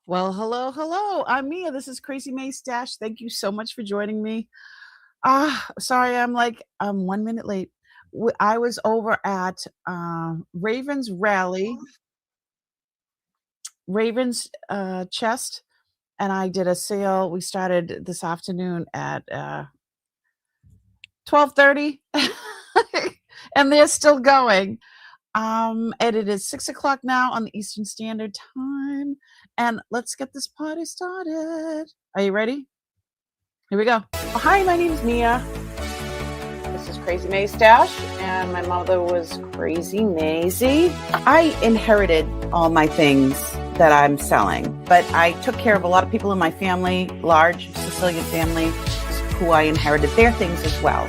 Well, hello, hello. I'm Mia. This is Crazy May Stash. Thank you so much for joining me. Sorry, I'm 1 minute late. I was over at Ravens Rally, Ravens Chest, and I did a sale. We started this afternoon at 12:30, and they're still going. And it is 6 o'clock now on the Eastern Standard Time, and let's get this party started. Are you ready? Here we go. Hi, my name's Mia. This is Crazy May Stash, and my mother was Crazy Maisie. I inherited all my things that I'm selling, but I took care of a lot of people in my family, large Sicilian family, who I inherited their things as well.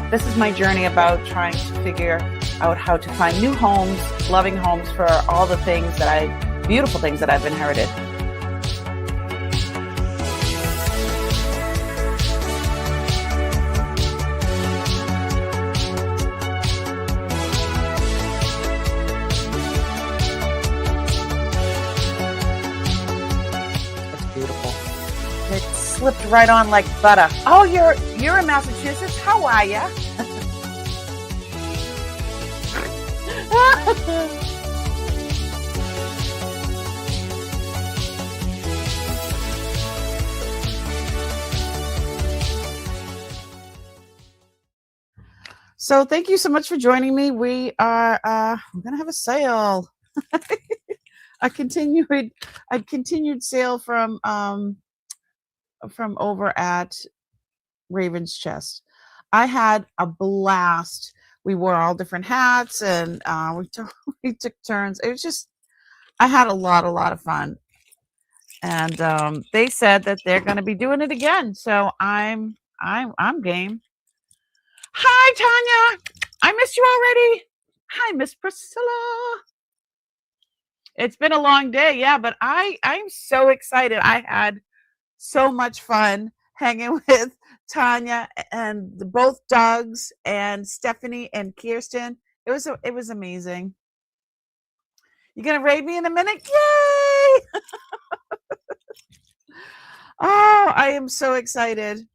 This is my journey about trying to figure out how to find new homes, loving homes for all the things beautiful things that I've inherited. It's beautiful. It slipped right on like butter. Oh, you're in Massachusetts? How are ya? So thank you so much for joining me. We're gonna have a sale. a continued sale from over at Raven's Chest. I had a blast. We wore all different hats, and we took turns. It was just, I had a lot of fun. And they said that they're going to be doing it again, so I'm game. Hi, Tanya. I missed you already. Hi, Miss Priscilla. It's been a long day, yeah, but I'm so excited. I had so much fun hanging with Tanya and both Dougs and Stephanie and Kirsten. It was amazing. You're gonna raid me in a minute? Yay! Oh, I am so excited.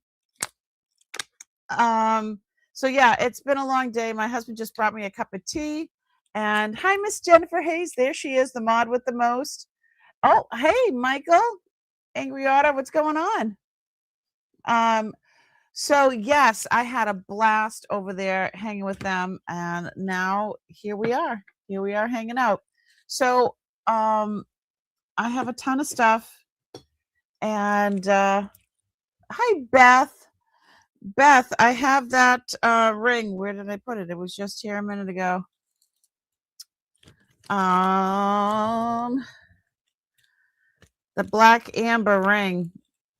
So yeah, it's been a long day. My husband just brought me a cup of tea. And hi, Miss Jennifer Hayes. There she is, the mod with the most. Oh, hey, Michael. Angry Otter, what's going on? So yes, I had a blast over there hanging with them, and now here we are. Here we are hanging out. So I have a ton of stuff. And hi, Beth. Beth, I have that ring. Where did I put it? It was just here a minute ago. The black amber ring.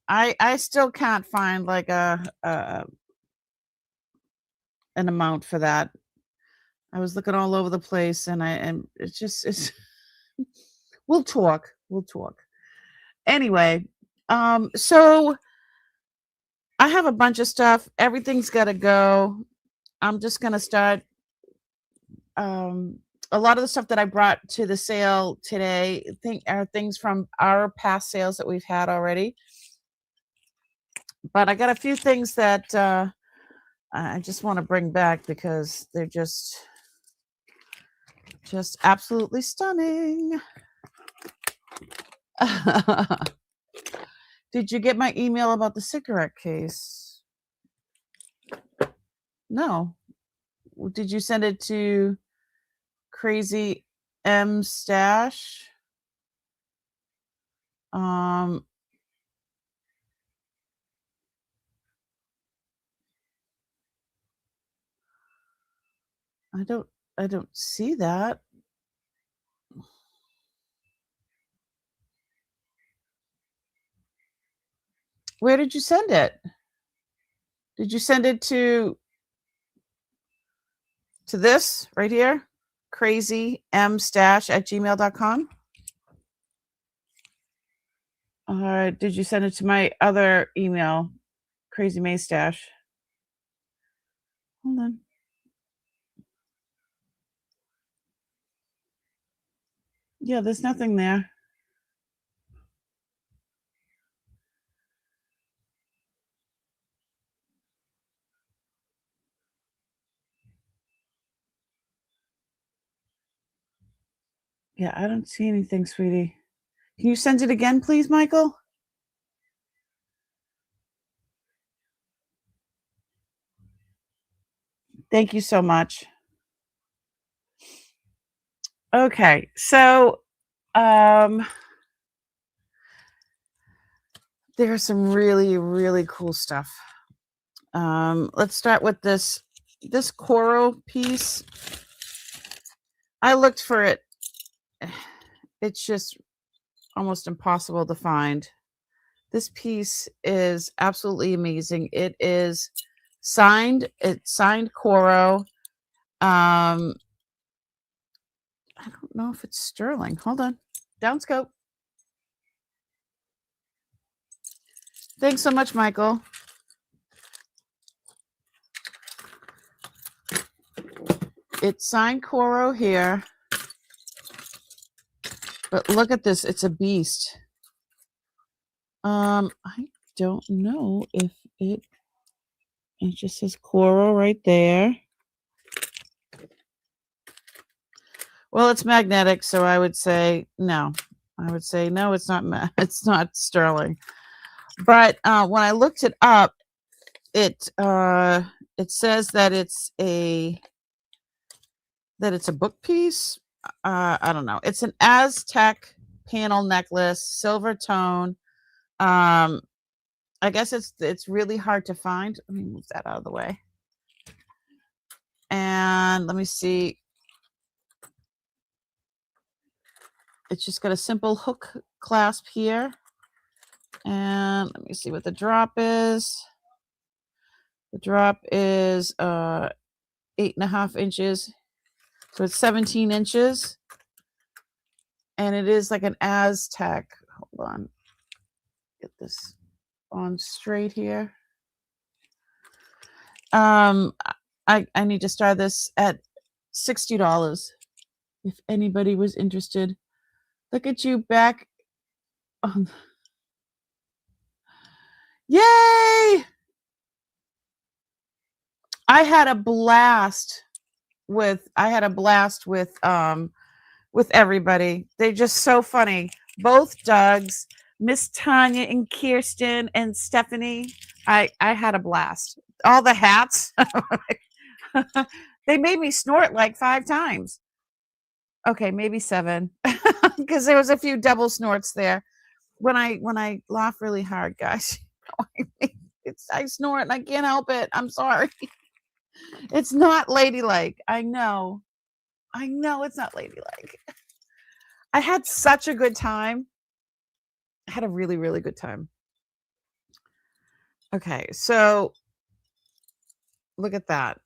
I still can't find like an amount for that. I was looking all over the place, and it's we'll talk. Anyway, so I have a bunch of stuff. Everything's got to go. I'm just going to start. A lot of the stuff that I brought to the sale today are things from our past sales that we've had already. But I got a few things that I just want to bring back because they're just absolutely stunning. Did you get my email about the cigarette case? No. Did you send it to Crazy M Stash? I don't see that. Where did you send it? Did you send it to this right here? crazymstash@gmail.com? Did you send it to my other email, Crazy May Stash? Hold on. Yeah, there's nothing there. Yeah, I don't see anything, sweetie. Can you send it again, please, Michael? Thank you so much. Okay, so there's some really, really cool stuff. Let's start with this Coro piece. I looked for it. It's just almost impossible to find. This piece is absolutely amazing. It is signed. It's signed Coro. I don't know if it's sterling. Hold on. Downscope. Thanks so much, Michael. It's signed Coro here. But look at this. It's a beast. I don't know if it just says Coro right there. Well, it's magnetic, so I would say no. I would say no, it's not it's not sterling. But when I looked it up, it says that it's a book piece. I don't know. It's an Aztec panel necklace, silver tone. I guess it's really hard to find. Let me move that out of the way. And let me see. It's just got a simple hook clasp here. And let me see what the drop is. The drop is 8.5 inches. So it's 17 inches. And it is like an Aztec. Hold on. Get this on straight here. I need to start this at $60 if anybody was interested. Look at you back on. Yay! I had a blast with everybody. They're just so funny. Both Dougs, Miss Tanya and Kirsten and Stephanie. I had a blast. All the hats. They made me snort like 5 times. Okay, maybe 7. Because there was a few double snorts there. When I laugh really hard, guys, I snort and I can't help it. I'm sorry. It's not ladylike. I know it's not ladylike. I had such a good time. I had a really, really good time. Okay, so look at that.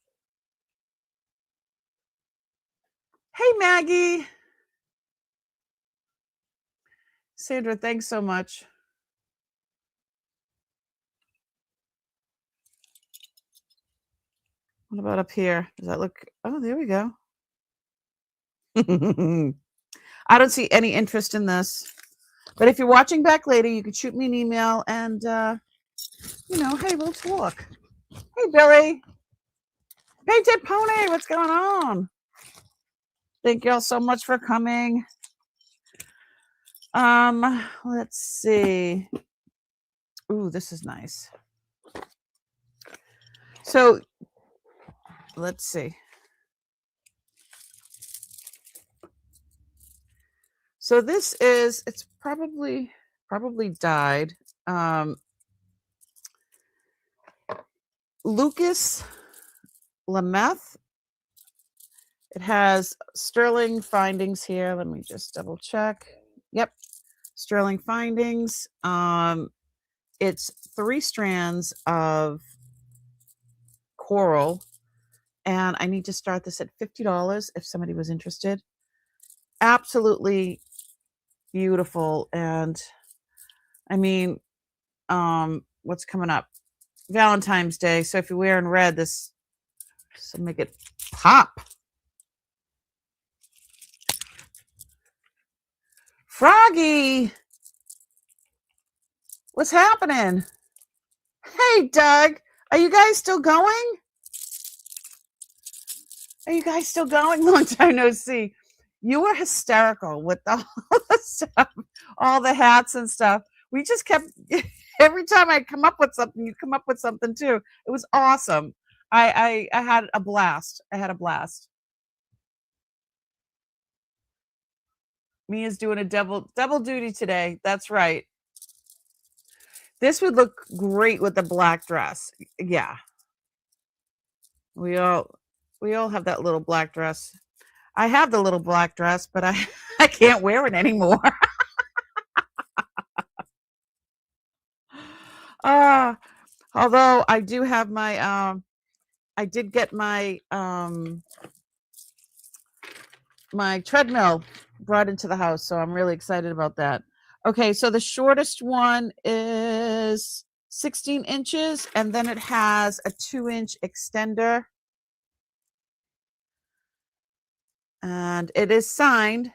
Hey, Maggie. Sandra, thanks so much. What about up here? Does that look? Oh, there we go. I don't see any interest in this. But if you're watching back later, you can shoot me an email and, hey, we'll talk. Hey, Billy. Painted Pony, what's going on? Thank you all so much for coming. Let's see. Ooh, this is nice. So, let's see. So this is, it's probably dyed. Lucas Lameth. It has sterling findings here. Let me just double check. Yep, sterling findings. It's 3 strands of coral, and I need to start this at $50 if somebody was interested. Absolutely beautiful. And I mean, what's coming up? Valentine's Day. So if you're wearing red, this will make it pop. Froggy, what's happening? Hey, Doug, are you guys still going? Long time no see. You were hysterical with all the stuff, all the hats and stuff. We just kept every time I come up with something, you come up with something too. It was awesome. I had a blast. I had a blast. Mia's doing a double duty today. That's right. This would look great with the black dress. Yeah. We all we all have that little black dress. I have the little black dress, but I I can't wear it anymore. Ah, although I do have my I did get my treadmill brought into the house, so I'm really excited about that. Okay, so the shortest one is 16 inches, and then it has a 2-inch extender. And it is signed.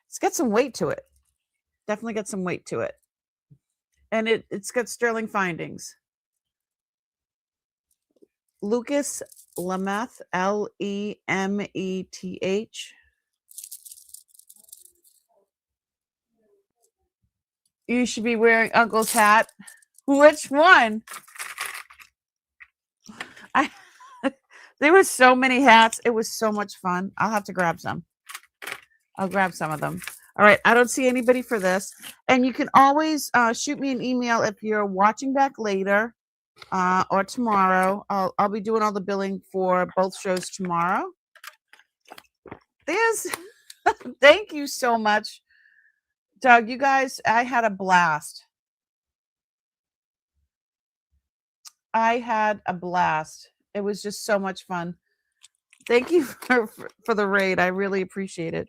It's got some weight to it. Definitely got some weight to it. And it's got sterling findings. Lucas Lemeth, Lemeth. You should be wearing Uncle's hat. Which one? I there were so many hats. It was so much fun. I'll have to grab some. I'll grab some of them. All right. I don't see anybody for this. And you can always shoot me an email if you're watching back later or tomorrow. I'll be doing all the billing for both shows tomorrow. There's thank you so much, Doug. You guys, I had a blast. I had a blast. It was just so much fun. Thank you for the raid. I really appreciate it.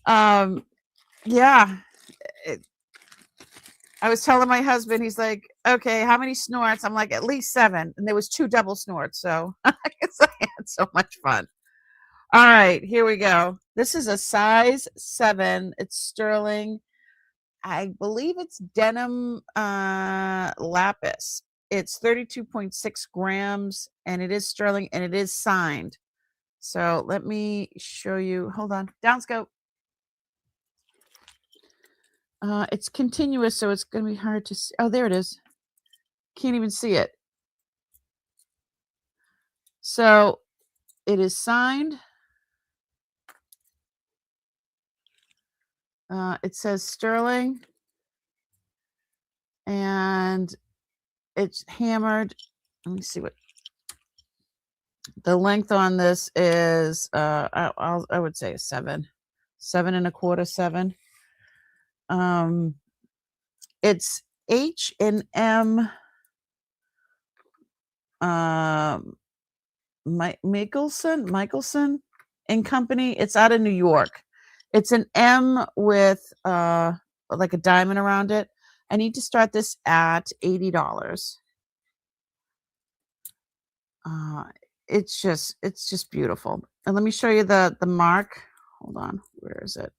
Yeah. I was telling my husband, he's like, okay, how many snorts? I'm like, at least 7. And there was 2 double snorts. So I had so much fun. All right, here we go. This is a size 7. It's sterling. I believe it's denim lapis. It's 32.6 grams, and it is sterling, and it is signed. So let me show you. Hold on. Downscope. It's continuous, so it's going to be hard to see. Oh, there it is. Can't even see it. So it is signed. It says sterling, and it's hammered. Let me see what the length on this is. I would say a 7, 7.25, 7. It's H&M Michelson and Company. It's out of New York. It's an M with like a diamond around it. I need to start this at $80. It's just beautiful. And let me show you the mark. Hold on, where is it?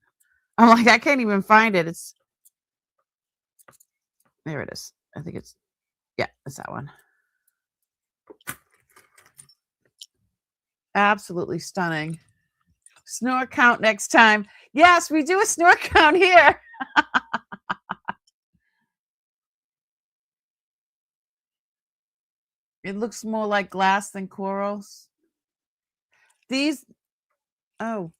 I'm like, I can't even find it. It's there. It is. I think it's it's that one. Absolutely stunning. Snore count next time. Yes, we do a snore count here. It looks more like glass than corals. These, oh.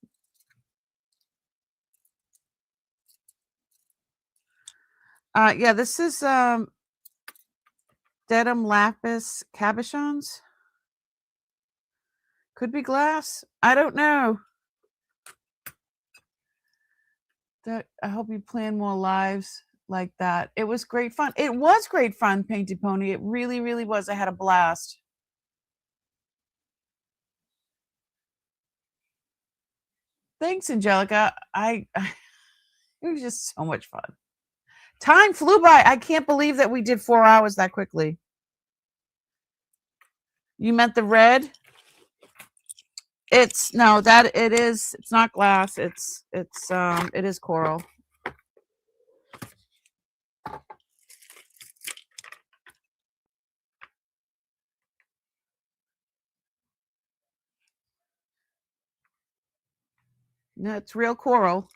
Yeah, this is denim lapis cabochons. Could be glass. I don't know. I hope you plan more lives like that. It was great fun. It was great fun, Painted Pony. It really, really was. I had a blast. Thanks, Angelica. It was just so much fun. Time flew by. I can't believe that we did 4 hours that quickly. You meant the red? It's not glass. It is coral. No, it's real coral.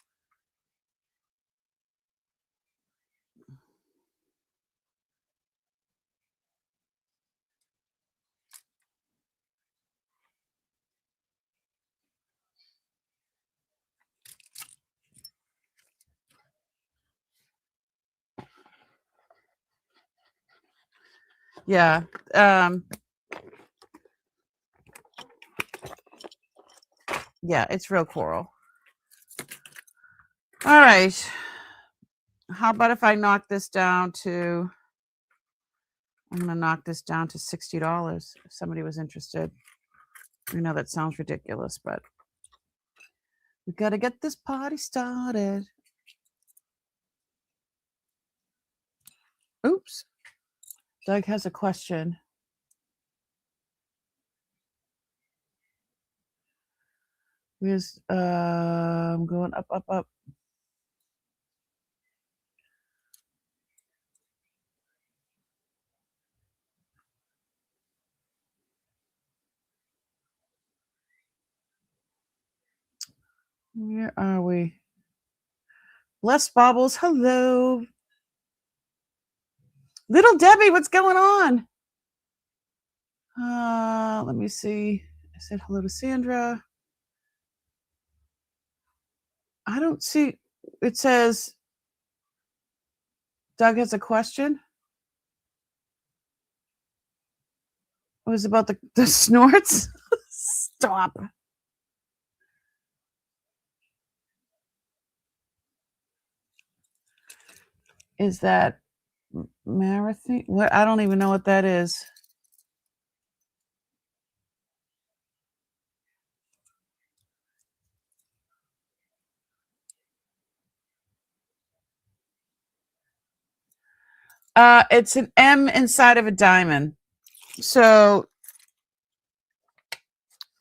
Yeah. Yeah, it's real coral. All right. How about if I knock this down to, I'm going to knock this down to $60 if somebody was interested. I know that sounds ridiculous, but we got to get this party started. Oops. Doug has a question. Where's I'm going up, up, up. Where are we? Bless Bobbles, hello. Little Debbie, what's going on? Let me see. I said hello to Sandra. I don't see. It says Doug has a question. It was about the snorts. Stop. Is that marathon? What? I don't even know what that is. It's an M inside of a diamond. So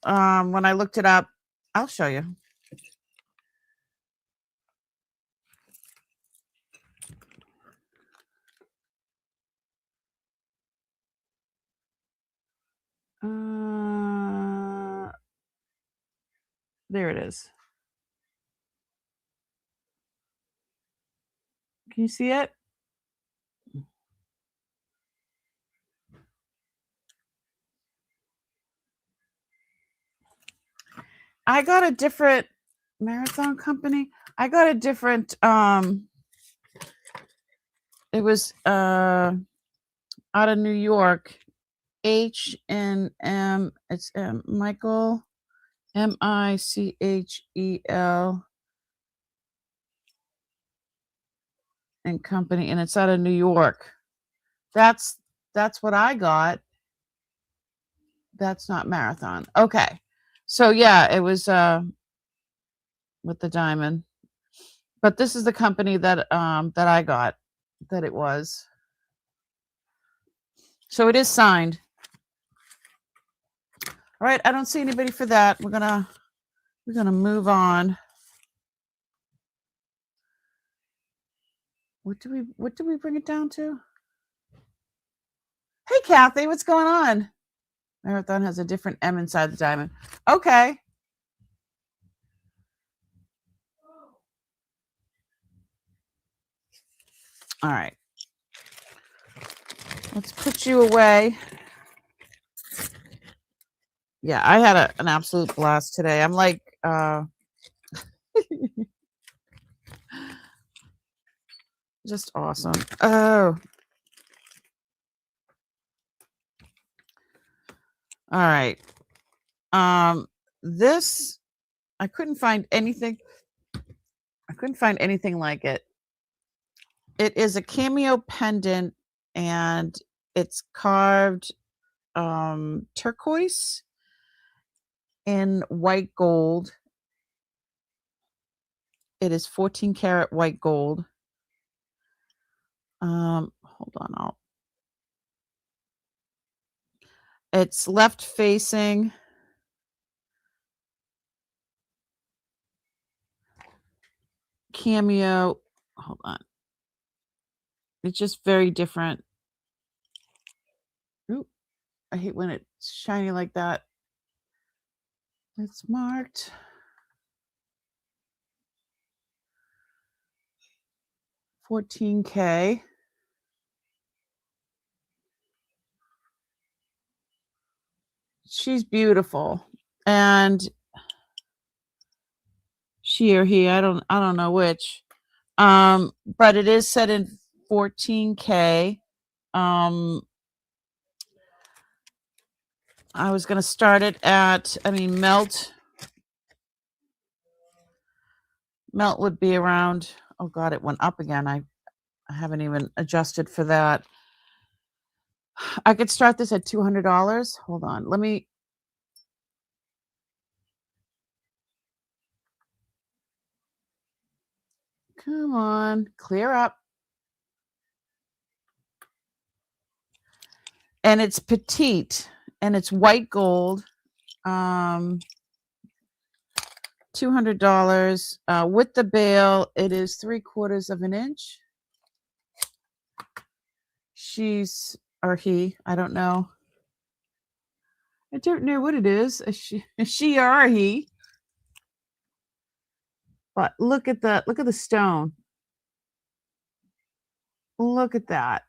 when I looked it up, I'll show you. There it is. Can you see it? I got a different marathon company. I got a different it was out of New York. H&M. It's Michael, Michel and company, and it's out of New York. That's what I got. That's not marathon. Okay. So yeah, it was with the diamond. But this is the company that I got that it was. So it is signed. All right, I don't see anybody for that. We're gonna move on. What do we bring it down to? Hey Kathy, what's going on? Marathon has a different M inside the diamond. Okay. All right. Let's put you away. Yeah, I had an absolute blast today. I'm like, just awesome. Oh. All right. This, I couldn't find anything. I couldn't find anything like it. It is a cameo pendant and it's carved turquoise in white gold. It is 14 karat white gold. Hold on. It's left facing. Cameo. Hold on. It's just very different. Ooh, I hate when it's shiny like that. It's marked. 14K. She's beautiful. And she or he, I don't know which. But it is set in 14K. I was going to start it at, melt would be around, oh God, it went up again. I haven't even adjusted for that. I could start this at $200. Hold on. Come on, clear up. And it's petite and it's white gold. $200. With the bail, it is 3/4 of an inch. She's, or he, I don't know. I don't know what it is. A she or a he. But look at the stone. Look at that.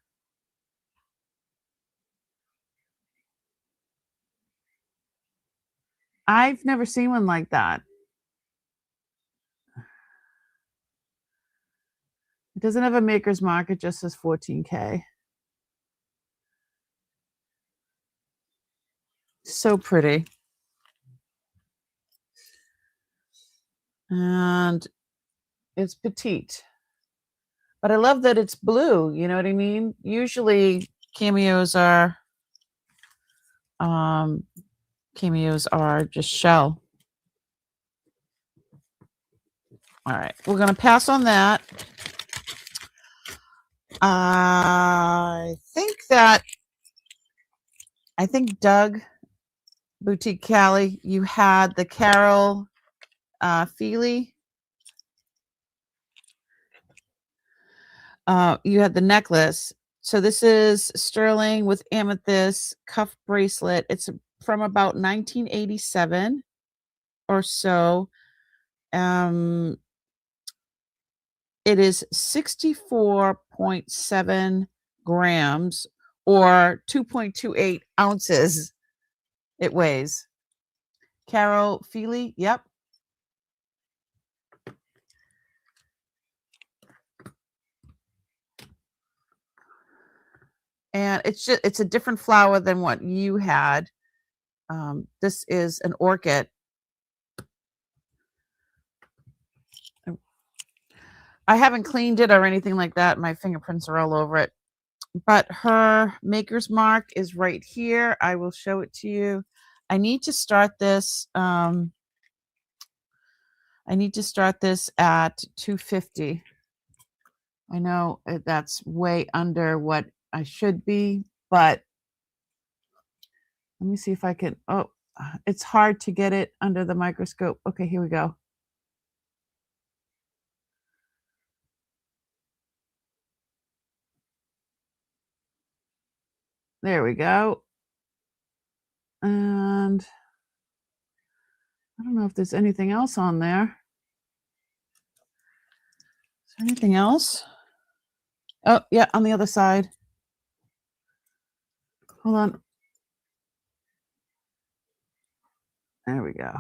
I've never seen one like that. It doesn't have a maker's mark. It just says 14K. So pretty. And it's petite. But I love that it's blue. You know what I mean? Usually cameos are just shell. All right, we're going to pass on that. I think Doug Boutique Cali, you had the Carol Feely. You had the necklace. So this is sterling with amethyst cuff bracelet. It's from about 1987 or so. It is 64.7 grams or 2.28 ounces. It weighs. Carol Feely, yep. And it's a different flower than what you had. This is an orchid. I haven't cleaned it or anything like that. My fingerprints are all over it. But her maker's mark is right here. I will show it to you. I need to start this. I need to start this at $250. I know that's way under what I should be, but let me see if I can. Oh, it's hard to get it under the microscope. Okay, here we go. There we go. And I don't know if there's anything else on there. Is there anything else? Oh, yeah, on the other side. Hold on. There we go.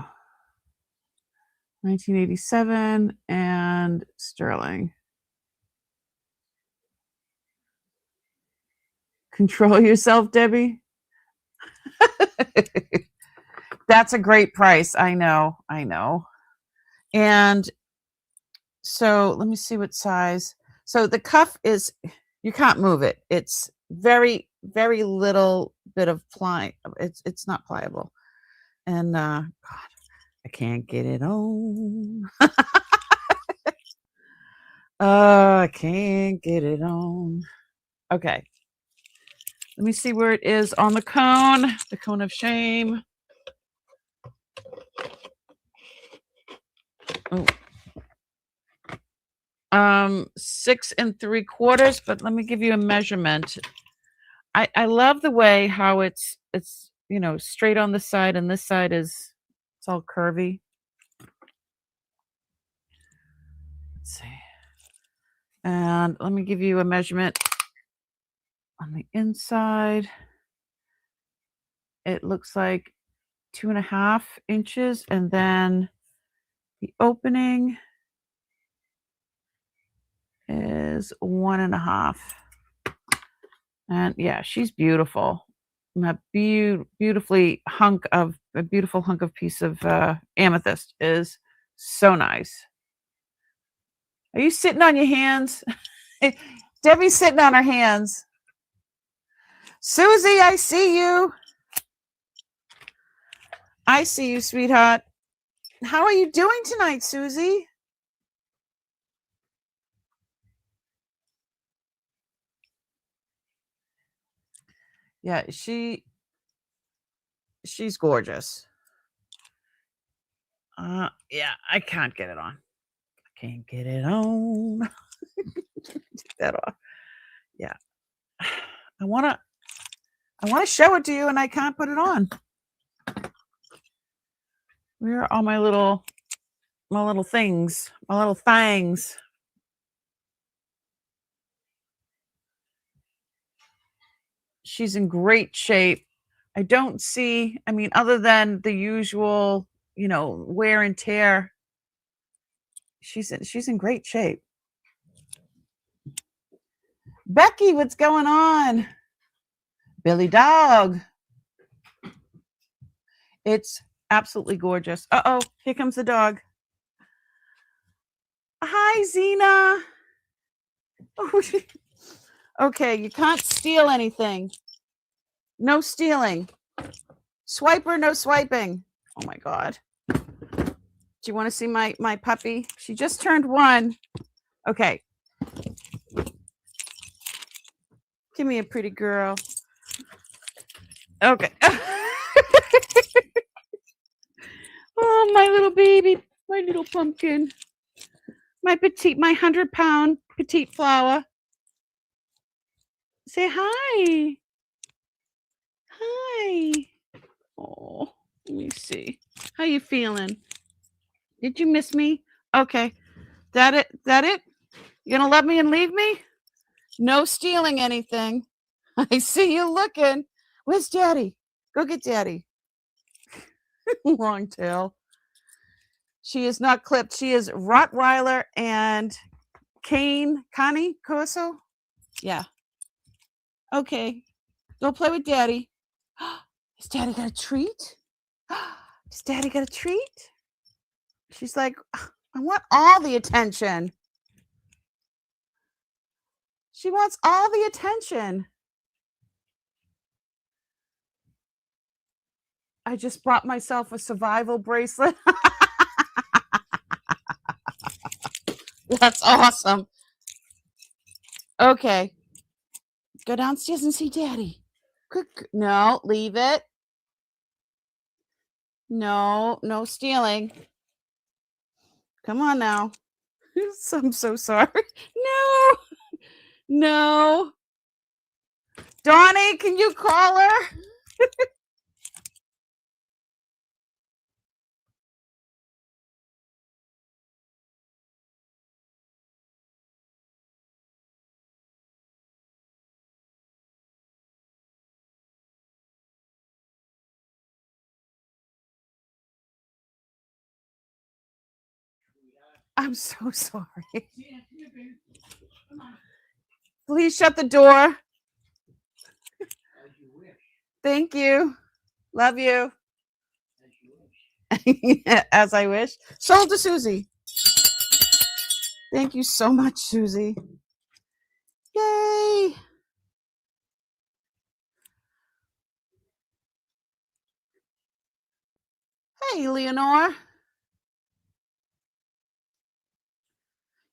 1987 and sterling. Control yourself, Debbie. That's a great price. I know. And so let me see what size. So the cuff is, you can't move it. It's very, very little bit of ply. It's not pliable. And God, I can't get it on. I can't get it on. Okay. Let me see where it is on the cone of shame. Oh. 6 3/4, but let me give you a measurement. I love the way how it's straight on the side, and this side it's all curvy. Let's see. And let me give you a measurement on the inside. It looks like 2.5 inches, and then the opening is 1.5. And yeah, she's beautiful. And that beautiful hunk of piece of amethyst is so nice. Are you sitting on your hands? Debbie's sitting on her hands. Susie, I see you. I see you, sweetheart. How are you doing tonight, Susie? Yeah, she's gorgeous. Yeah, I can't get it on. I can't get it on. Take that off. Yeah. I wanna show it to you, and I can't put it on. Where are all my little things, my little fangs? She's in great shape. I don't see, I mean, other than the usual, wear and tear, she's in great shape. Becky, what's going on? Billy Dog. It's absolutely gorgeous. Uh-oh, here comes the dog. Hi, Zena. Oh, okay, you can't steal anything. No stealing. Swiper, no swiping. Oh my God. Do you want to see my puppy? She just turned 1. Okay. Give me a pretty girl. Okay. Oh, my little baby. My little pumpkin. My 100-pound petite flower. Say hi. Hi. Oh, let me see. How you feeling? Did you miss me? Okay. That it? You gonna love me and leave me? No stealing anything. I see you looking. Where's Daddy? Go get Daddy. Long tail. She is not clipped. She is Rottweiler and Connie Corso. Yeah. Okay. Go play with Daddy. Has Daddy got a treat? Does Daddy got a treat? She's like, I want all the attention. She wants all the attention. I just bought myself a survival bracelet. That's awesome. Okay. Go downstairs and see Daddy. Quick. No, leave it. No stealing. Come on now. I'm so sorry. No. Donnie, can you call her? I'm so sorry. Please shut the door. Thank you. Love you. As I wish. Sold to Susie. Thank you so much, Susie. Yay. Hey, Leonore.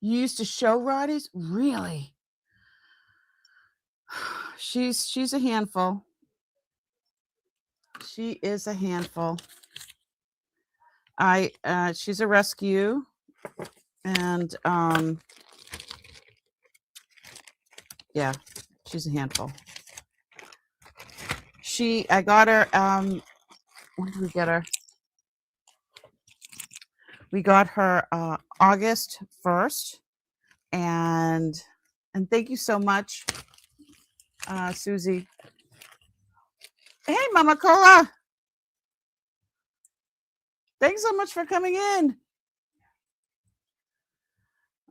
You used to show Roddy's? Really? She's a handful. She is a handful. She's a rescue, and yeah, she's a handful. I got her, when did we get her? We got her August 1st, And thank you so much, Susie. Hey, Mama Cola. Thanks so much for coming in.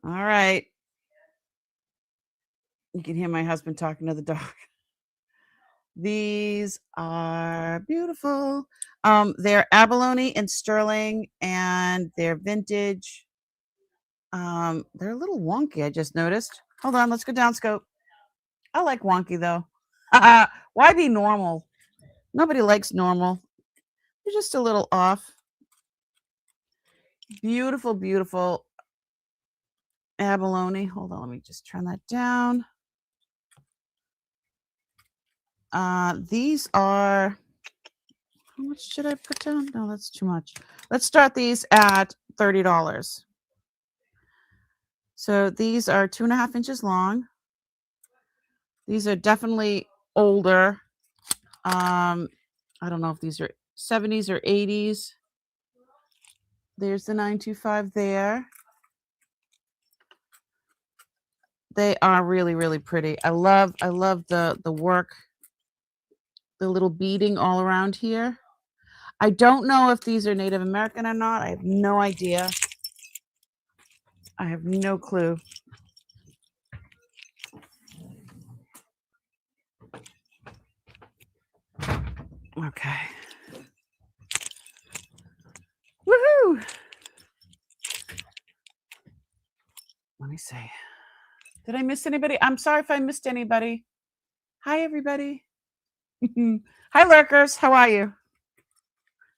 All right. You can hear my husband talking to the dog. These are beautiful. They're abalone and sterling, and they're vintage. They're a little wonky, I just noticed. Hold on, let's go down scope. I like wonky though. Why be normal? Nobody likes normal. You're just a little off. Beautiful, beautiful abalone. Hold on, let me just turn that down. These are, how much should I put down? No, that's too much. Let's start these at $30. So these are 2.5 inches long. These are definitely older. I don't know if these are 70s or 80s. There's the 925 there. They are really, really pretty. I love the work, the little beading all around here. I don't know if these are Native American or not. I have no idea. I have no clue. Okay. Woohoo! Let me see. Did I miss anybody? I'm sorry if I missed anybody. Hi, everybody. Hi, lurkers. How are you?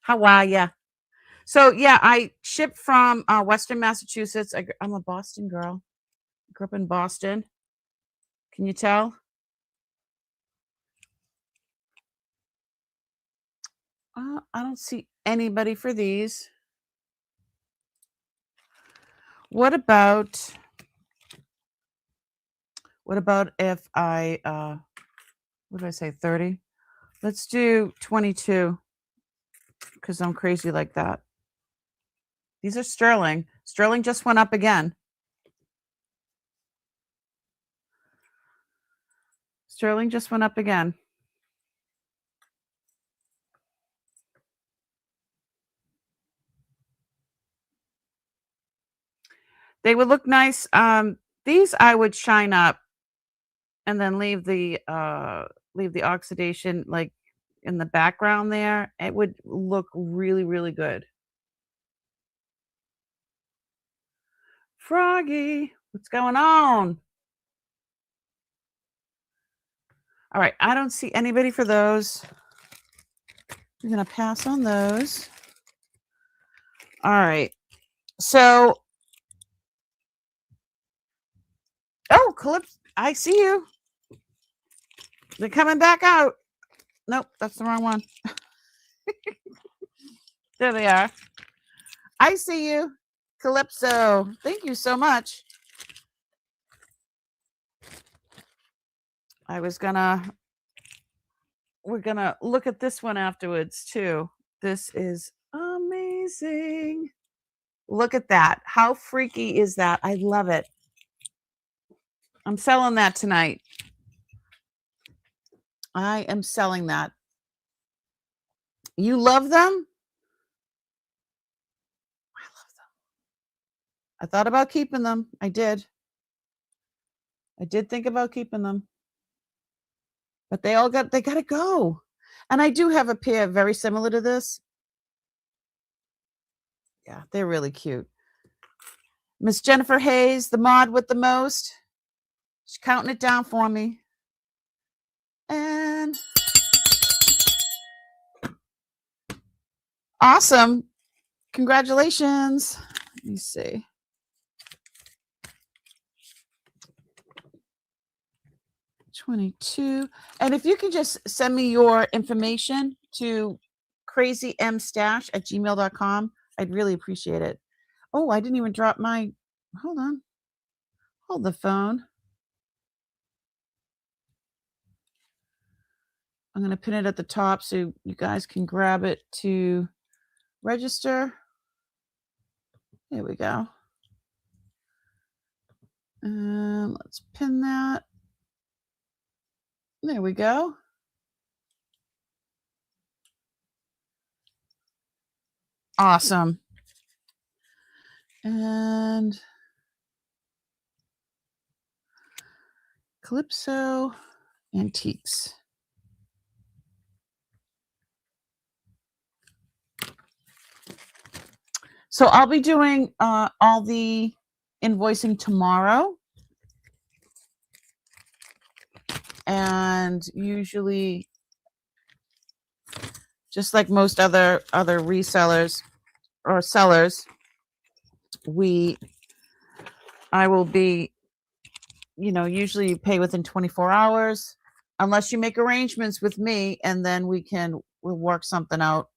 How are ya? So, yeah, I shipped from Western Massachusetts. I'm a Boston girl. I grew up in Boston. Can you tell? I don't see anybody for these. What about if I, what did I say, 30? Let's do 22 because I'm crazy like that. These are sterling. Sterling just went up again. Sterling just went up again. They would look nice. These I would shine up and then leave the oxidation like in the background there. It would look really, really good. Froggy, what's going on? All right, I don't see anybody for those. We're going to pass on those. All right. So, oh, Calypso, I see you. They're coming back out. Nope, that's the wrong one. There they are. I see you, Calypso. Thank you so much. We're gonna look at this one afterwards too. This is amazing. Look at that. How freaky is that? I love it. I'm selling that tonight. I am selling that. You love them? I love them. I thought about keeping them. I did think about keeping them. But they got to go. And I do have a pair very similar to this. Yeah, they're really cute. Miss Jennifer Hayes, the mod with the most. She's counting it down for me. And awesome. Congratulations. Let me see. $22. And if you can just send me your information to crazymstash@gmail.com, I'd really appreciate it. Oh, I didn't even drop my, hold on. Hold the phone. I'm going to pin it at the top so you guys can grab it to register. There we go. Let's pin that. There we go. Awesome. And Calypso Antiques. So I'll be doing all the invoicing tomorrow. And usually, just like most other resellers or sellers, I will be, usually you pay within 24 hours, unless you make arrangements with me, and then we'll work something out.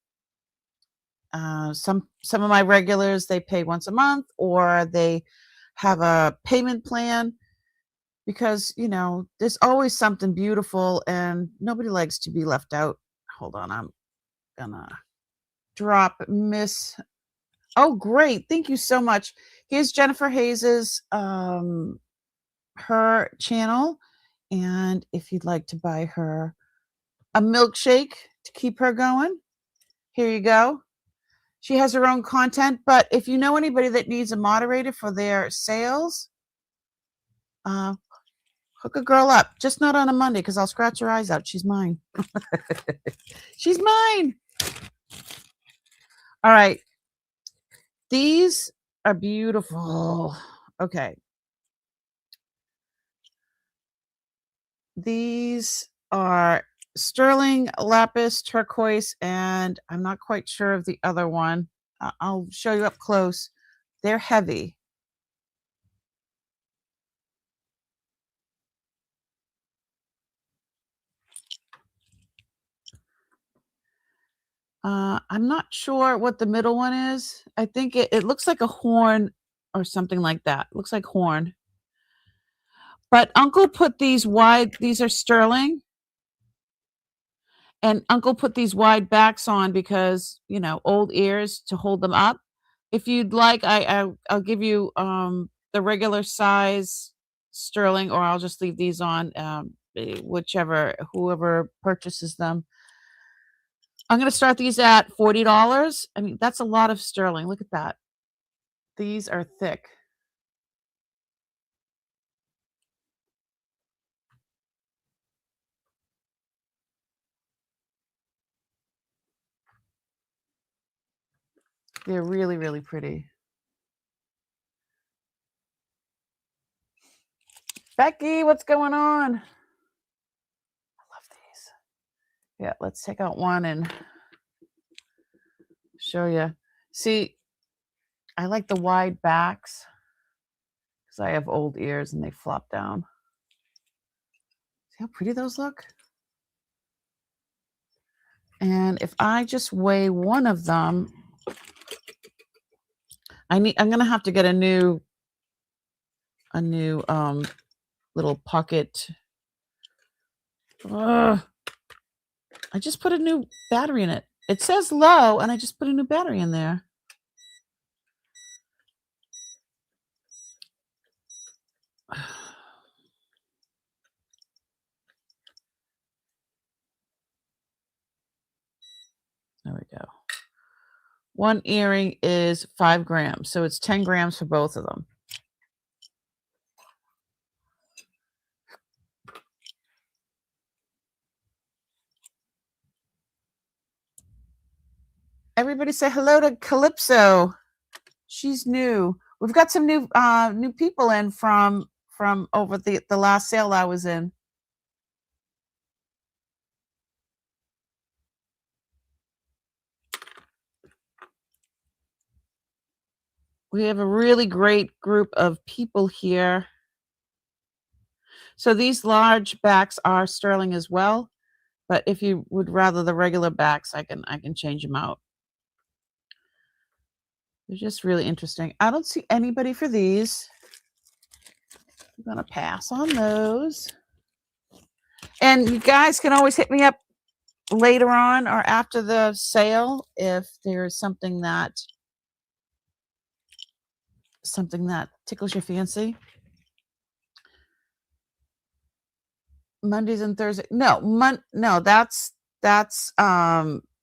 Some of my regulars, they pay once a month, or they have a payment plan, because there's always something beautiful and nobody likes to be left out. Hold on, I'm gonna drop Miss. Oh, great, thank you so much. Here's Jennifer Hayes's her channel, and if you'd like to buy her a milkshake to keep her going, here you go. She has her own content, but if you know anybody that needs a moderator for their sales, hook a girl up. Just not on a Monday, because I'll scratch her eyes out. She's mine. She's mine. All right. These are beautiful. Okay. These are sterling, lapis, turquoise, and I'm not quite sure of the other one. I'll show you up close. They're heavy. I'm not sure what the middle one is. I think it looks like a horn or something like that. It looks like horn. But Uncle put these are sterling. And Uncle put these wide backs on because, old ears to hold them up. If you'd like, I'll give you the regular size sterling, or I'll just leave these on, whoever purchases them. I'm going to start these at $40. I mean, that's a lot of sterling. Look at that. These are thick. They're really, really pretty. Becky, what's going on? I love these. Yeah, let's take out one and show you. See, I like the wide backs because I have old ears and they flop down. See how pretty those look? And if I just weigh one of them, I'm gonna have to get a new little pocket. I just put a new battery in it. It says low, and I just put a new battery in there. There we go. One earring is 5 grams, so it's 10 grams for both of them. Everybody say hello to Calypso. She's new. We've got some new people in from over the last sale I was in. We have a really great group of people here. So these large backs are sterling as well, but if you would rather the regular backs, I can change them out. They're just really interesting. I don't see anybody for these. I'm gonna pass on those. And you guys can always hit me up later on or after the sale if there's something that tickles your fancy. Mondays and Thursdays. No, that's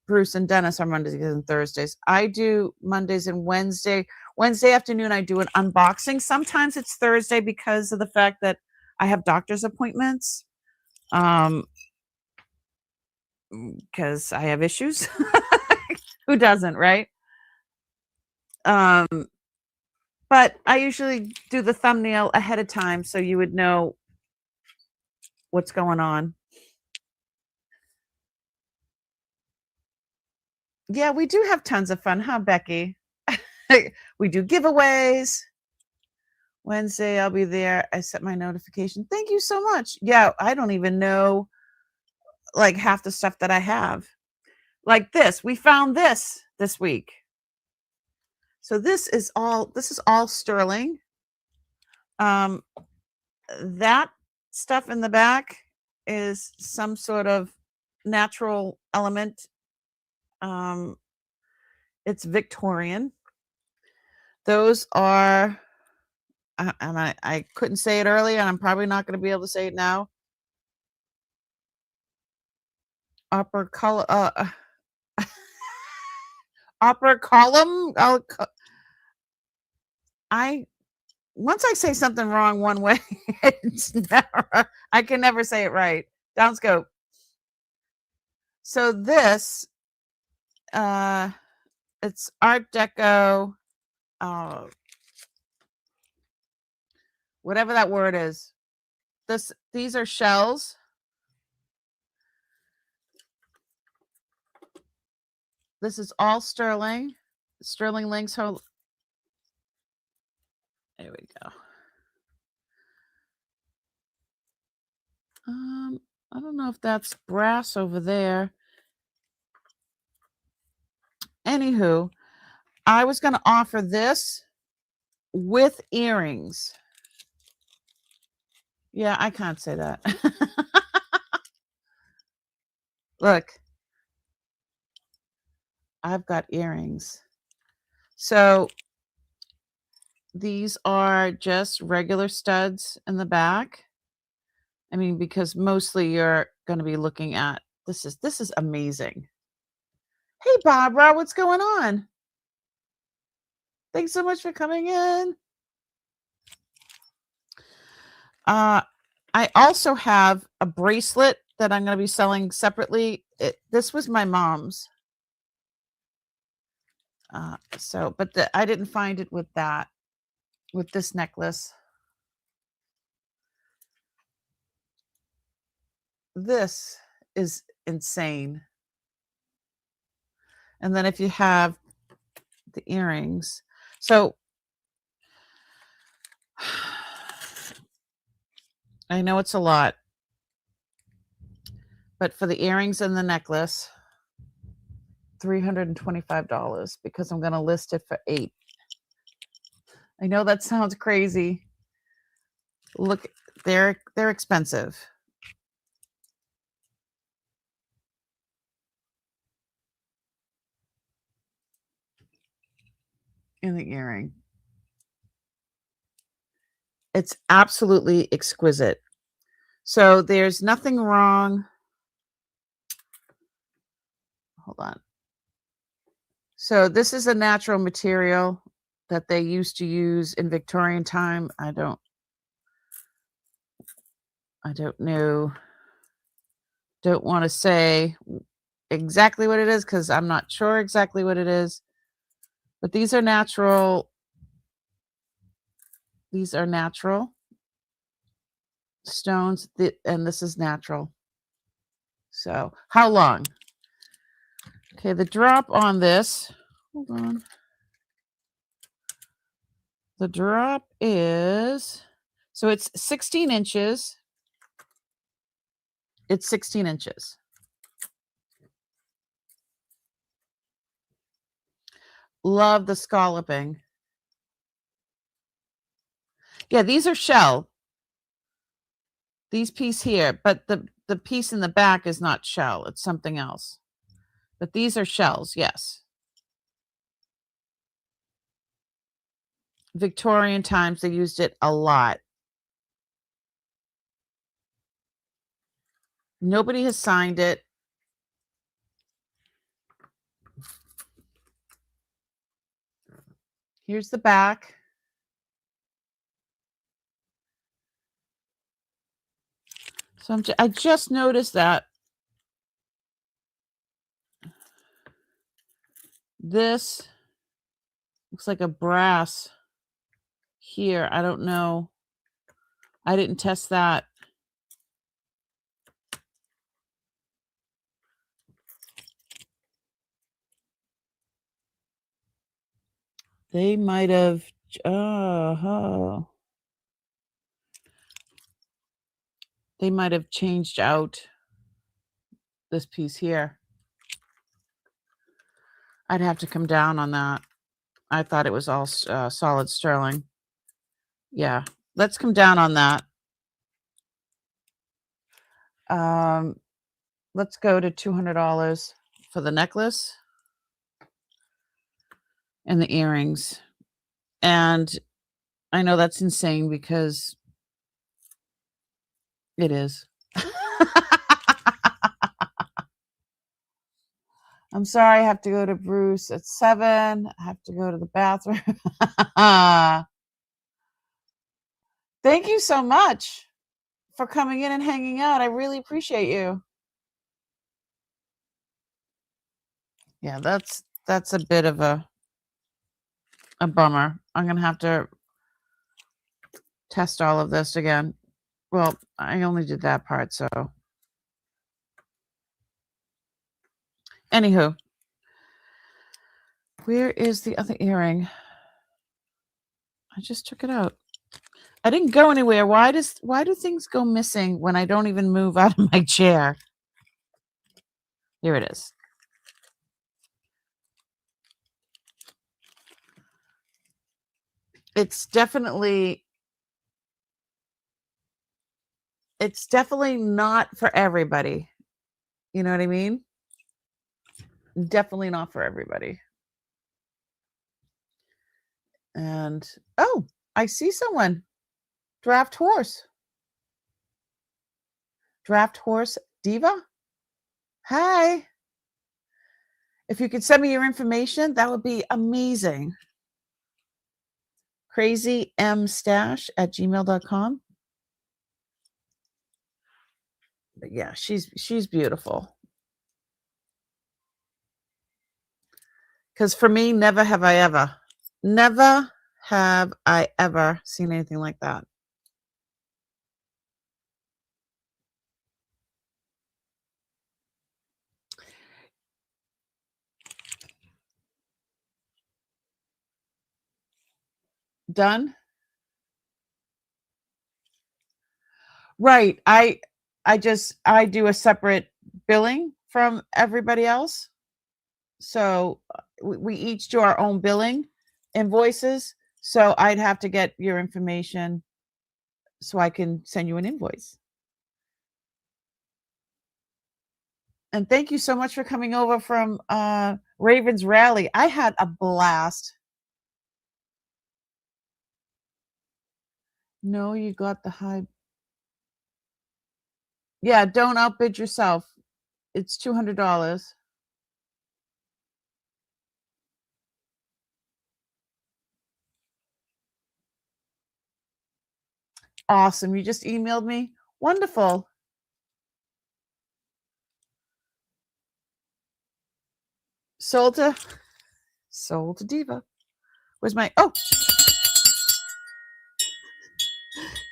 Bruce and Dennis are Mondays and Thursdays. I do Mondays and Wednesday. Wednesday afternoon, I do an unboxing. Sometimes it's Thursday because of the fact that I have doctor's appointments. Because I have issues. Who doesn't, right? But I usually do the thumbnail ahead of time so you would know what's going on. Yeah, we do have tons of fun, huh, Becky? We do giveaways. Wednesday, I'll be there. I set my notification. Thank you so much. Yeah, I don't even know like half the stuff that I have. Like this, we found this week. So this is all sterling. That stuff in the back is some sort of natural element. It's Victorian. Those are, and I couldn't say it earlier, and I'm probably not going to be able to say it now. Upper color, upper column. Once I say something wrong one way, I can never say it right. Downscope. So this, it's Art Deco, whatever that word is. These are shells. This is all sterling. Sterling links. There we go. I don't know if that's brass over there. Anywho, I was going to offer this with earrings. Yeah, I can't say that. Look, I've got earrings. So these are just regular studs in the back. I mean, because mostly you're going to be looking at this is amazing. Hey, Barbara, what's going on? Thanks so much for coming in. I also have a bracelet that I'm going to be selling separately. This was my mom's. But I didn't find it with this necklace. This is insane. And then if you have the earrings, so I know it's a lot, but for the earrings and the necklace, $325 because I'm going to list it for $8. I know that sounds crazy. Look, they're expensive. In the earring. It's absolutely exquisite. So there's nothing wrong. Hold on. So this is a natural material that they used to use in Victorian time. I don't know. Don't want to say exactly what it is because I'm not sure exactly what it is. But these are natural. These are natural stones, and this is natural. So how long? Okay, the drop on this. Hold on. The drop is, so it's 16 inches. It's 16 inches. Love the scalloping. Yeah, these are shell. These piece here, but the piece in the back is not shell. It's something else. But these are shells, yes. Victorian times, they used it a lot. Nobody has signed it. Here's the back. So I just noticed that this looks like a brass here. I don't know. I didn't test that. They might have. They might have changed out this piece here. I'd have to come down on that. I thought it was all solid sterling. Yeah, let's come down on that. Let's go to $200 for the necklace and the earrings. And I know that's insane because it is. I'm sorry, I have to go to Bruce at 7. I have to go to the bathroom. Thank you so much for coming in and hanging out. I really appreciate you. Yeah, that's a bit of a bummer. I'm going to have to test all of this again. Well, I only did that part, so. Anywho, where is the other earring? I just took it out. I didn't go anywhere. Why do things go missing when I don't even move out of my chair? Here it is. It's definitely not for everybody. You know what I mean? Definitely not for everybody. And oh, I see someone. Draft Horse Diva. Hi. If you could send me your information, that would be amazing. crazymstash@gmail.com. But yeah, she's beautiful. Because for me, never have I ever seen anything like that. Done? Right. I do a separate billing from everybody else. So we each do our own billing invoices. So I'd have to get your information so I can send you an invoice. And thank you so much for coming over from Ravens Rally. I had a blast. No, you got the high. Yeah, don't outbid yourself. It's $200. Awesome. You just emailed me. Wonderful. Sold to Diva. Where's my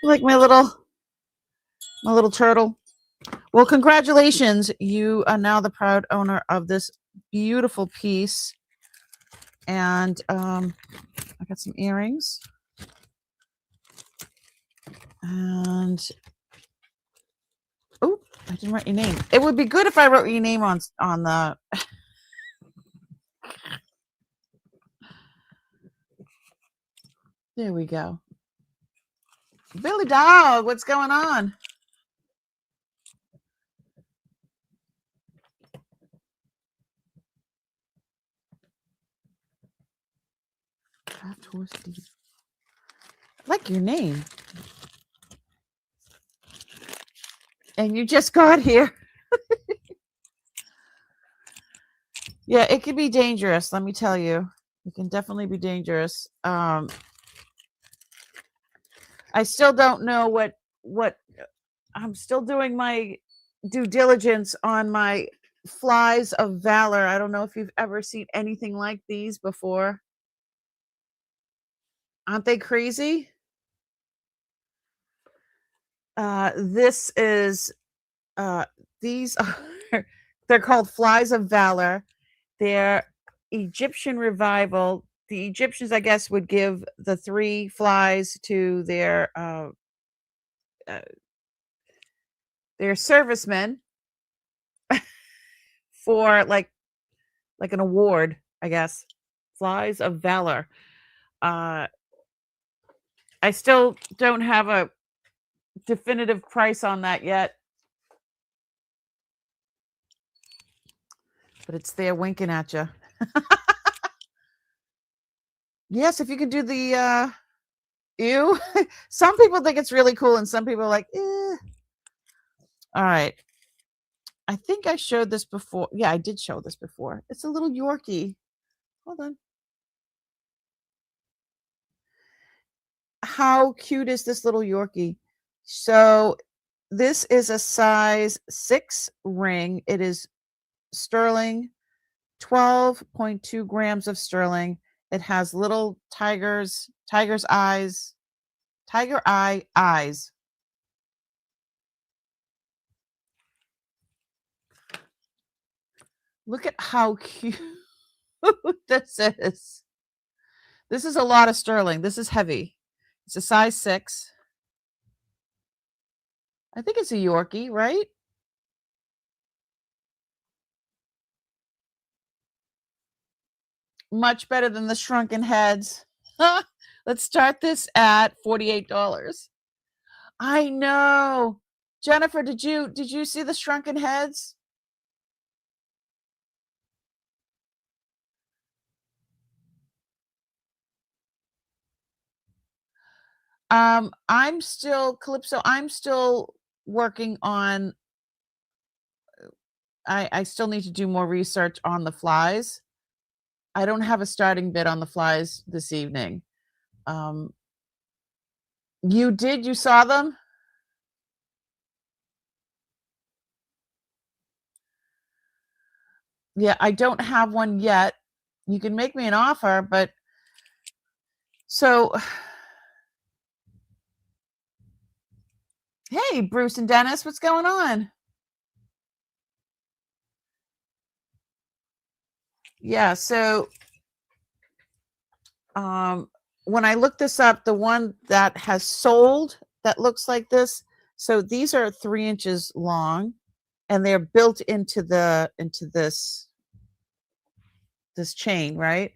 like my little turtle. Well, congratulations. You are now the proud owner of this beautiful piece. And I got some earrings. And oh, I didn't write your name. It would be good if I wrote your name on the There we go. Billy Dog, what's going on? Draft Horse Diva. I like your name. And you just got here. Yeah, it can be dangerous. Let me tell you, it can definitely be dangerous. I still don't know what I'm still doing my due diligence on my flies of valor. I don't know if you've ever seen anything like these before. Aren't they crazy? This is these are they're called flies of valor. They're Egyptian revival. The Egyptians, I guess, would give the 3 flies to uh, their servicemen for like an award, I guess. Flies of valor. I still don't have a definitive price on that yet, but it's there winking at you. Yes, if you could do the ew. Some people think it's really cool, and some people are like, eh. All right. I think I showed this before. Yeah, I did show this before. It's a little Yorkie. Hold on. How cute is this little Yorkie? So this is a size 6 ring. It is sterling, 12.2 grams of sterling. It has little tiger eye eyes. Look at how cute this is. This is a lot of sterling. This is heavy. It's a size 6. I think it's a Yorkie, right? Much better than the shrunken heads. Let's start this at $48. I know. Jennifer, did you see the shrunken heads? I'm still Calypso. I'm still working on. I still need to do more research on the flies. I don't have a starting bid on the flies this evening. You did? You saw them? Yeah, I don't have one yet. You can make me an offer, but so hey, Bruce and Dennis, what's going on? Yeah, so when I looked this up, the one that has sold that looks like this, so these are 3 inches long, and they're built into this chain, right?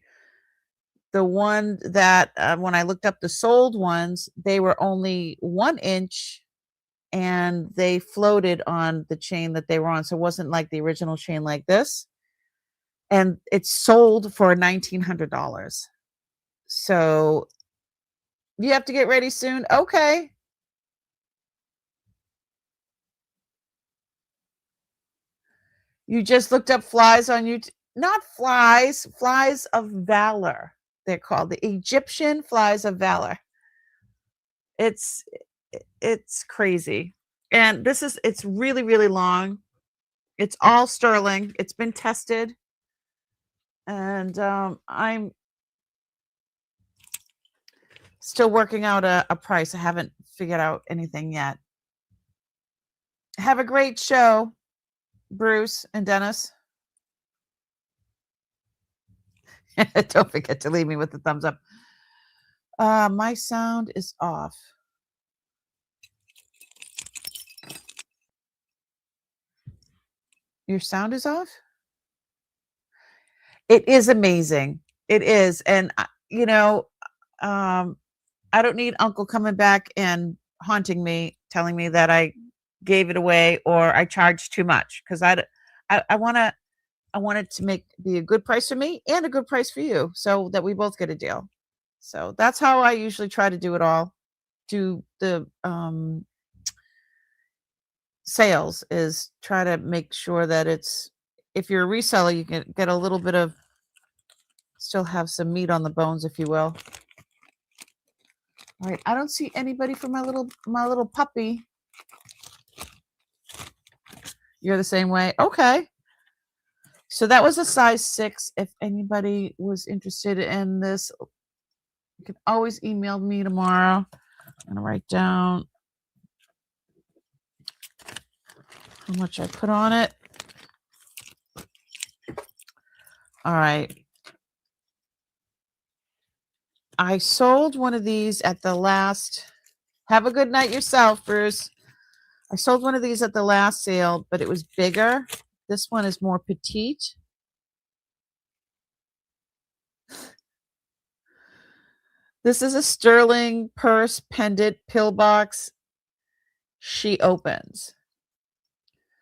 The one that when I looked up the sold ones, they were only 1 inch, and they floated on the chain that they were on, so it wasn't like the original chain like this. And it's sold for $1,900. So you have to get ready soon. Okay. You just looked up flies on YouTube. Not flies, flies of valor. They're called the Egyptian flies of valor. It's crazy. And it's really, really long. It's all sterling. It's been tested. And I'm still working out a price. I haven't figured out anything yet. Have a great show, Bruce and Dennis. Don't forget to leave me with the thumbs up. My sound is off. Your sound is off? It is amazing. It is. And, I don't need Uncle coming back and haunting me, telling me that I gave it away or I charged too much, because I want it to be a good price for me and a good price for you, so that we both get a deal. So that's how I usually try to do it all. Do the sales is try to make sure that it's, if you're a reseller, you can get a little bit of, still have some meat on the bones, if you will. All right, I don't see anybody for my little puppy. You're the same way? Okay. So that was a size 6. If anybody was interested in this, you can always email me tomorrow. I'm gonna write down how much I put on it. All right. I sold one of these at the last. Have a good night yourself, Bruce. I sold one of these at the last sale, but it was bigger. This one is more petite. This is a sterling purse pendant pillbox. She opens.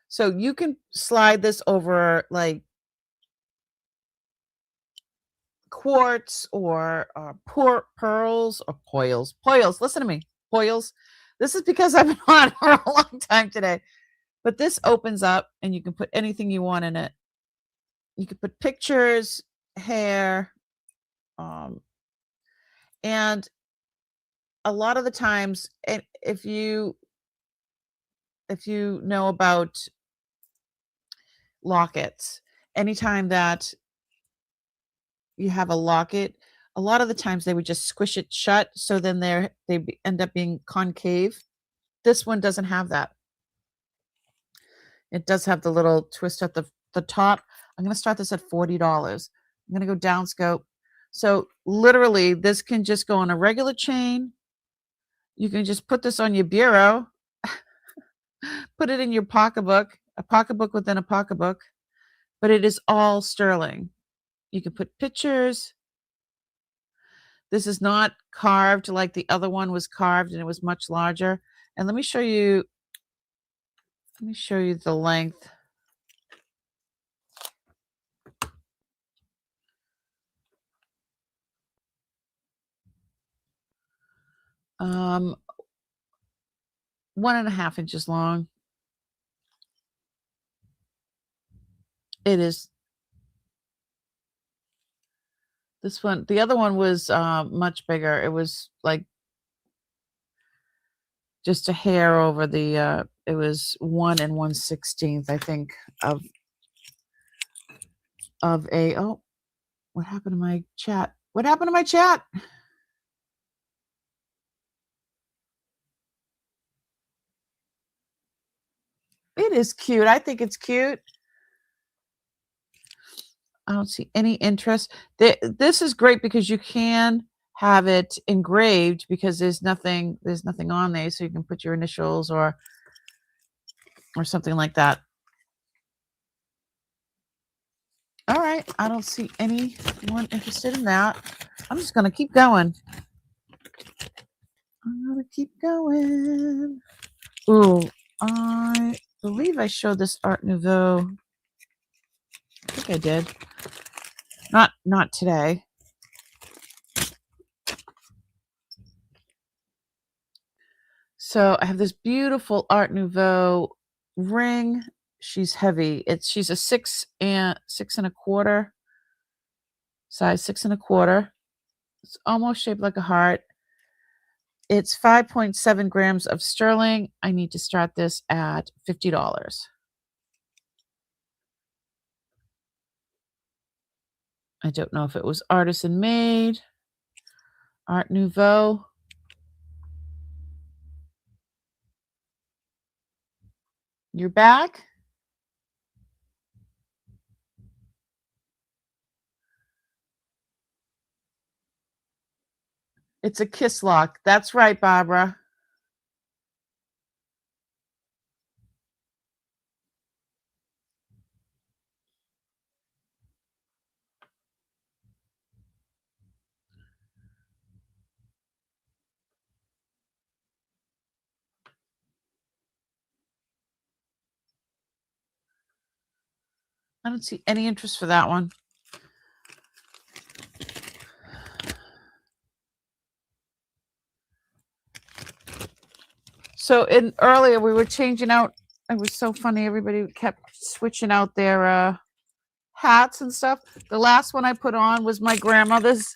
So you can slide this over like quartz or pearls or poils. Poils, listen to me. Poils. This is because I've been on for a long time today. But this opens up and you can put anything you want in it. You can put pictures, hair, and a lot of the times, if you know about lockets, anytime that you have a locket, a lot of the times they would just squish it shut, so then end up being concave. This one doesn't have that. It does have the little twist at the top. I'm going to start this at $40. I'm going to go down scope. So literally, this can just go on a regular chain. You can just put this on your bureau, put it in your pocketbook, a pocketbook within a pocketbook, but it is all sterling. You can put pictures. This is not carved like the other one was carved, and it was much larger. And let me show you the length. Um, 1.5 inches long. It is. This one, the other one was much bigger. It was like just a hair over the. It was 1 1/16, I think, of a. Oh, what happened to my chat? What happened to my chat? It is cute. I think it's cute. I don't see any interest. This is great because you can have it engraved because there's nothing on there, so you can put your initials or something like that. All right, I don't see anyone interested in that. I'm just gonna keep going. I'm gonna keep going. Ooh, I believe I showed this Art Nouveau. I think I did. Not today. So I have this beautiful Art Nouveau ring. She's heavy. She's a 6 1/4 size, 6 1/4. It's almost shaped like a heart. It's 5.7 grams of sterling. I need to start this at $50. I don't know if it was artisan made, Art Nouveau. You're back? It's a kiss lock. That's right, Barbara. I don't see any interest for that one. So earlier we were changing out it was so funny. Everybody kept switching out their hats and stuff. The last one I put on was my grandmother's.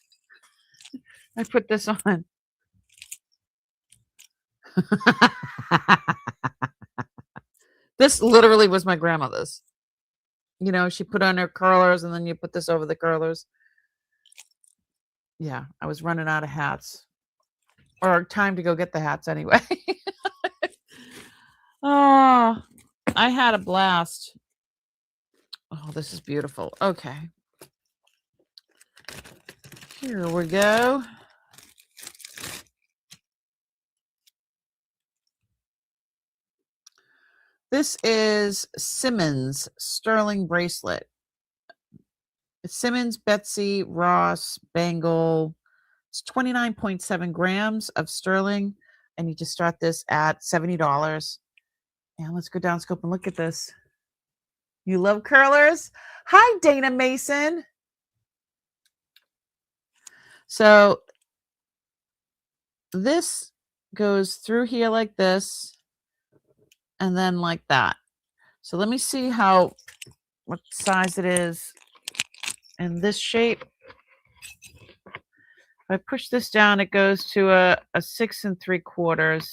I put this on. This literally was my grandmother's. You know, she put on her curlers and then you put this over the curlers. Yeah, I was running out of hats. Or time to go get the hats anyway. Oh, I had a blast. Oh, this is beautiful. Okay. Here we go. This is Simmons sterling bracelet. Simmons Betsy Ross bangle. It's 29.7 grams of sterling. I need to start this at $70. And let's go down scope and look at this. You love curlers? Hi, Dana Mason. So this goes through here like this and then like that. So let me see what size it is in this shape. If I push this down, it goes to a 6 3/4.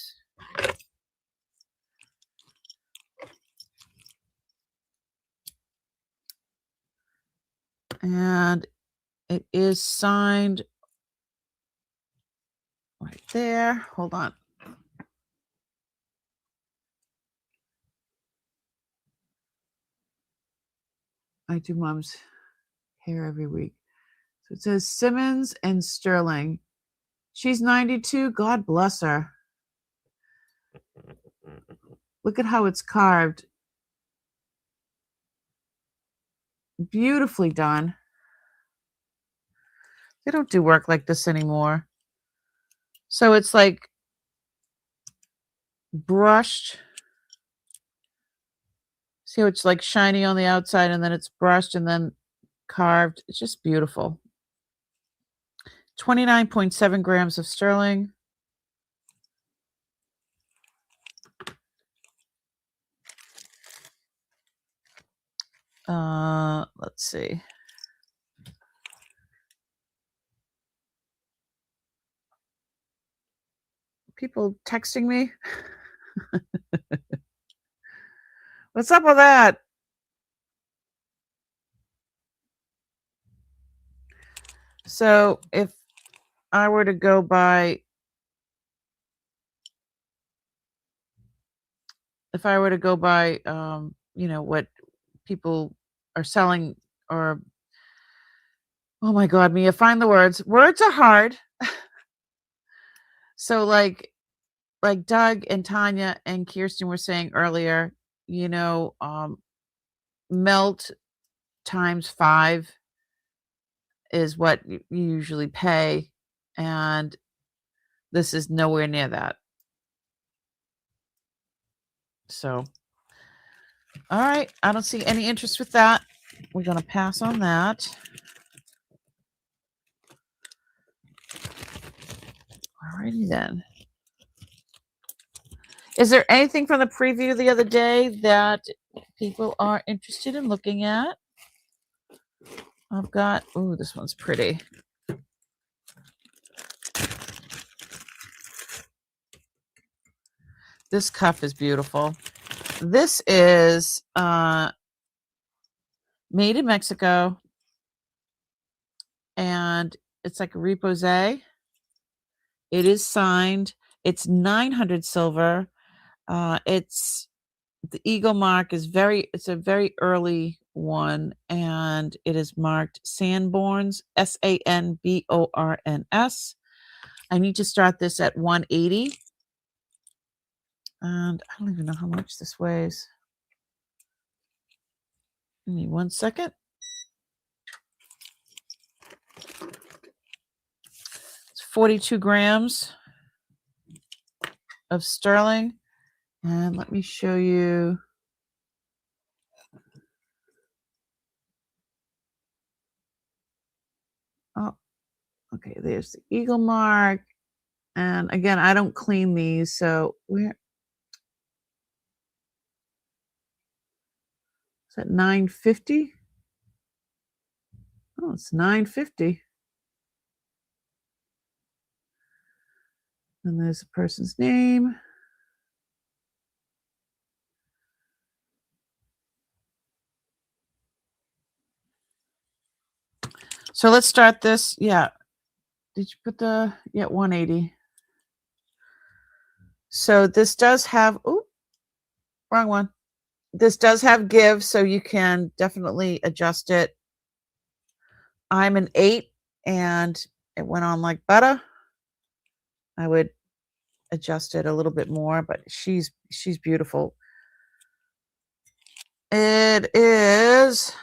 And it is signed right there. Hold on. I do mom's hair every week. So it says Simmons and Sterling. She's 92. God bless her. Look at how it's carved. Beautifully done. They don't do work like this anymore. So it's like brushed. See how it's like shiny on the outside and then it's brushed and then carved. It's just beautiful. 29.7 grams of sterling. Let's see. People texting me. What's up with that? So if I were to go by what people are selling, or oh my god, Mia, find the words. Words are hard. So like Doug and Tanya and Kirsten were saying earlier, melt times 5 is what you usually pay, and this is nowhere near that. So, all right, I don't see any interest with that. We're going to pass on that. Alrighty then. Is there anything from the preview the other day that people are interested in looking at? I've got, ooh, this one's pretty. This cuff is beautiful. This is made in Mexico, and it's like a repose. It is signed. It's 900 silver. It's the eagle mark is it's a very early one, and it is marked Sanborns, Sanborns. I need to start this at 180. And I don't even know how much this weighs. Give me 1 second. It's 42 grams of sterling. And let me show you. Oh, okay. There's the eagle mark. And again, I don't clean these. So that $9.50? Oh, it's $9.50. And there's a person's name. So let's start this. Yeah. Did you put the, yeah, 180. So this does have, oh, wrong one. This does have give, so you can definitely adjust it. I'm an 8 and it went on like butter. I would adjust it a little bit more, but she's beautiful. It is,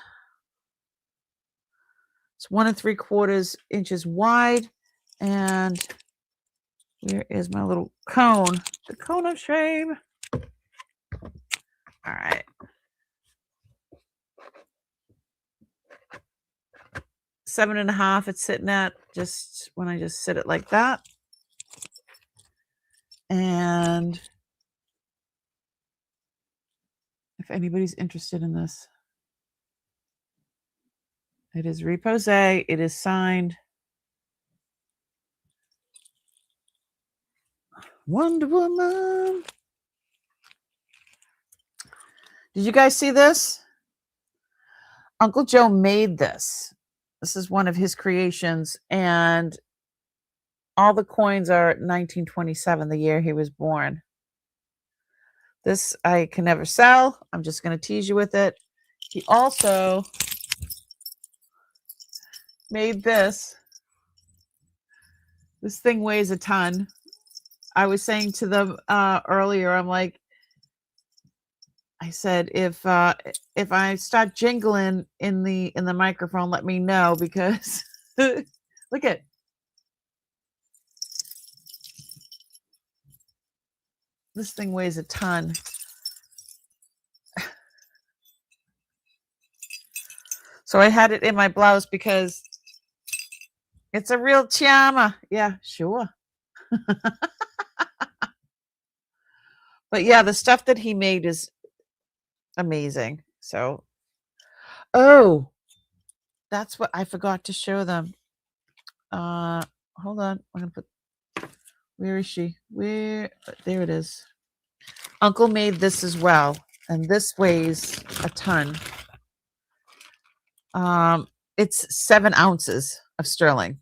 it's 1 3/4 inches wide. And where is my little cone? The cone of shame. All right. 7.5 it's sitting at, just when I just sit it like that. And if anybody's interested in this, it is repose. It is signed Wonder Woman. Did you guys see this? Uncle Joe made this. This is one of his creations, and all the coins are 1927, the year he was born. This I can never sell. I'm just going to tease you with it. He also made this. This thing weighs a ton. I was saying to them earlier, I'm like, I said, if I start jingling in the microphone, let me know, because look at, this thing weighs a ton. So I had it in my blouse because it's a real chiama. Yeah, sure. But yeah, the stuff that he made is amazing. So, oh, that's what I forgot to show them. Hold on. I'm going to put, where is she? There it is. Uncle made this as well, and this weighs a ton. It's 7 ounces of sterling.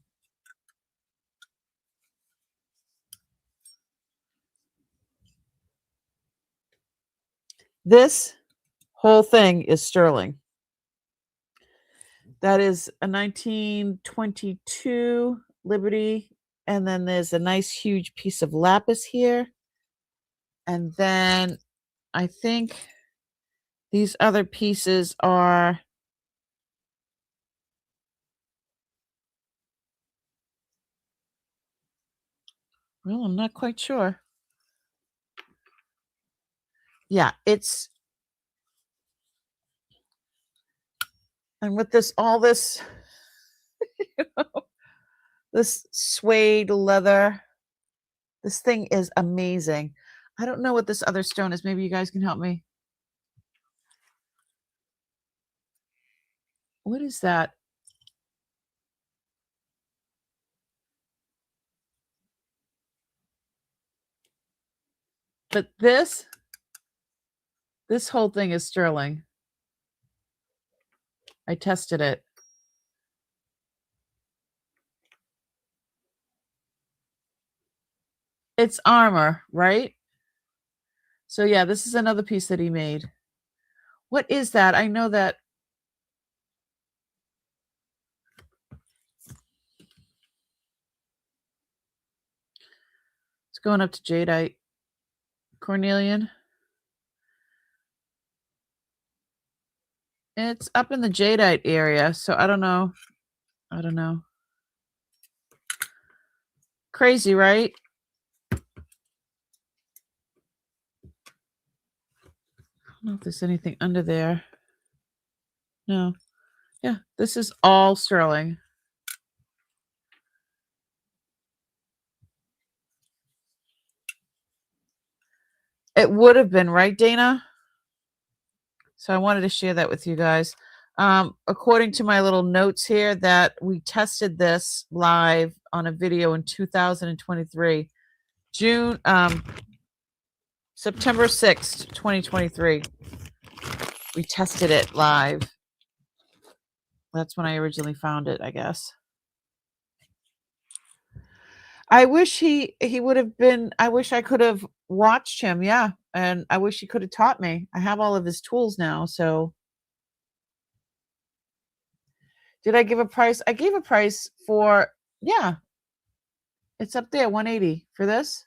This whole thing is sterling. That is a 1922 Liberty, and then there's a nice huge piece of lapis here. And then I think these other pieces are, well, I'm not quite sure. Yeah, it's, and with this, all this, this suede leather, this thing is amazing. I don't know what this other stone is. Maybe you guys can help me. What is that? But this whole thing is sterling. I tested it. It's armor, right? So yeah, this is another piece that he made. What is that? I know that. It's going up to jadeite. Cornelian. It's up in the jadeite area, so I don't know. I don't know. Crazy, right? I don't know if there's anything under there. No. Yeah, this is all sterling. It would have been, right, Dana? So I wanted to share that with you guys. According to my little notes here, that we tested this live on a video in 2023, September 6th, 2023. We tested it live. That's when I originally found it, I guess. I wish he would have been, I wish I could have watched him, yeah. And I wish he could have taught me. I have all of his tools now, so. Did I give a price? I gave a price for, yeah, it's up there, 180 for this.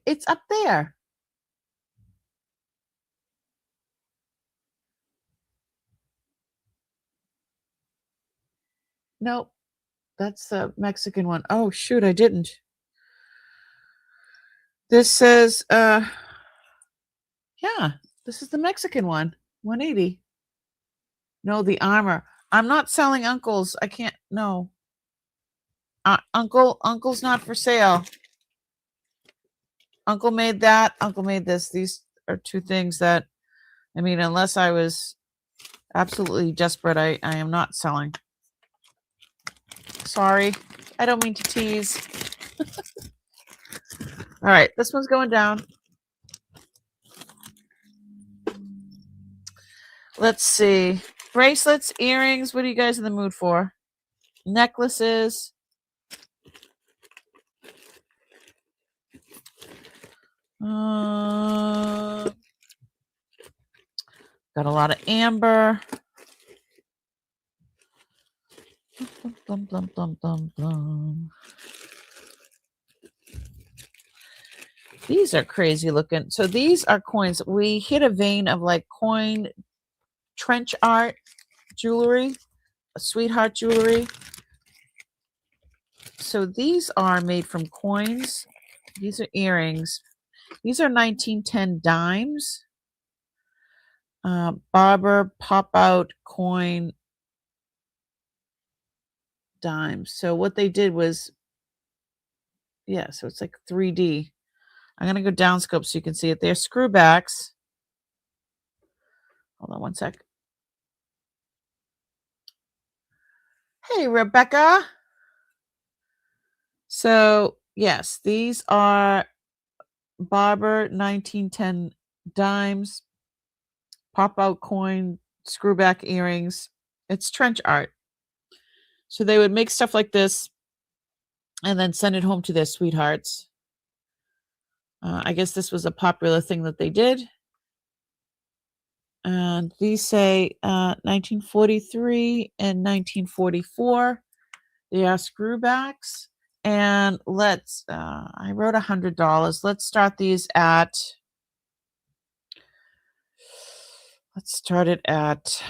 It's up there. Nope, that's the Mexican one. Oh shoot, I didn't. This says, yeah, this is the Mexican one, 180. No, the armor. I'm not selling Uncle's. I can't. No, Uncle's not for sale. Uncle made that. Uncle made this. These are two things that, I mean, unless I was absolutely desperate, I am not selling. Sorry, I don't mean to tease. All right, this one's going down. Let's see. Bracelets, earrings. What are you guys in the mood for? Necklaces. Got a lot of amber. Blum, blum, blum, blum, blum. These are crazy looking. So these are coins. We hit a vein of like coin trench art jewelry, sweetheart jewelry. So these are made from coins. These are earrings. These are 1910 dimes. Barber pop out coin dimes. So what they did was, yeah, so it's like 3D. I'm going to go downscope so you can see it. They're screwbacks. Hold on one sec. Hey, Rebecca. So, yes, these are Barber 1910 dimes, pop out coin, screwback earrings. It's trench art. So they would make stuff like this and then send it home to their sweethearts. I guess this was a popular thing that they did. And these say 1943 and 1944. They are screwbacks. And let's, I wrote $100. Let's start these at, let's start it at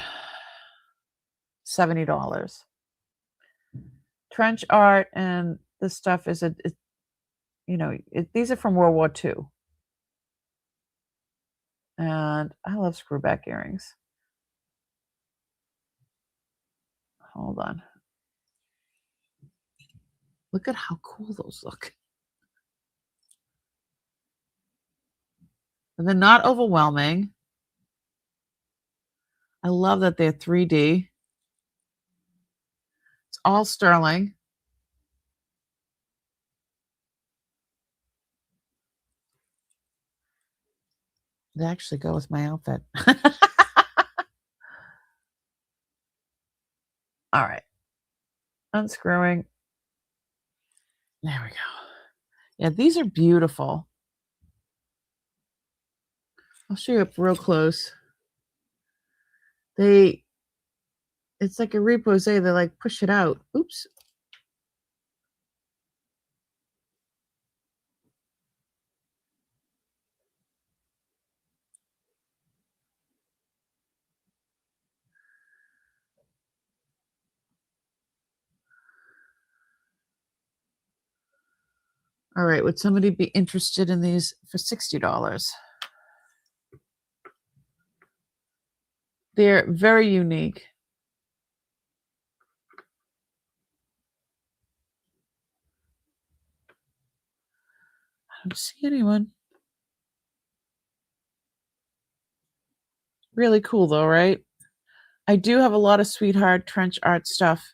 $70. Trench art, and this stuff is these are from World War II. And I love screwback earrings. Hold on. Look at how cool those look. And they're not overwhelming. I love that they're 3D. It's all sterling. They actually go with my outfit. All right. Unscrewing. There we go. Yeah, these are beautiful. I'll show you up real close. It's like a repose. They like push it out. Oops. All right. Would somebody be interested in these for $60? They're very unique. I don't see anyone. Really cool though, right? I do have a lot of Sweetheart trench art stuff.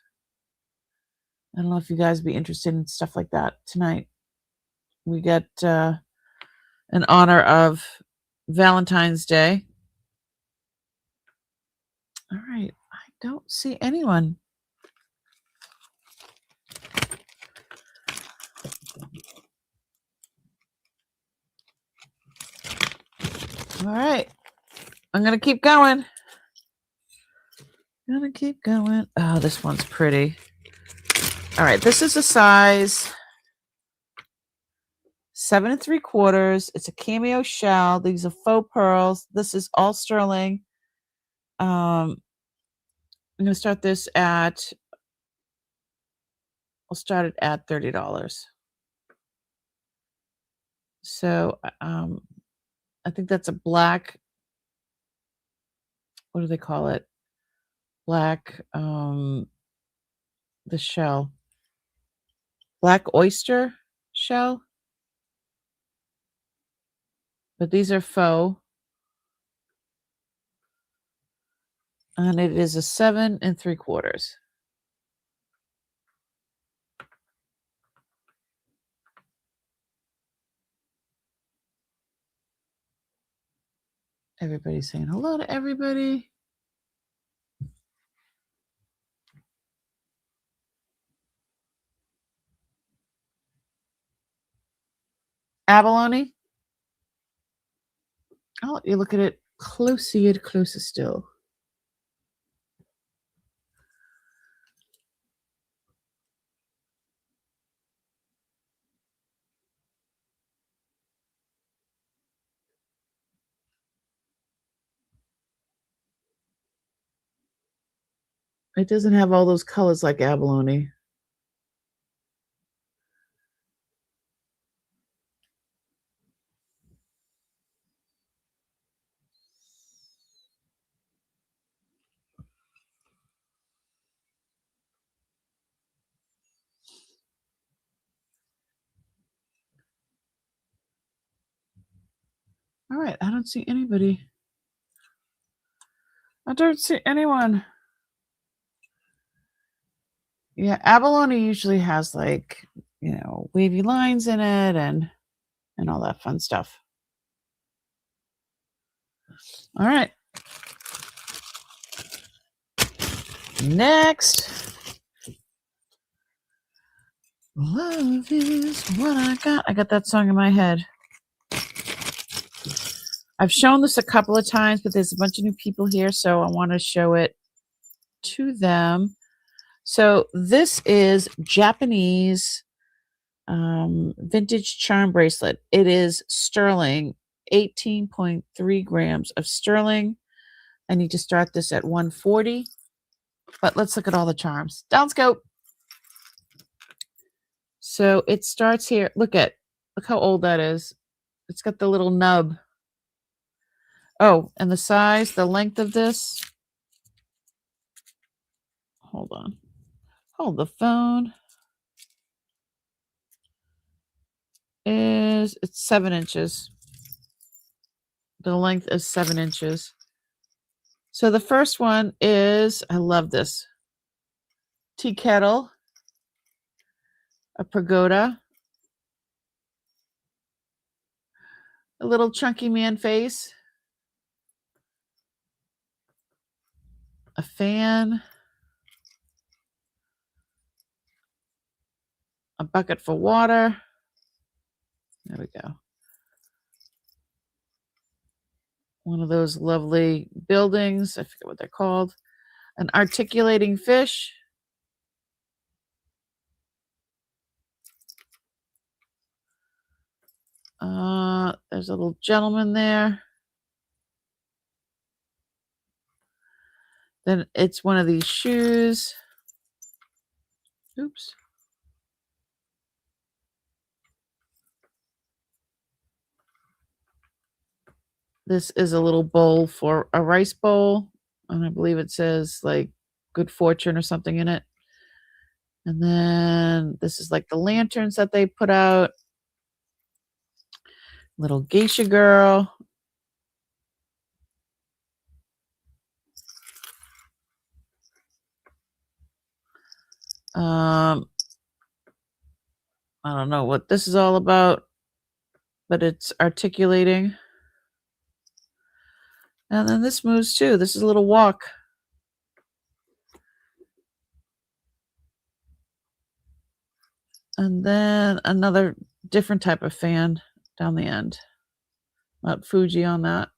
I don't know if you guys would be interested in stuff like that tonight. We get in honor of Valentine's Day. All right. I don't see anyone. All right. I'm going to keep going. Oh, this one's pretty. All right. This is a size 7 3/4. It's a cameo shell. These are faux pearls. This is all sterling. I'm going to start this at, I'll start it at $30. So I think that's a black, what do they call it? Black, the shell. Black oyster shell. But these are faux. And it is a 7 3/4. Everybody's saying hello to everybody. Abalone. I'll let you look at it closer still. It doesn't have all those colors like abalone. All right, I don't see anybody. I don't see anyone. Yeah, abalone usually has like, wavy lines in it and all that fun stuff. All right. Next. Love is what I got. I got that song in my head. I've shown this a couple of times, but there's a bunch of new people here, so I want to show it to them. So this is Japanese vintage charm bracelet. It is sterling, 18.3 grams of sterling. I need to start this at 140. But let's look at all the charms. Down scope. So it starts here. Look how old that is. It's got the little nub. Oh, and the size, the length of this. Hold on. Hold the phone. It's 7 inches. The length is 7 inches. So the first one is, I love this. Tea kettle. A pagoda. A little chunky man face. A fan. A bucket for water. There we go. One of those lovely buildings. I forget what they're called. An articulating fish. There's a little gentleman there. Then it's one of these shoes. Oops. This is a little bowl for a rice bowl. And I believe it says like good fortune or something in it. And then this is like the lanterns that they put out. Little geisha girl. I don't know what this is all about, but it's articulating. And then this moves too. This is a little walk. And then another different type of fan down the end. Mount Fuji on that.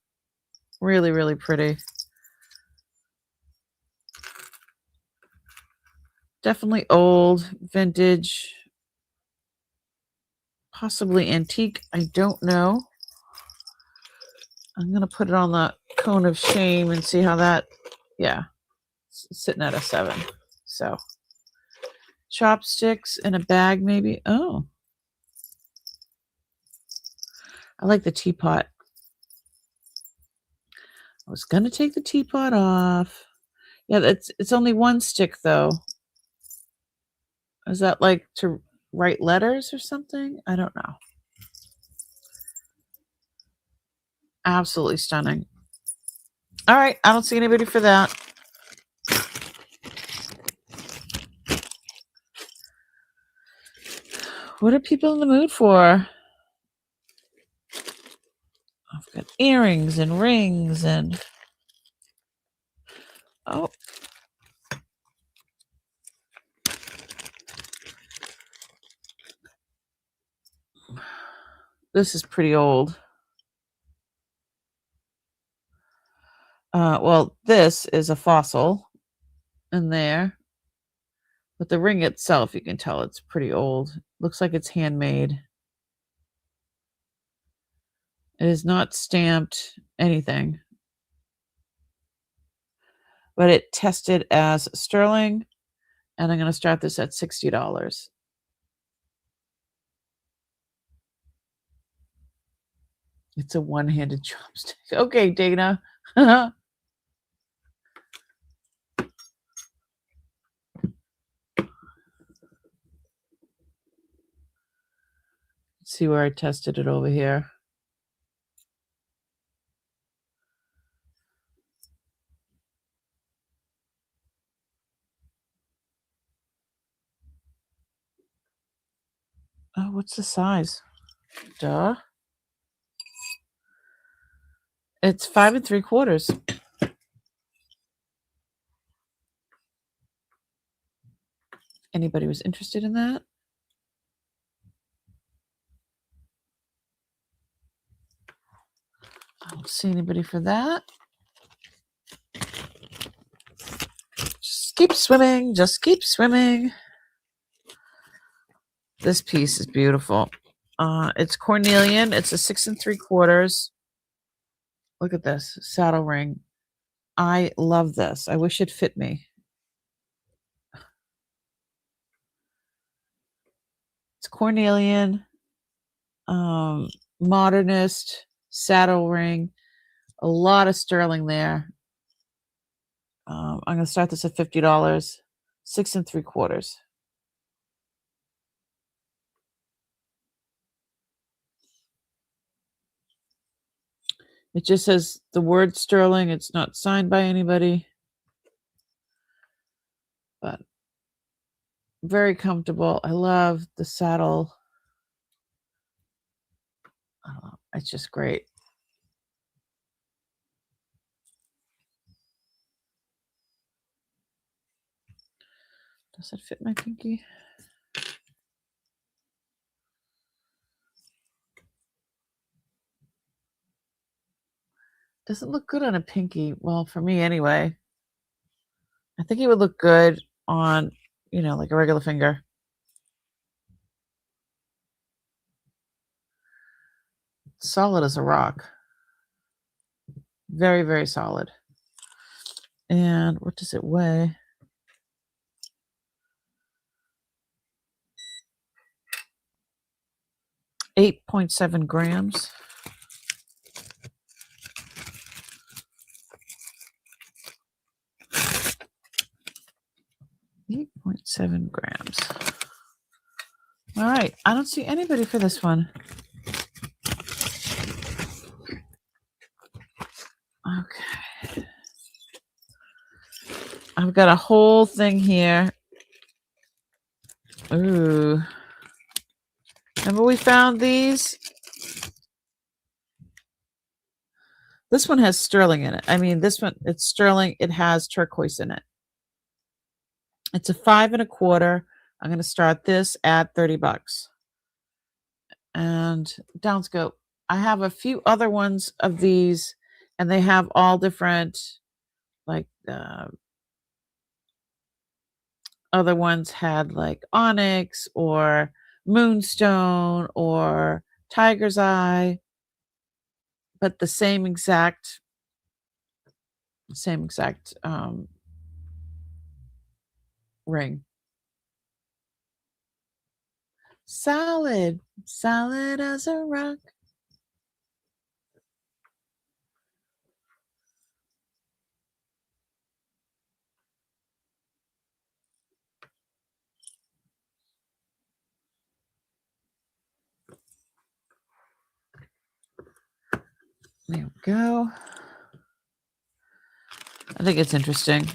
Really, really pretty. Definitely old, vintage, possibly antique. I don't know. I'm going to put it on the cone of shame and see how that, yeah, it's sitting at a 7. So, chopsticks in a bag maybe. Oh, I like the teapot. I was going to take the teapot off. Yeah, it's only one stick though. Is that like to write letters or something? I don't know. Absolutely stunning. All right, I don't see anybody for that. What are people in the mood for? I've got earrings and rings and... Oh. This is pretty old. Well, this is a fossil in there. But the ring itself, you can tell it's pretty old. Looks like it's handmade. It is not stamped anything. But it tested as sterling. And I'm going to start this at $60. It's a one-handed chopstick. Okay, Dana. Let's see where I tested it over here. Oh, what's the size? Duh. It's 5 3/4. Anybody was interested in that? I don't see anybody for that. Just keep swimming. Just keep swimming. This piece is beautiful. It's cornelian. It's a 6 3/4. Look at this saddle ring. I love this. I wish it fit me. It's cornelian, modernist saddle ring. A lot of sterling there. I'm going to start this at $50. 6 3/4. It just says the word sterling. It's not signed by anybody. But very comfortable. I love the saddle. It's just great. Does it fit my pinky? Doesn't look good on a pinky. Well, for me anyway. I think it would look good on, like a regular finger. Solid as a rock. Very, very solid. And what does it weigh? $8.7 grams. $8.7 grams. All right. I don't see anybody for this one. Okay. I've got a whole thing here Ooh. Remember we found these? This one has sterling in it. I mean, this one, it's sterling. It has turquoise in it. It's a 5 1/4. I'm going to start this at $30. And downscope. I have a few other ones of these, and they have all different, like, other ones had like onyx or moonstone or tiger's eye, but the same exact ring. Solid as a rock. There we go. I think it's interesting.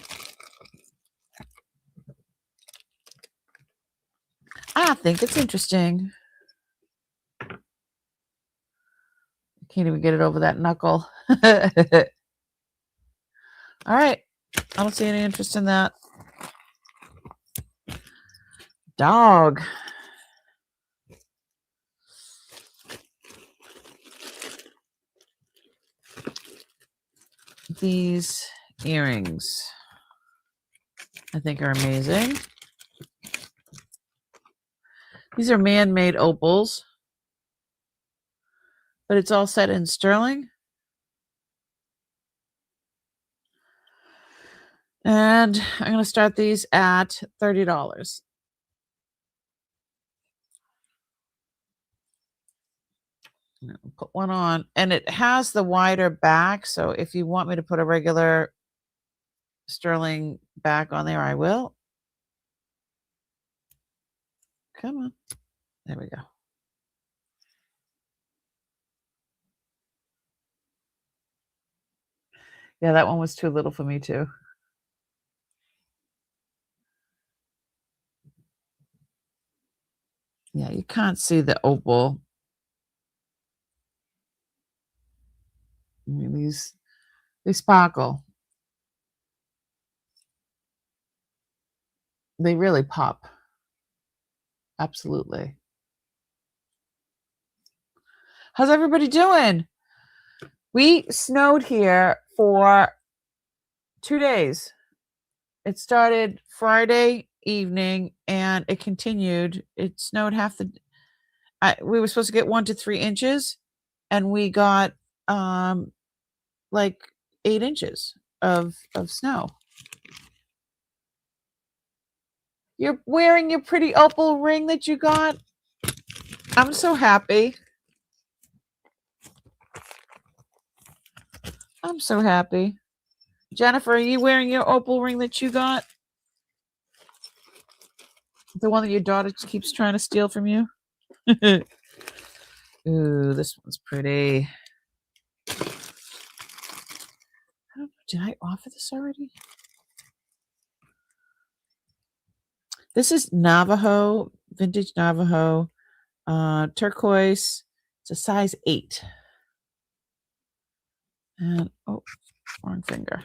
I think it's interesting. Can't even get it over that knuckle. All right. I don't see any interest in that. Dog. These earrings, I think, are amazing. These are man-made opals, but it's all set in sterling. And I'm going to start these at $30. Put one on, and it has the wider back, so if you want me to put a regular sterling back on there, I will. Come on. There we go. Yeah, that one was too little for me too. Yeah, you can't see the opal. I mean, they sparkle. They really pop. Absolutely. How's everybody doing? We snowed here for 2 days. It started Friday evening and it continued. It snowed half the. We were supposed to get 1 to 3 inches, and we got like 8 inches of snow. You're wearing your pretty opal ring that you got. I'm so happy. I'm so happy. Jennifer, are you wearing your opal ring that you got? The one that your daughter keeps trying to steal from you? Ooh, this one's pretty. Did I offer this already? This is Navajo, vintage Navajo, turquoise. It's a size 8. And, oh, wrong finger.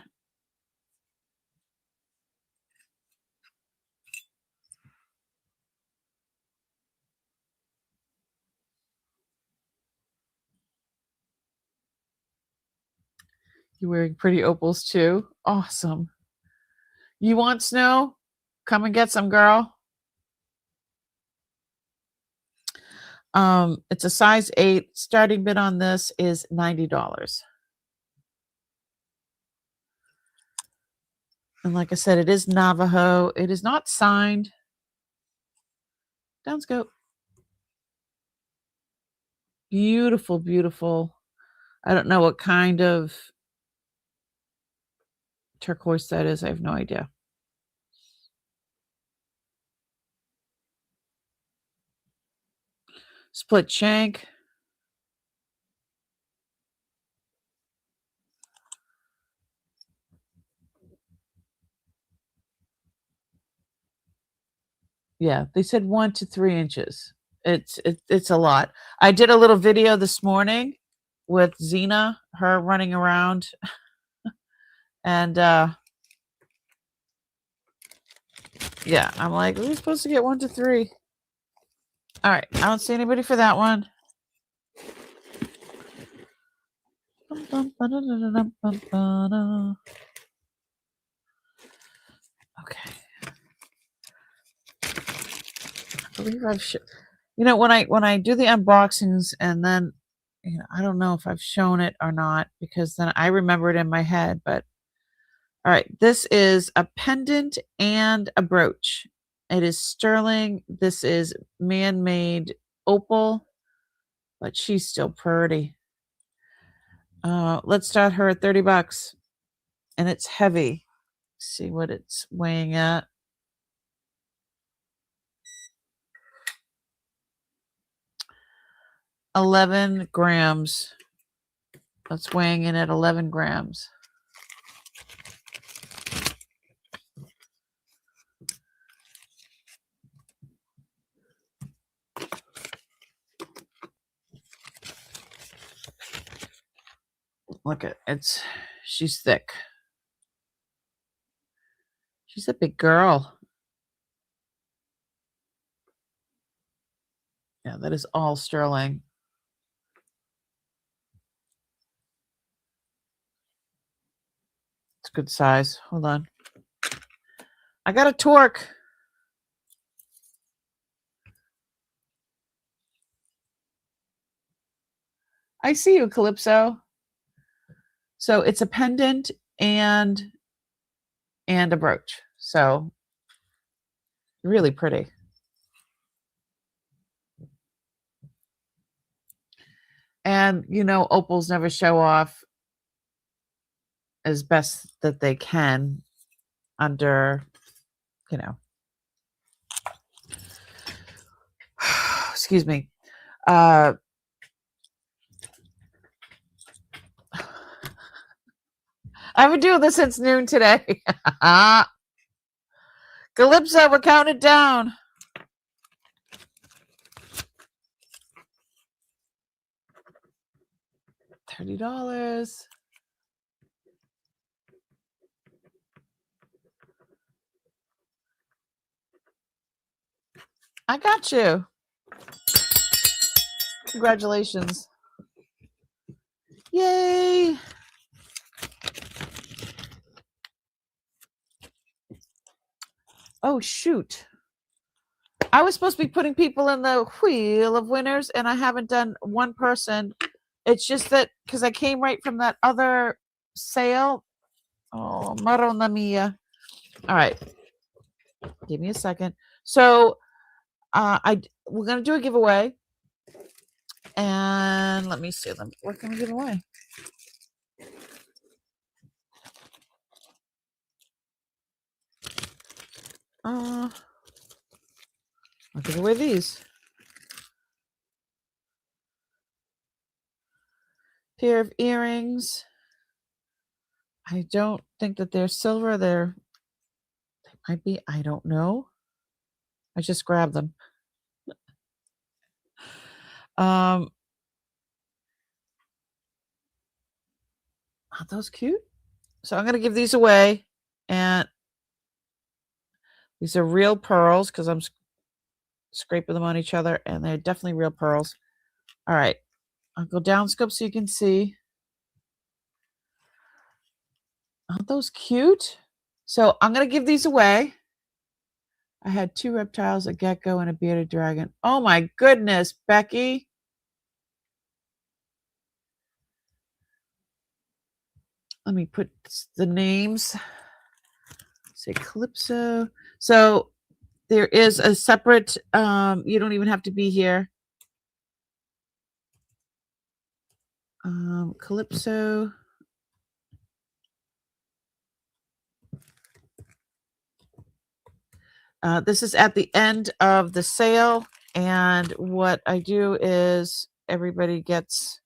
You're wearing pretty opals too? Awesome. You want snow? Come and get some, girl. It's a size 8. Starting bid on this is $90. And like I said, it is Navajo. It is not signed. Downscope. Beautiful, beautiful. I don't know what kind of turquoise that is. I have no idea. Split shank. Yeah, they said 1 to 3 inches. It's a lot. I did a little video this morning with Xena, her running around, and yeah, I'm like, we're supposed to get 1 to 3. All right, I don't see anybody for that one. Okay. I believe I've when I do the unboxings and then I don't know if I've shown it or not because then I remember it in my head, but all right, this is a pendant and a brooch. It is sterling. This is man-made opal, but she's still pretty. Let's start her at $30, and it's heavy. See what it's weighing at. 11 grams. That's weighing in at 11 grams. Look at she's thick. She's a big girl. Yeah, that is all sterling. It's good size. Hold on. I got a torque. I see you, Calypso. So it's a pendant and a brooch. So really pretty. And opals never show off as best that they can under, excuse me. I've been doing this since noon today. Calypso, we're counting it down. $30. I got you. Congratulations. Yay. Oh, shoot. I was supposed to be putting people in the wheel of winners, and I haven't done one person. It's just that because I came right from that other sale. Oh, Madonna mia. All right. Give me a second. So we're going to do a giveaway. And let me see them. What can we give away? I'll give away these. Pair of earrings. I don't think that they're silver. They might be. I don't know. I just grabbed them. Aren't those cute? So I'm going to give these away. And these are real pearls because I'm scraping them on each other. And they're definitely real pearls. All right. I'll go down scope so you can see. Aren't those cute? So I'm going to give these away. I had 2 reptiles, a gecko, and a bearded dragon. Oh my goodness, Becky. Let me put the names. Say Calypso. So there is a separate, you don't even have to be here. Calypso. This is at the end of the sale. And what I do is everybody gets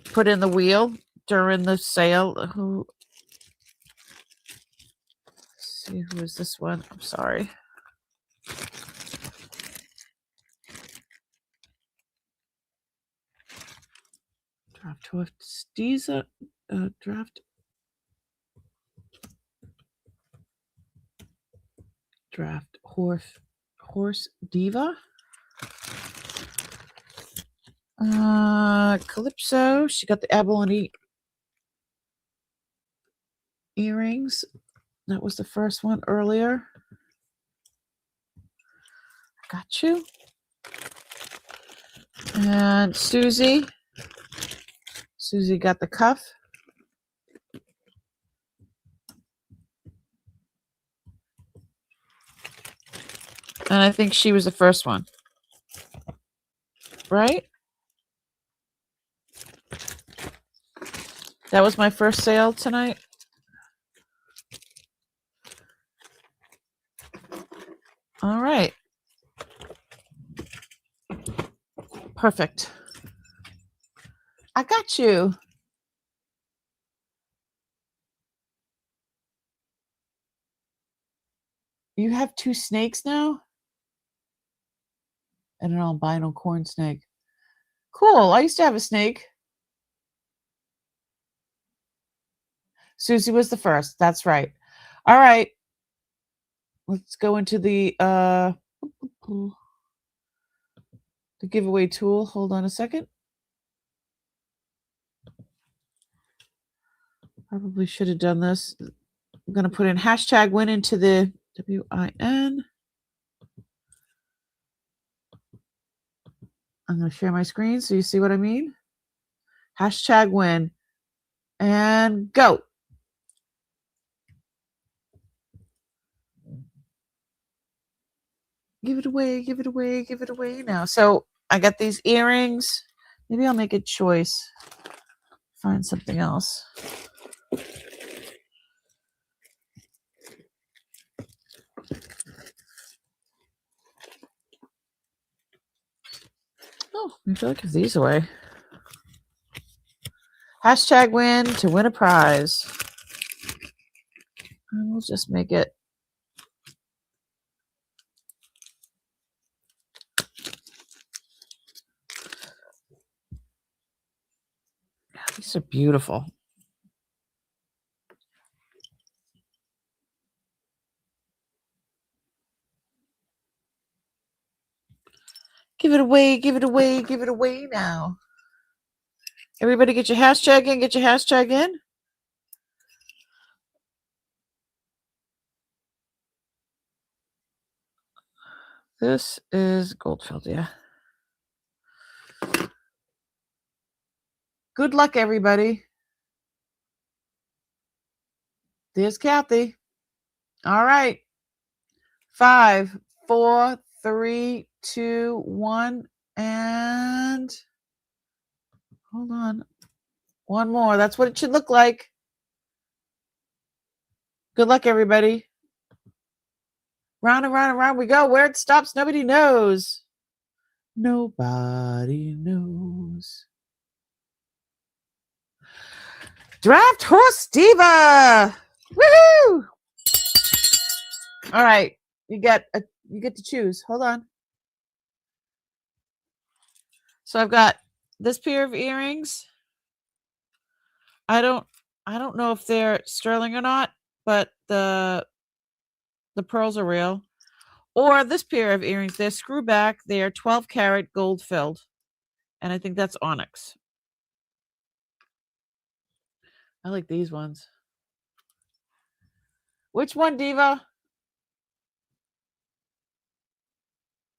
put in the wheel during the sale. see, who is this one? I'm sorry. Draft horse Diva. Draft horse diva. Calypso. She got the abalone earrings. That was the first one earlier. Got you. And Susie. Susie got the cuff. And I think she was the first one. Right? That was my first sale tonight. All right. Perfect. I got you. You have 2 snakes now? And an albino corn snake. Cool. I used to have a snake. Susie was the first. That's right. All right. Let's go into the giveaway tool. Hold on a second. Probably should have done this. I'm going to put in hashtag win into the WIN. I'm going to share my screen so you see what I mean. Hashtag win. And go. Give it away, give it away, give it away now. So I got these earrings. Maybe I'll make a choice. Find something else. Oh, maybe I'll give these away. Hashtag win to win a prize. And we'll just make it. These are beautiful. Give it away, give it away, give it away now. Everybody get your hashtag in, get your hashtag in. This is Goldfield, yeah. Good luck, everybody. There's Kathy. All right. 5, 4, 3, 2, 1, and hold on. One more. That's what it should look like. Good luck, everybody. Round and round and round we go. Where it stops, nobody knows. Nobody knows. Draft horse diva. Woohoo! All right. You get to choose. Hold on. So I've got this pair of earrings. I don't know if they're sterling or not, but the pearls are real. Or this pair of earrings, they're screw back. They are 12 karat gold filled. And I think that's onyx. I like these ones. Which one, Diva?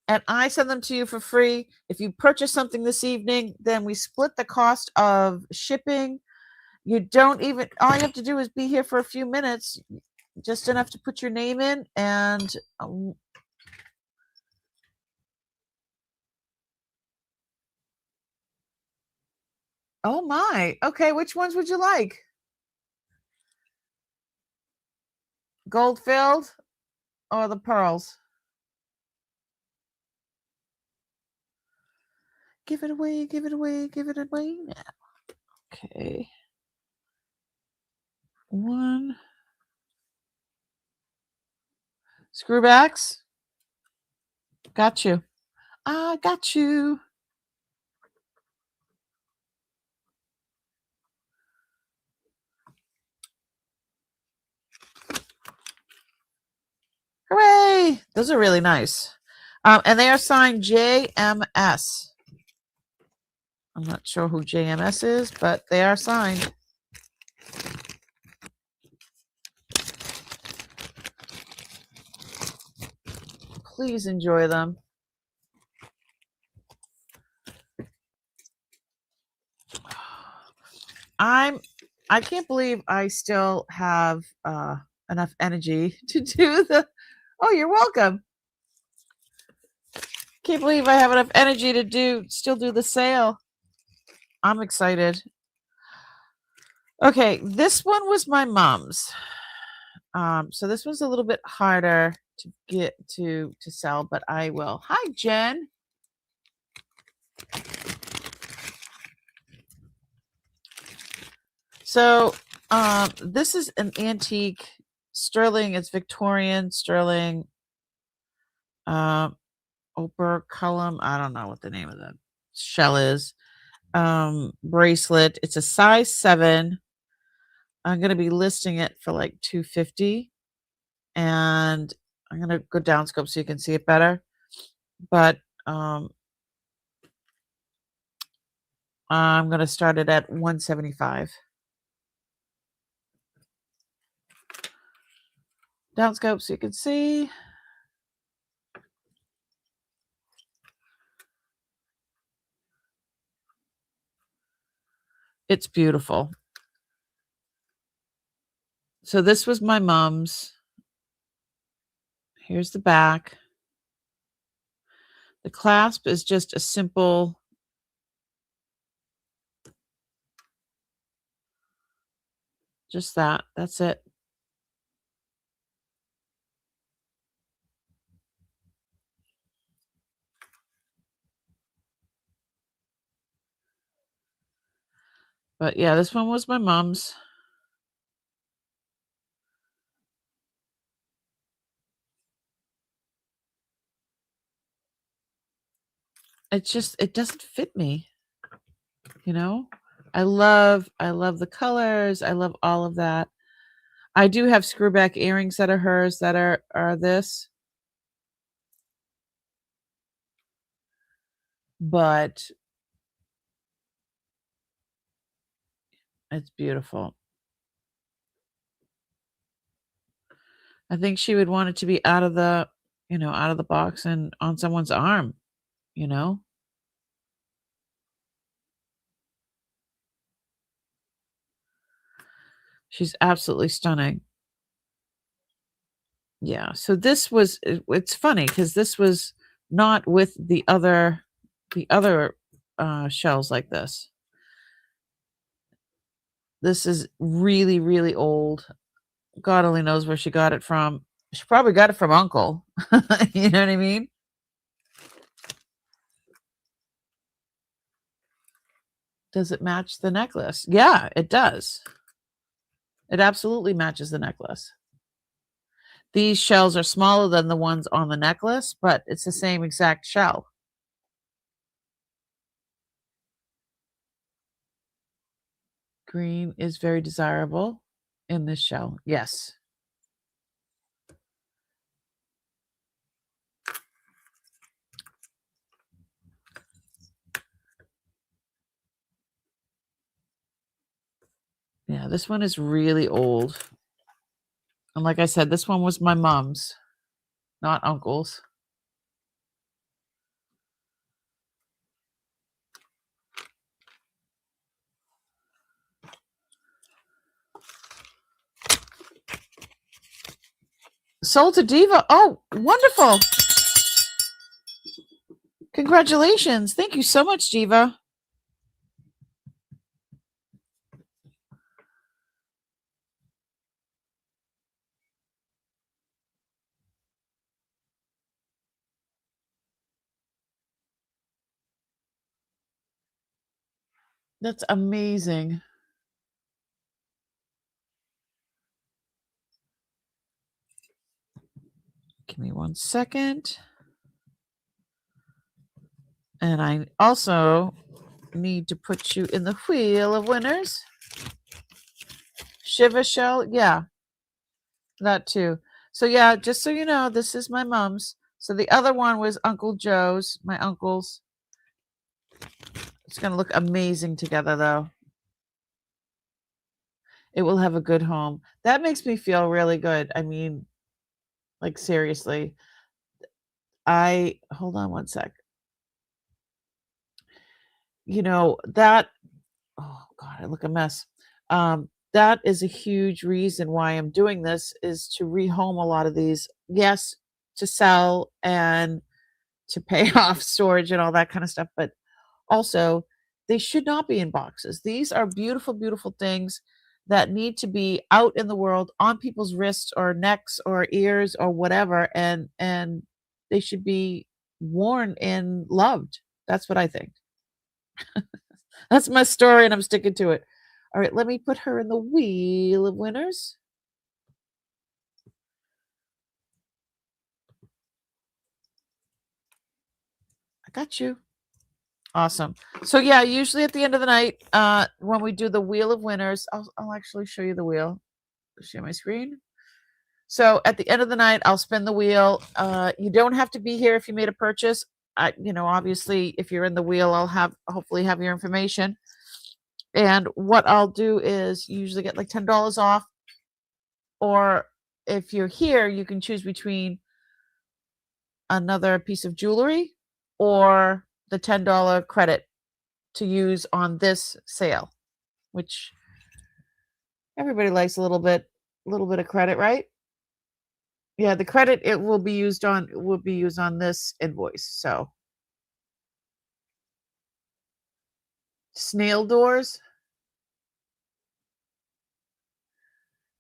And I send them to you for free. If you purchase something this evening, then we split the cost of shipping. You don't even, all you have to do is be here for a few minutes, just enough to put your name in, and oh my. Okay, which ones would you like? Gold filled or the pearls? Give it away, give it away, give it away now. Okay. 1. Screwbacks. Got you. I got you. Hooray! Those are really nice. And they are signed JMS. I'm not sure who JMS is, but they are signed. Please enjoy them. I can't believe I still have enough energy to do the. Oh, you're welcome. Can't believe I have enough energy to still do the sale. I'm excited. Okay, this one was my mom's. So this was a little bit harder to get to sell, but I will. Hi, Jen. So this is an antique sterling. It's Victorian sterling. Operculum. I don't know what the name of the shell is. Bracelet. It's a size 7. I'm going to be listing it for like $250, and I'm going to go down scope so you can see it better. But I'm going to start it at $175. Down scope so you can see. It's beautiful. So this was my mom's. Here's the back. The clasp is just a simple just that. That's it. But yeah, this one was my mom's. It doesn't fit me. You know? I love the colors. I love all of that. I do have screwback earrings that are hers that are this. But it's beautiful. I think she would want it to be out of the, out of the box and on someone's arm, you know? She's absolutely stunning. Yeah. So this was it's funny because this was not with the other shells like this. This is really, really old. God only knows where she got it from. She probably got it from Uncle. You know what I mean? Does it match the necklace? Yeah, it does. It absolutely matches the necklace. These shells are smaller than the ones on the necklace, but it's the same exact shell. Green is very desirable in this shell. Yes. Yeah, this one is really old. And like I said, this one was my mom's, not Uncle's. Sold to Diva. Oh, wonderful. Congratulations. Thank you so much, Diva. That's amazing. me 1 second. And I also need to put you in the wheel of winners. Shiva shell, yeah, that too. So yeah, just so you know, this is my mom's. So the other one was Uncle Joe's, my uncle's. It's going to look amazing together, though. It will have a good home. That makes me feel really good. I mean, like, seriously. Hold on 1 sec. You know, oh God, I look a mess. That is a huge reason why I'm doing this, is to rehome a lot of these. Yes, to sell and to pay off storage and all that kind of stuff, but also they should not be in boxes. These are beautiful, beautiful things that need to be out in the world on people's wrists or necks or ears or whatever, and they should be worn and loved. That's what I think. That's my story, and I'm sticking to it. All right, let me put her in the wheel of winners. I got you. Awesome. So yeah, usually at the end of the night, when we do the wheel of winners, I'll actually show you the wheel. Share my screen. So at the end of the night, I'll spin the wheel. You don't have to be here if you made a purchase. Obviously, if you're in the wheel, I'll hopefully have your information. And what I'll do is usually get like $10 off. Or if you're here, you can choose between another piece of jewelry or the $10 credit to use on this sale, which everybody likes a little bit of credit, right? Yeah, the credit will be used on this invoice. So snail doors.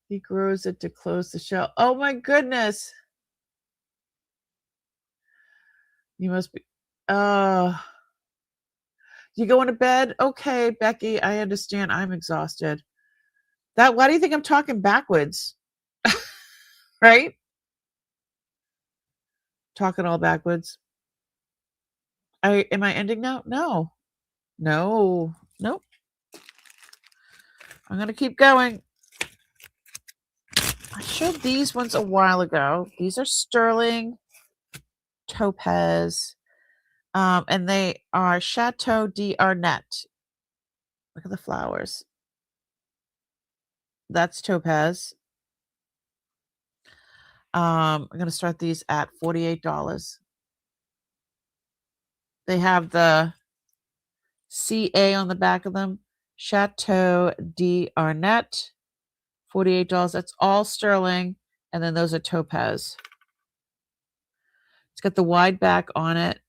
He grows it to close the shell. Oh my goodness. You must be you going to bed? Okay, Becky, I understand. I'm exhausted. Why do you think I'm talking backwards? Right? Talking all backwards. Am I ending now? No. No. Nope. I'm gonna keep going. I showed these ones a while ago. These are sterling topaz. And they are Chateau d'Arnett. Look at the flowers. That's topaz. I'm going to start these at $48. They have the CA on the back of them. Chateau d'Arnett, $48. That's all sterling. And then those are topaz. It's got the wide back on it.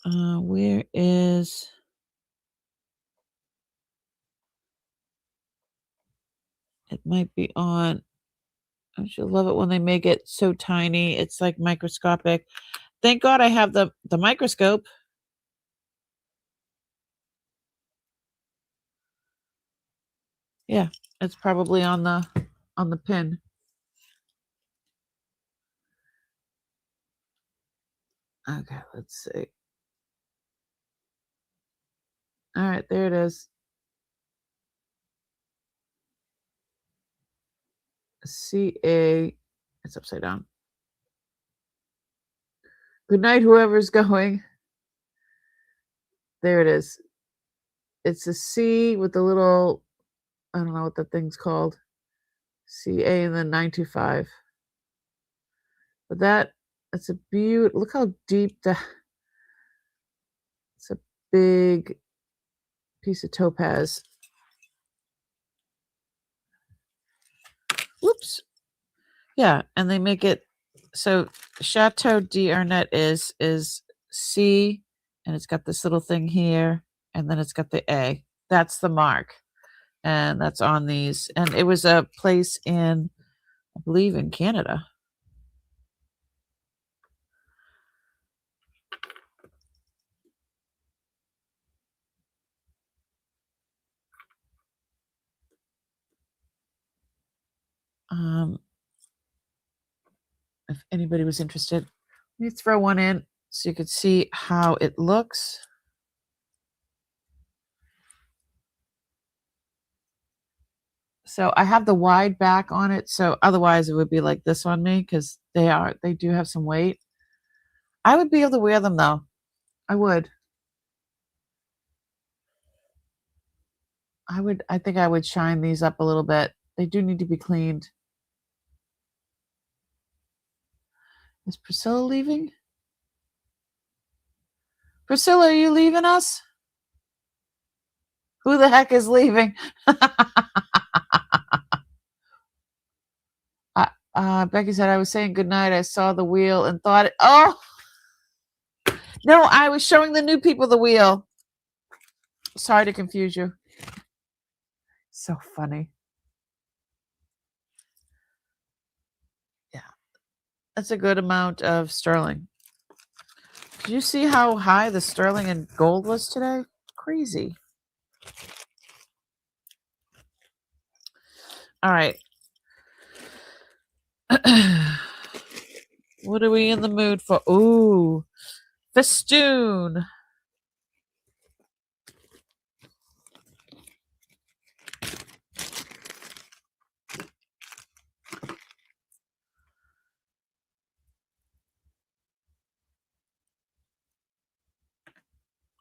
Where is... It might be on... I should love it when they make it so tiny. It's like microscopic. Thank God I have the microscope. Yeah, it's probably on the pin. Okay, let's see. All right, there it is. CA. It's upside down. Good night, whoever's going. There it is. It's a C with the little, I don't know what the thing's called. CA and then 925. But that's a beautiful, look how deep it's a big piece of topaz. Whoops. Yeah, and they make it so Chateau d'Arnett is C, and it's got this little thing here, and then it's got the A. That's the mark, and that's on these. And it was a place in, I believe, in Canada. If anybody was interested. Let me throw one in so you could see how it looks. So I have the wide back on it, so otherwise it would be like this on me because they do have some weight. I would be able to wear them though. I would. I think I would shine these up a little bit. They do need to be cleaned. Is Priscilla leaving? Priscilla, are you leaving us? Who the heck is leaving? Becky said, I was saying goodnight. I saw the wheel and thought, oh, no, I was showing the new people the wheel. Sorry to confuse you. So funny. Yeah, that's a good amount of sterling. Did you see how high the sterling and gold was today? Crazy. All right. What are we in the mood for? Ooh, festoon. All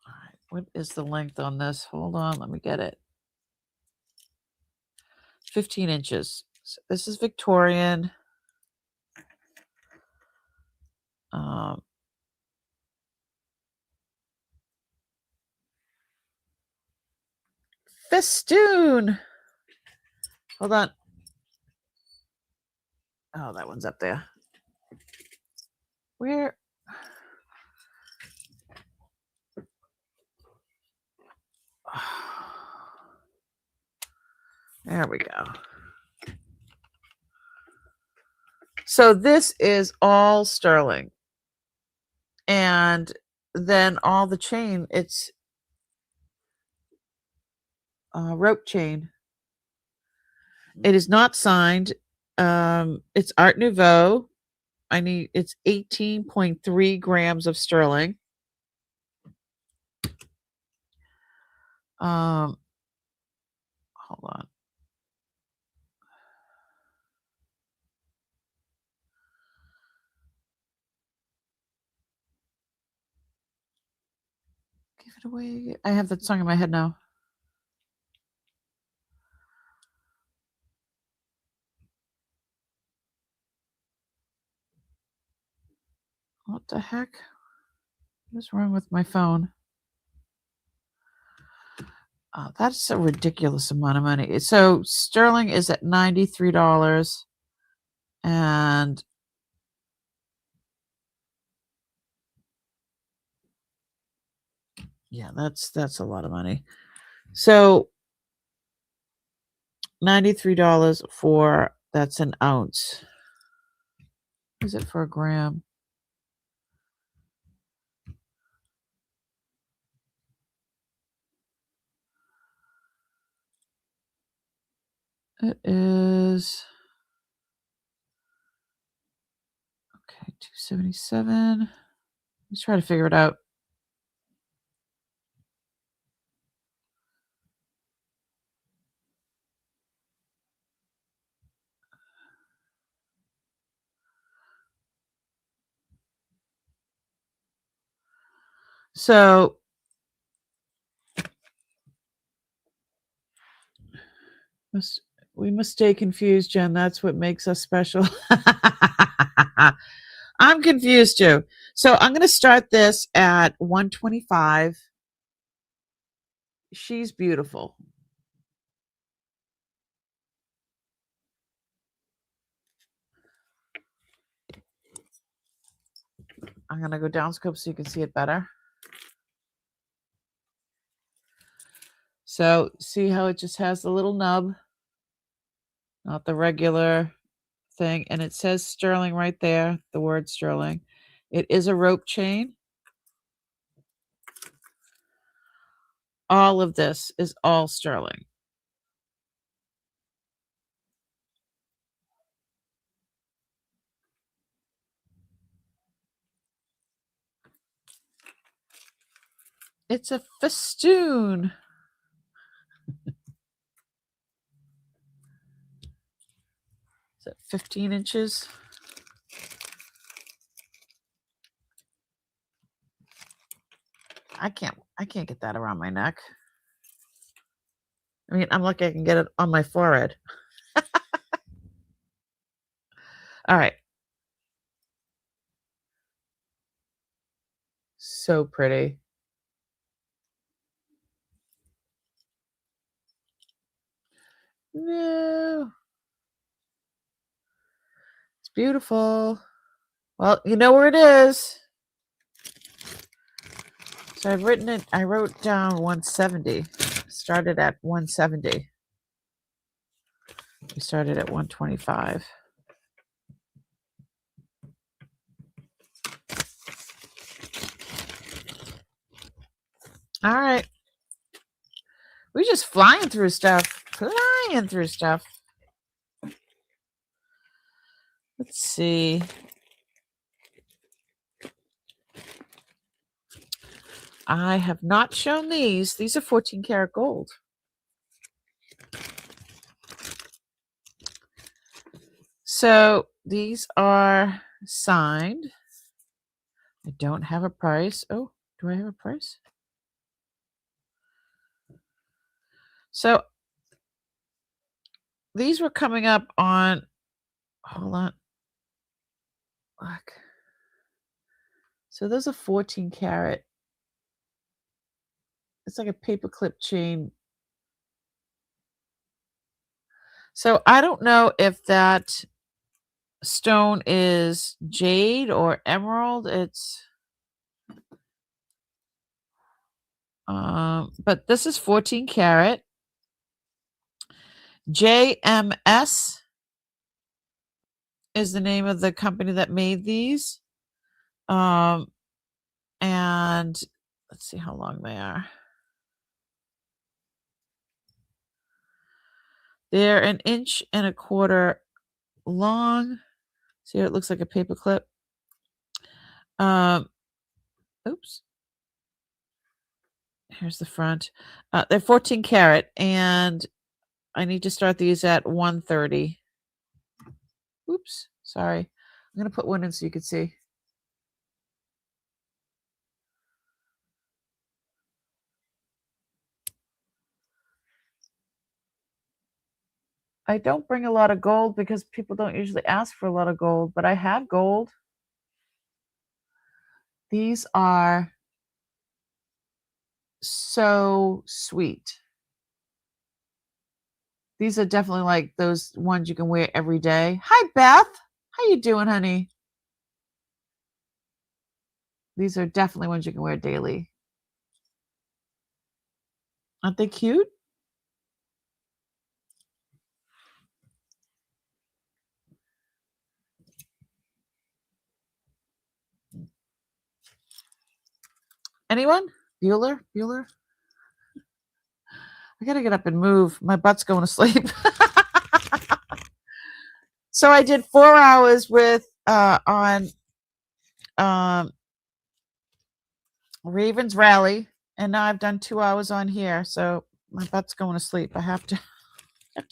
right, what is the length on this? Hold on, let me get it. 15 inches. So this is Victorian. Festoon. Hold on. Oh, that one's up there. Where? There we go. So this is all sterling. And then all the chain, it's rope chain. It is not signed. It's Art Nouveau. It's 18.3 grams of sterling. Hold on. Give it away. I have that song in my head now. What the heck? What's wrong with my phone? That's a ridiculous amount of money. So sterling is at $93, and yeah, that's a lot of money. So $93 for that's an ounce. Is it for a gram? It is okay, 277. Let's try to figure it out. So we must stay confused, Jen. That's what makes us special. I'm confused too. So I'm going to start this at 125. She's beautiful. I'm going to go down scope so you can see it better. So see how it just has the little nub, not the regular thing. And it says sterling right there, the word sterling. It is a rope chain. All of this is all sterling. It's a festoon. Is it 15 inches? I can't get that around my neck. I mean, I'm lucky I can get it on my forehead. All right. So pretty. No. It's beautiful. Well, you know where it is. So I've written it. I wrote down 170. Started at 170. We started at 125. All right. We're just flying through stuff. Flying through stuff. Let's see. I have not shown these. These are 14 karat gold. So these are signed. I don't have a price. Oh, do I have a price? So these were coming up on, hold on. Look. So those are 14 karat. It's like a paperclip chain. So I don't know if that stone is jade or emerald. It's but this is 14 karat. JMS is the name of the company that made these. And let's see how long they are. They're 1.25 inches long. See, it looks like a paper clip. Oops. Here's the front. They're 14 karat, and I need to start these at 130. Oops, sorry. I'm going to put one in so you can see. I don't bring a lot of gold because people don't usually ask for a lot of gold, but I have gold. These are so sweet. These are definitely like those ones you can wear every day. Hi, Beth. How you doing, honey? These are definitely ones you can wear daily. Aren't they cute? Anyone? Bueller? I gotta get up and move. My butt's going to sleep. So I did 4 hours with on Ravens Rally, and now I've done 2 hours on here. So my butt's going to sleep. I have to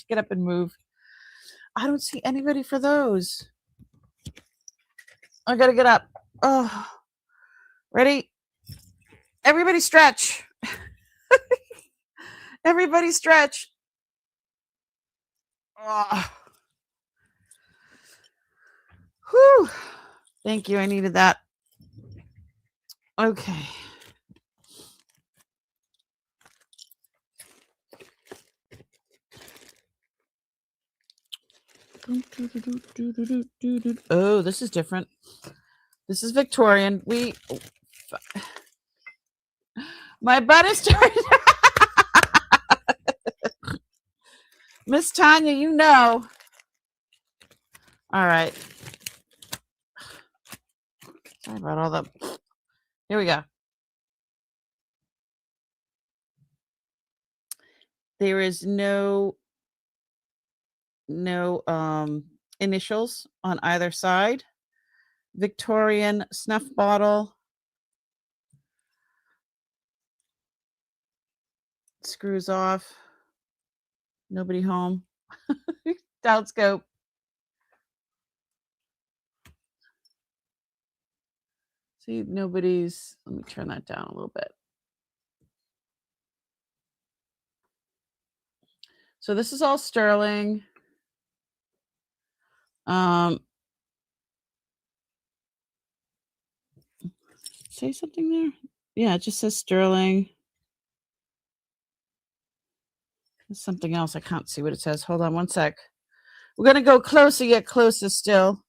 get up and move. I don't see anybody for those. I gotta get up. Oh, ready? Everybody stretch. Everybody stretch. Oh. Whew. Thank you. I needed that. Okay. Oh, this is different. This is Victorian. My butt is starting. Miss Tanya, you know. All right. Sorry about all the. Here we go. There is no initials on either side. Victorian snuff bottle. screws off. Nobody home. Down scope. See, nobody's. Let me turn that down a little bit. So this is all sterling. Say something there? Yeah, it just says sterling. There's something else. I can't see what it says. Hold on one sec. We're going to go closer, yet closer still.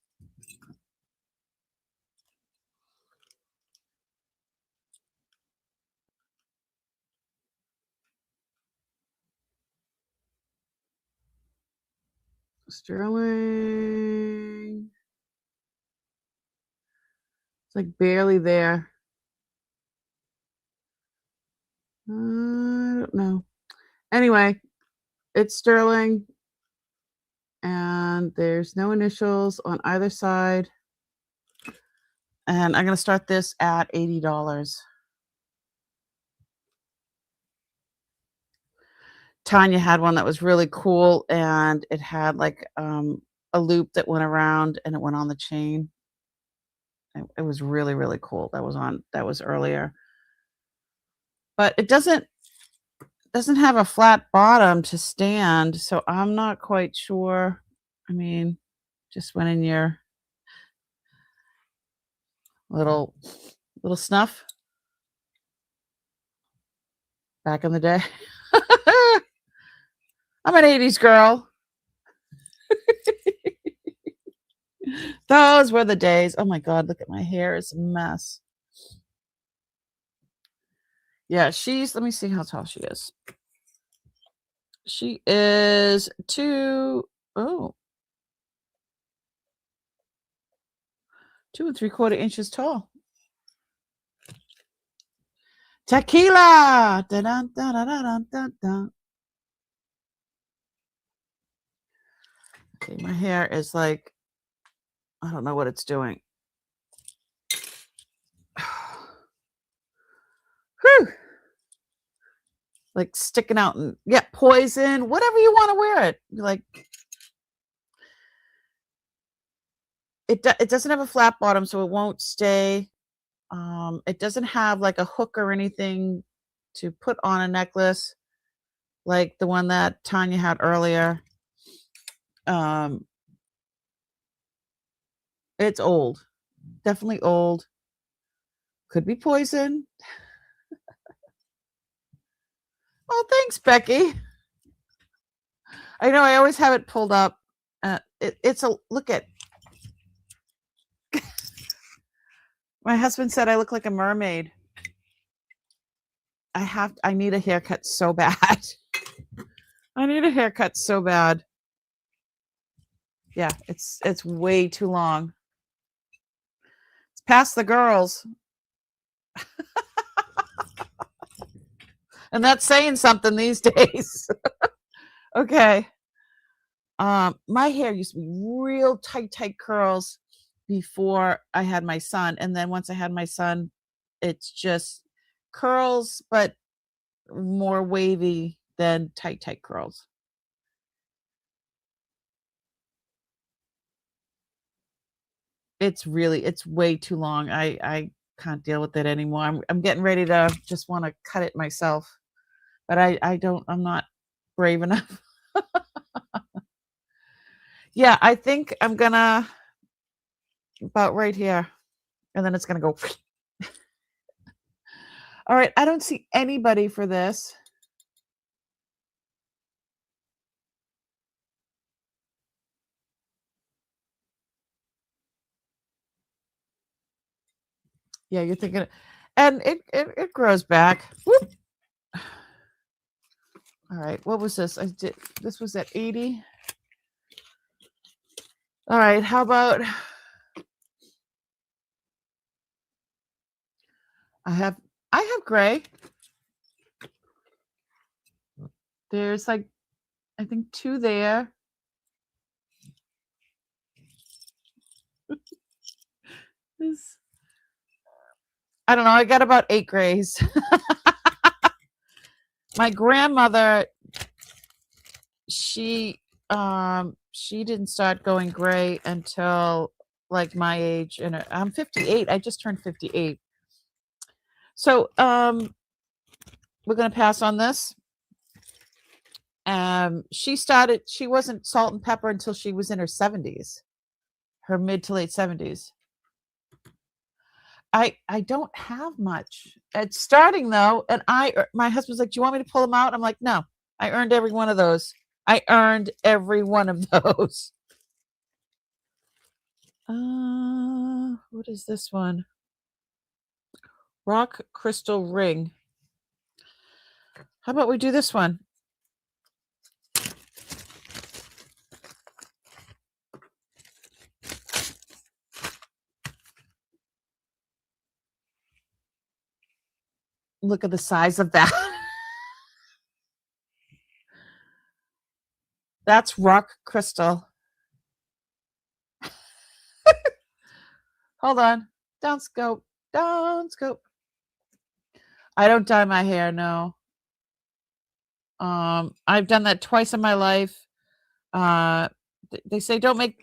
Sterling. It's like barely there. I don't know. Anyway, it's sterling. And there's no initials on either side. And I'm going to start this at $80. Tanya had one that was really cool, and it had like a loop that went around and it went on the chain. It was really, really cool. That was earlier. But it doesn't have a flat bottom to stand, so I'm not quite sure. I mean, just went in your little snuff back in the day. I'm an 80s girl. Those were the days. Oh my God, look at my hair. It's a mess. Yeah, let me see how tall she is. She is 2 3/4 inches tall. Tequila. Dun, dun, dun, dun, dun, dun. Okay, my hair is like, I don't know what it's doing. Whew. Like sticking out, and poison, whatever you want to wear it. Like, it doesn't have a flat bottom, so it won't stay. It doesn't have like a hook or anything to put on a necklace like the one that Tanya had earlier. It's old. Definitely old. Could be poison. Oh, thanks, Becky. I know I always have it pulled up. It's a look at. My husband said I look like a mermaid. I need a haircut so bad. I need a haircut so bad. Yeah, it's way too long. It's past the girls. And that's saying something these days. Okay. My hair used to be real tight curls before I had my son. And then once I had my son, it's just curls, but more wavy than tight curls. It's way too long. I can't deal with it anymore. I'm getting ready to just want to cut it myself, but I'm not brave enough. Yeah, I think I'm gonna about right here, and then it's gonna go. All right, I don't see anybody for this. Yeah, you're thinking, and it grows back. Whoop. All right, what was this? This was at 80. All right, how about I have gray. There's like, I think 2 there. I don't know. I got about 8 grays. My grandmother, she didn't start going gray until like my age, and I'm 58. I just turned 58. So we're gonna pass on this. She wasn't salt and pepper until she was in her 70s, her mid to late 70s. I don't have much. It's starting though, and my husband's like, "Do you want me to pull them out?" I'm like, "No, I earned every one of those. I earned every one of those." What is this one? Rock crystal ring. How about we do this one? Look at the size of that. That's rock crystal. Hold on. Down scope. Down scope. I don't dye my hair, no. I've done that twice in my life. They say don't make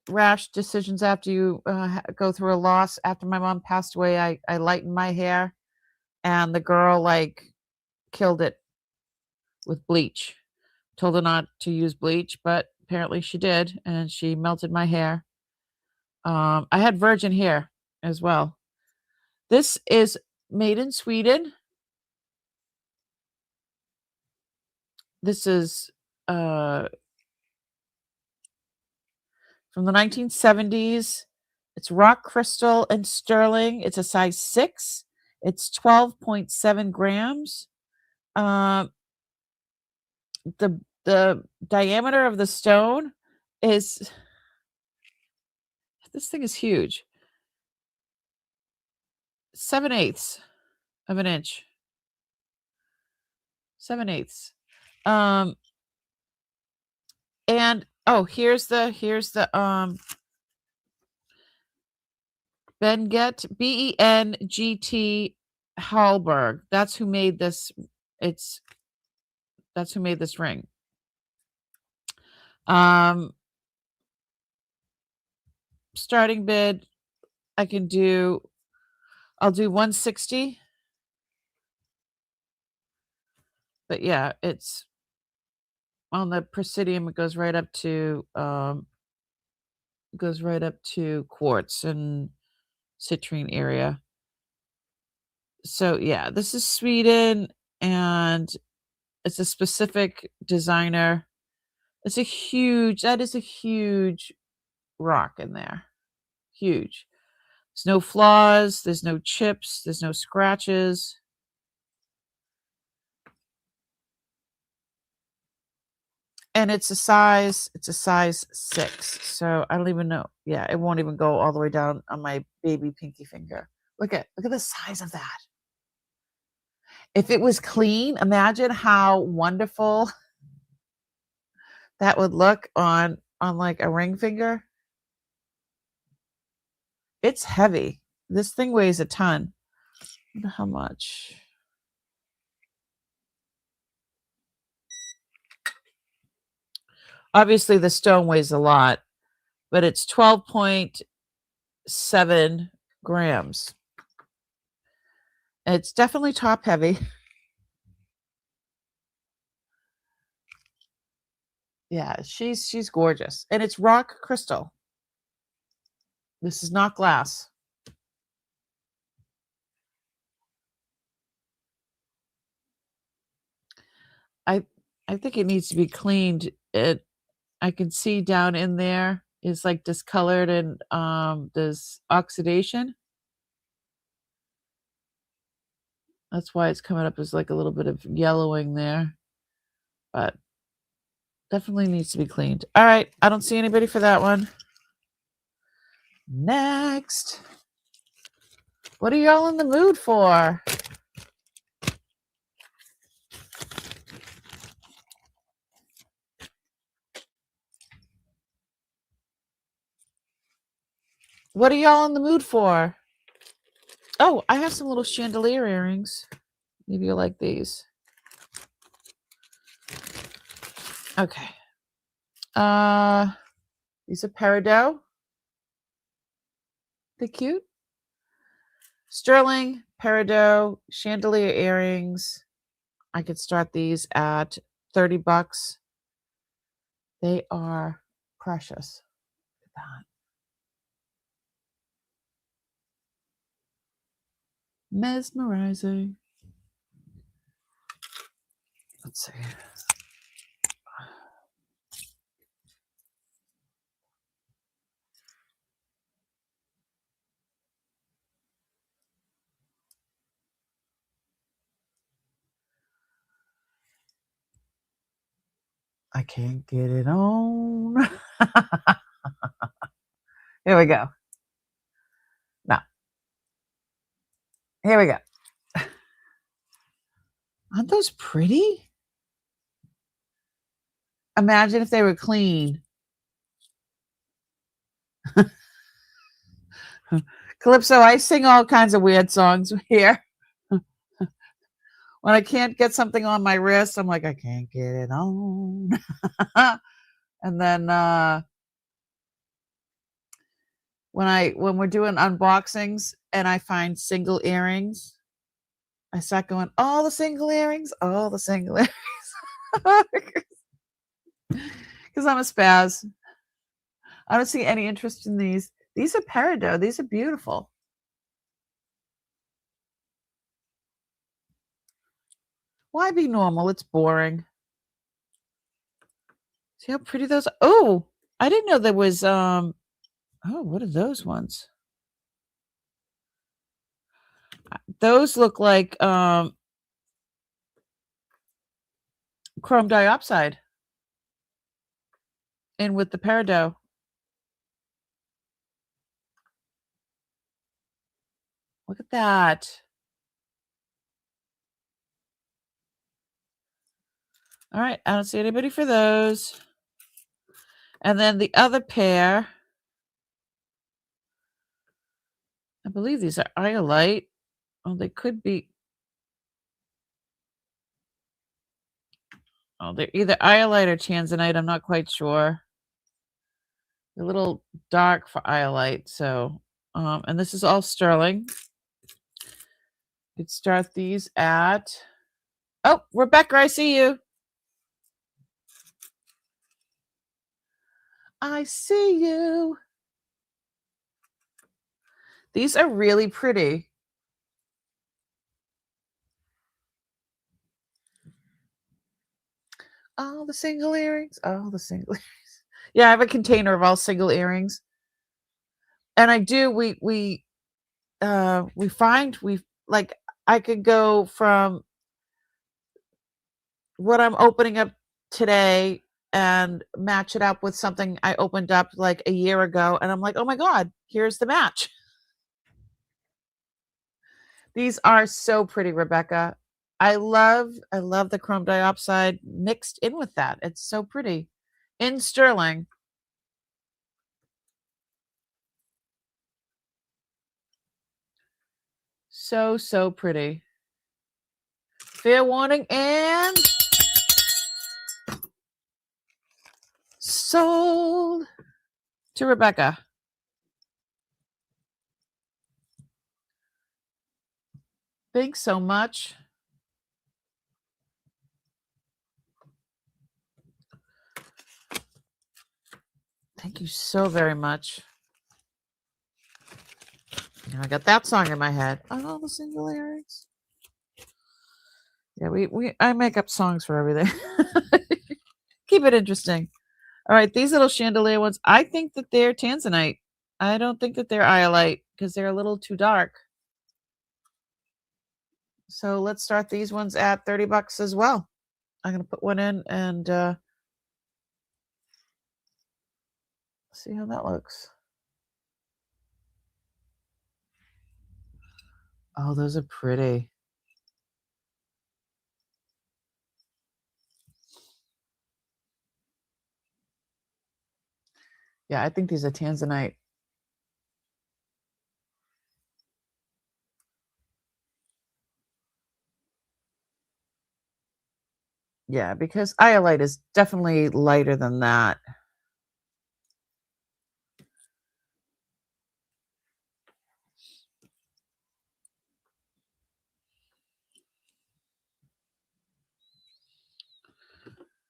rash decisions after you go through a loss. After my mom passed away, I lightened my hair, and the girl like killed it with bleach. Told her not to use bleach, but apparently she did, and she melted my hair. I had virgin hair as well. This is made in Sweden. This is from the 1970s. It's rock crystal and sterling. It's a size 6. It's 12.7 grams. The diameter of the stone is, this thing is huge. 7/8 of an inch. 7/8. And here's the Benget, BENGT Hallberg. That's who made this. That's who made this ring. Starting bid, I'll do 160. But yeah, it's on the Presidium. It goes right up to quartz and citrine area. So yeah, this is Sweden, and it's a specific designer. That is a huge rock in there. Huge. There's no flaws, there's no chips, there's no scratches. And it's a size 6. So I don't even know. Yeah, it won't even go all the way down on my baby pinky finger. Look at the size of that. If it was clean, imagine how wonderful that would look on like a ring finger. It's heavy. This thing weighs a ton. I wonder how much. Obviously, the stone weighs a lot, but it's 12.7 grams. It's definitely top heavy. Yeah, she's gorgeous. And it's rock crystal. This is not glass. I think it needs to be cleaned. I can see down in there is like discolored, and there's oxidation. That's why it's coming up as like a little bit of yellowing there. But definitely needs to be cleaned. All right, I don't see anybody for that one. Next. What are y'all in the mood for? What are y'all in the mood for? Oh, I have some little chandelier earrings. Maybe you'll like these. Okay. These are peridot. They're cute. Sterling, peridot, chandelier earrings. I could start these at $30. They are precious. Look at that. Mesmerizing. Let's see. I can't get it on. Here we go. No. Here we go. Aren't those pretty? Imagine if they were clean. Calypso, I sing all kinds of weird songs here. When I can't get something on my wrist, I'm like, I can't get it on. And then when we're doing unboxings and I find single earrings, I start going, all the single earrings, all the single earrings. Because I'm a spaz. I don't see any interest in these. These are peridot. These are beautiful. Why be normal? It's boring. See how pretty those are? Oh, I didn't know there was oh, what are those ones? Those look like chrome diopside in with the peridot. Look at that. All right, I don't see anybody for those. And then the other pair, I believe these are iolite. Oh, they could be. Oh, they're either iolite or tanzanite. I'm not quite sure. They're a little dark for iolite. So, and this is all sterling. You'd start these at. Oh, Rebecca, I see you. I see you. These are really pretty. All the single earrings. All the single earrings. Yeah, I have a container of all single earrings. And I do, we find we like I could go from what I'm opening up today and match it up with something I opened up like a year ago. And I'm like, oh my God, here's the match. These are so pretty, Rebecca. I love the chrome diopside mixed in with that. It's so pretty. In sterling. So, so pretty. Fair warning and sold to Rebecca. Thanks so much. Thank you so very much. Now I got that song in my head. All the single lyrics. Yeah, I make up songs for everything. Keep it interesting. All right, these little chandelier ones, I think that they're tanzanite. I don't think that they're iolite because they're a little too dark. So let's start these ones at $30 as well. I'm going to put one in and see how that looks. Oh, those are pretty. Yeah, I think these are tanzanite. Yeah, because iolite is definitely lighter than that.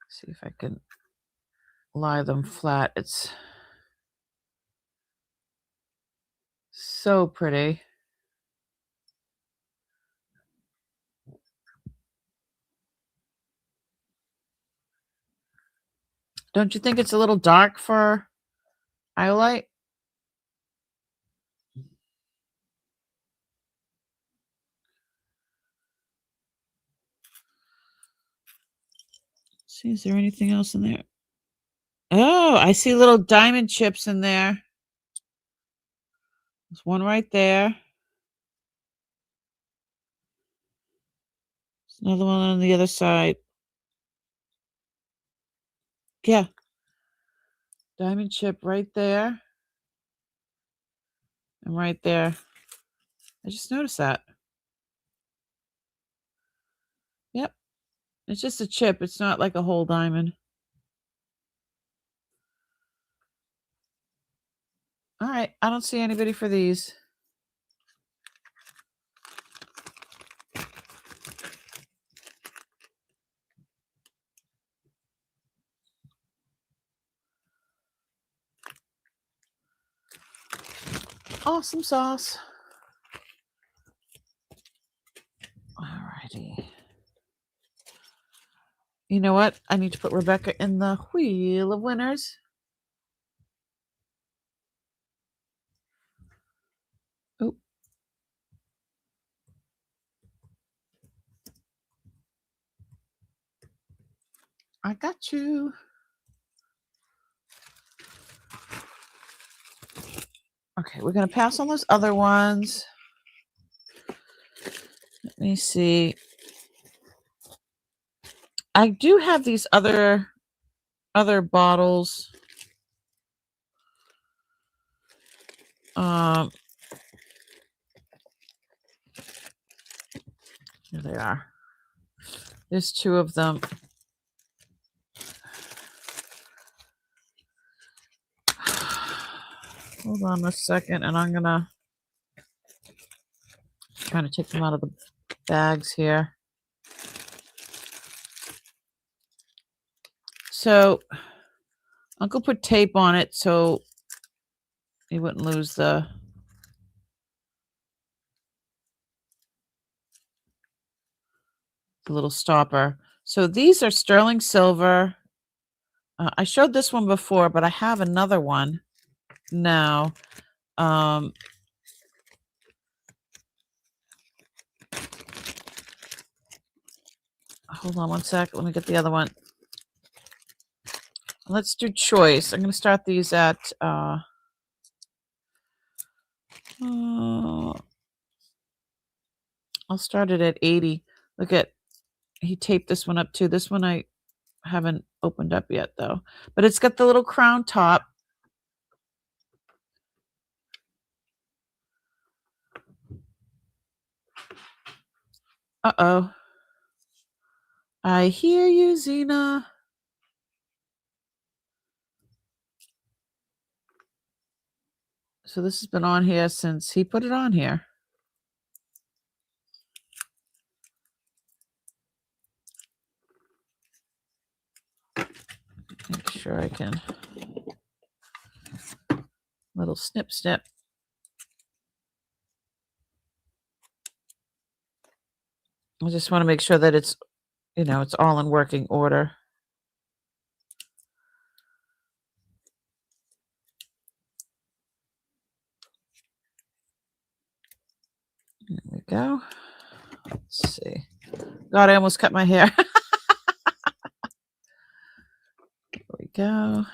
See if I can lie them flat. It's so pretty. Don't you think it's a little dark for iolite? See, is there anything else in there? Oh, I see little diamond chips in there. There's one right there. There's another one on the other side. Yeah. Diamond chip right there. And right there. I just noticed that. Yep. It's just a chip. It's not like a whole diamond. All right. I don't see anybody for these. Awesome sauce. Alrighty. You know what? I need to put Rebecca in the wheel of winners. Oh. I got you. Okay, we're going to pass on those other ones. Let me see. I do have these other bottles. Here they are. There's two of them. Hold on a second, and I'm gonna try to take them out of the bags here. So Uncle put tape on it so he wouldn't lose the little stopper. So these are sterling silver. I showed this one before, but I have another one now. Hold on one sec. Let me get the other one. Let's do choice. I'm going to start these at I'll start it at 80. Look at, he taped this one up too. This one I haven't opened up yet though, but it's got the little crown top. Uh-oh. I hear you, Xena. So this has been on here since he put it on here. Make sure I can. Little snip, snip. I just want to make sure that it's, it's all in working order. There we go. Let's see. God, I almost cut my hair. There we go.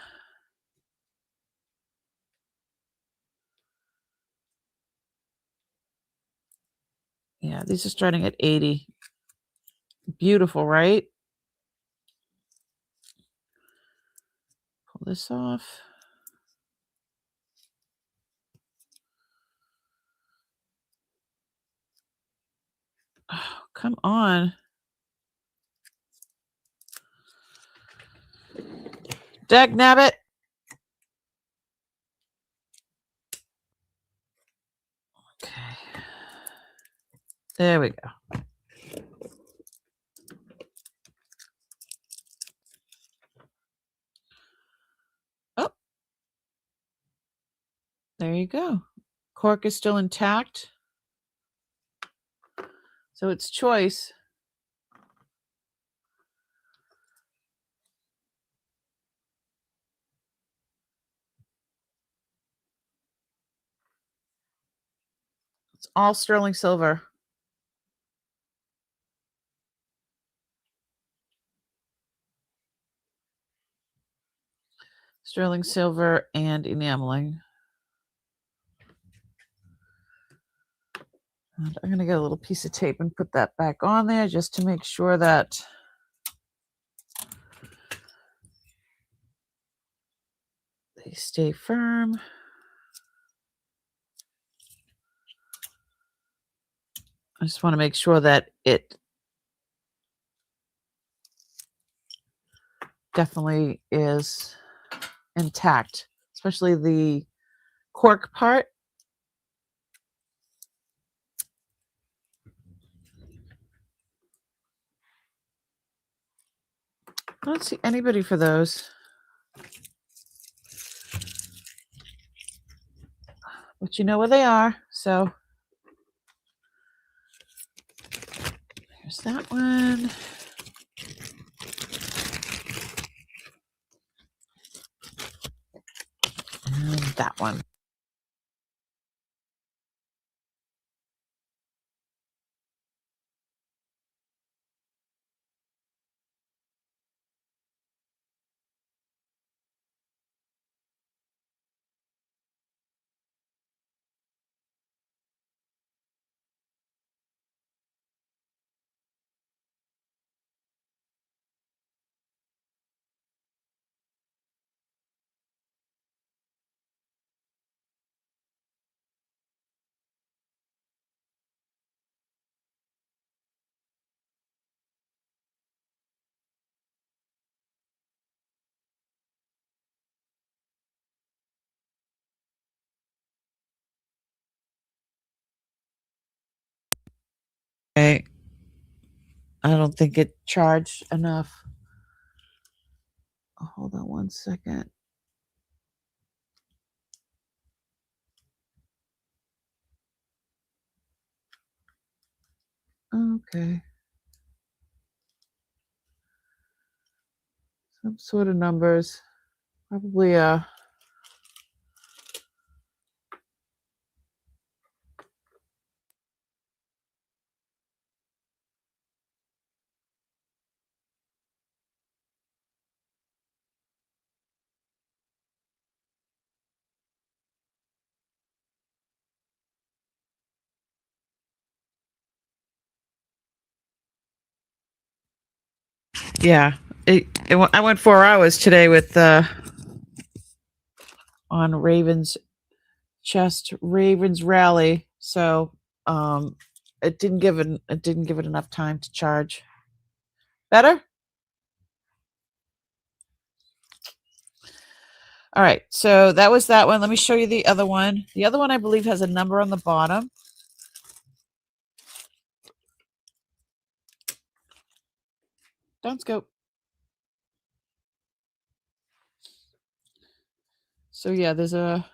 Yeah, these are starting at 80. Beautiful, right? Pull this off. Oh, come on. Dag nabbit. Okay. There we go. Oh. There you go. Cork is still intact. So it's choice. It's all sterling silver. Sterling silver and enameling. And I'm going to get a little piece of tape and put that back on there just to make sure that they stay firm. I just want to make sure that it definitely is intact, especially the cork part. I don't see anybody for those. But you know where they are, so here's that one. And that one. Okay. I don't think it charged enough. Oh, hold on one second. Okay. Some sort of numbers. Probably yeah. I went 4 hours today with on Ravens rally, so it didn't give it enough time to charge. Better? All right, so that was that one. Let me show you the other one. The other one, I believe, has a number on the bottom. Don't scope. So yeah, there's a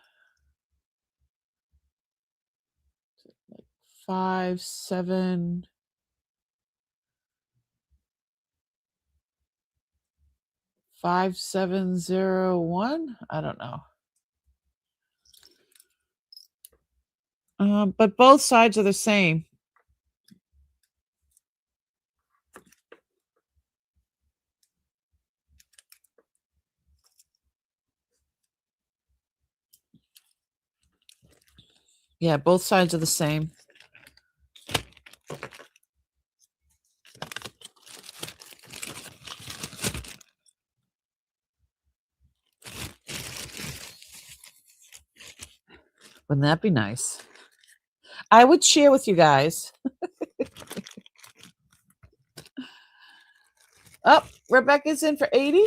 5, 7, 5701. I don't know. But both sides are the same. Yeah, both sides are the same. Wouldn't that be nice? I would share with you guys. Oh, Rebecca's in for 80.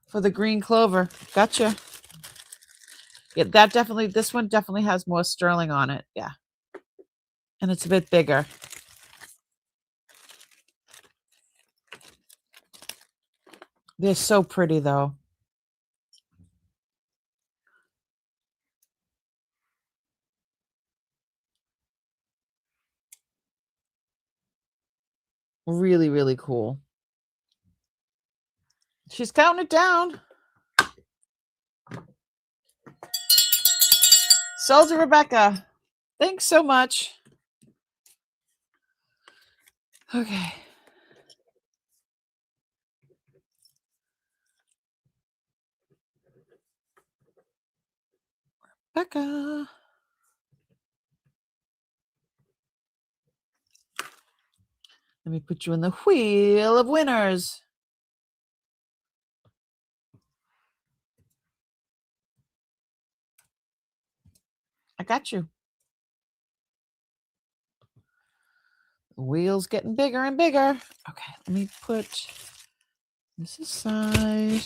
for the green clover. Gotcha. Yeah, that definitely, this one definitely has more sterling on it. Yeah. And it's a bit bigger. They're so pretty though. Really, really cool. She's counting it down. Sold to Rebecca. Thanks so much. Okay. Rebecca. Let me put you in the wheel of winners. I got you. The wheel's getting bigger and bigger. Okay, let me put this aside.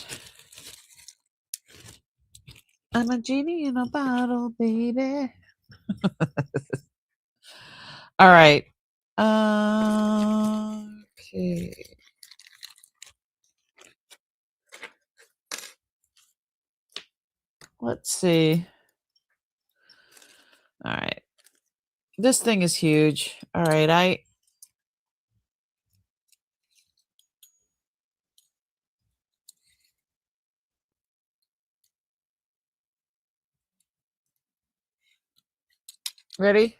I'm a genie in a bottle, baby. All right. Okay. Let's see. All right. This thing is huge. All right. Ready?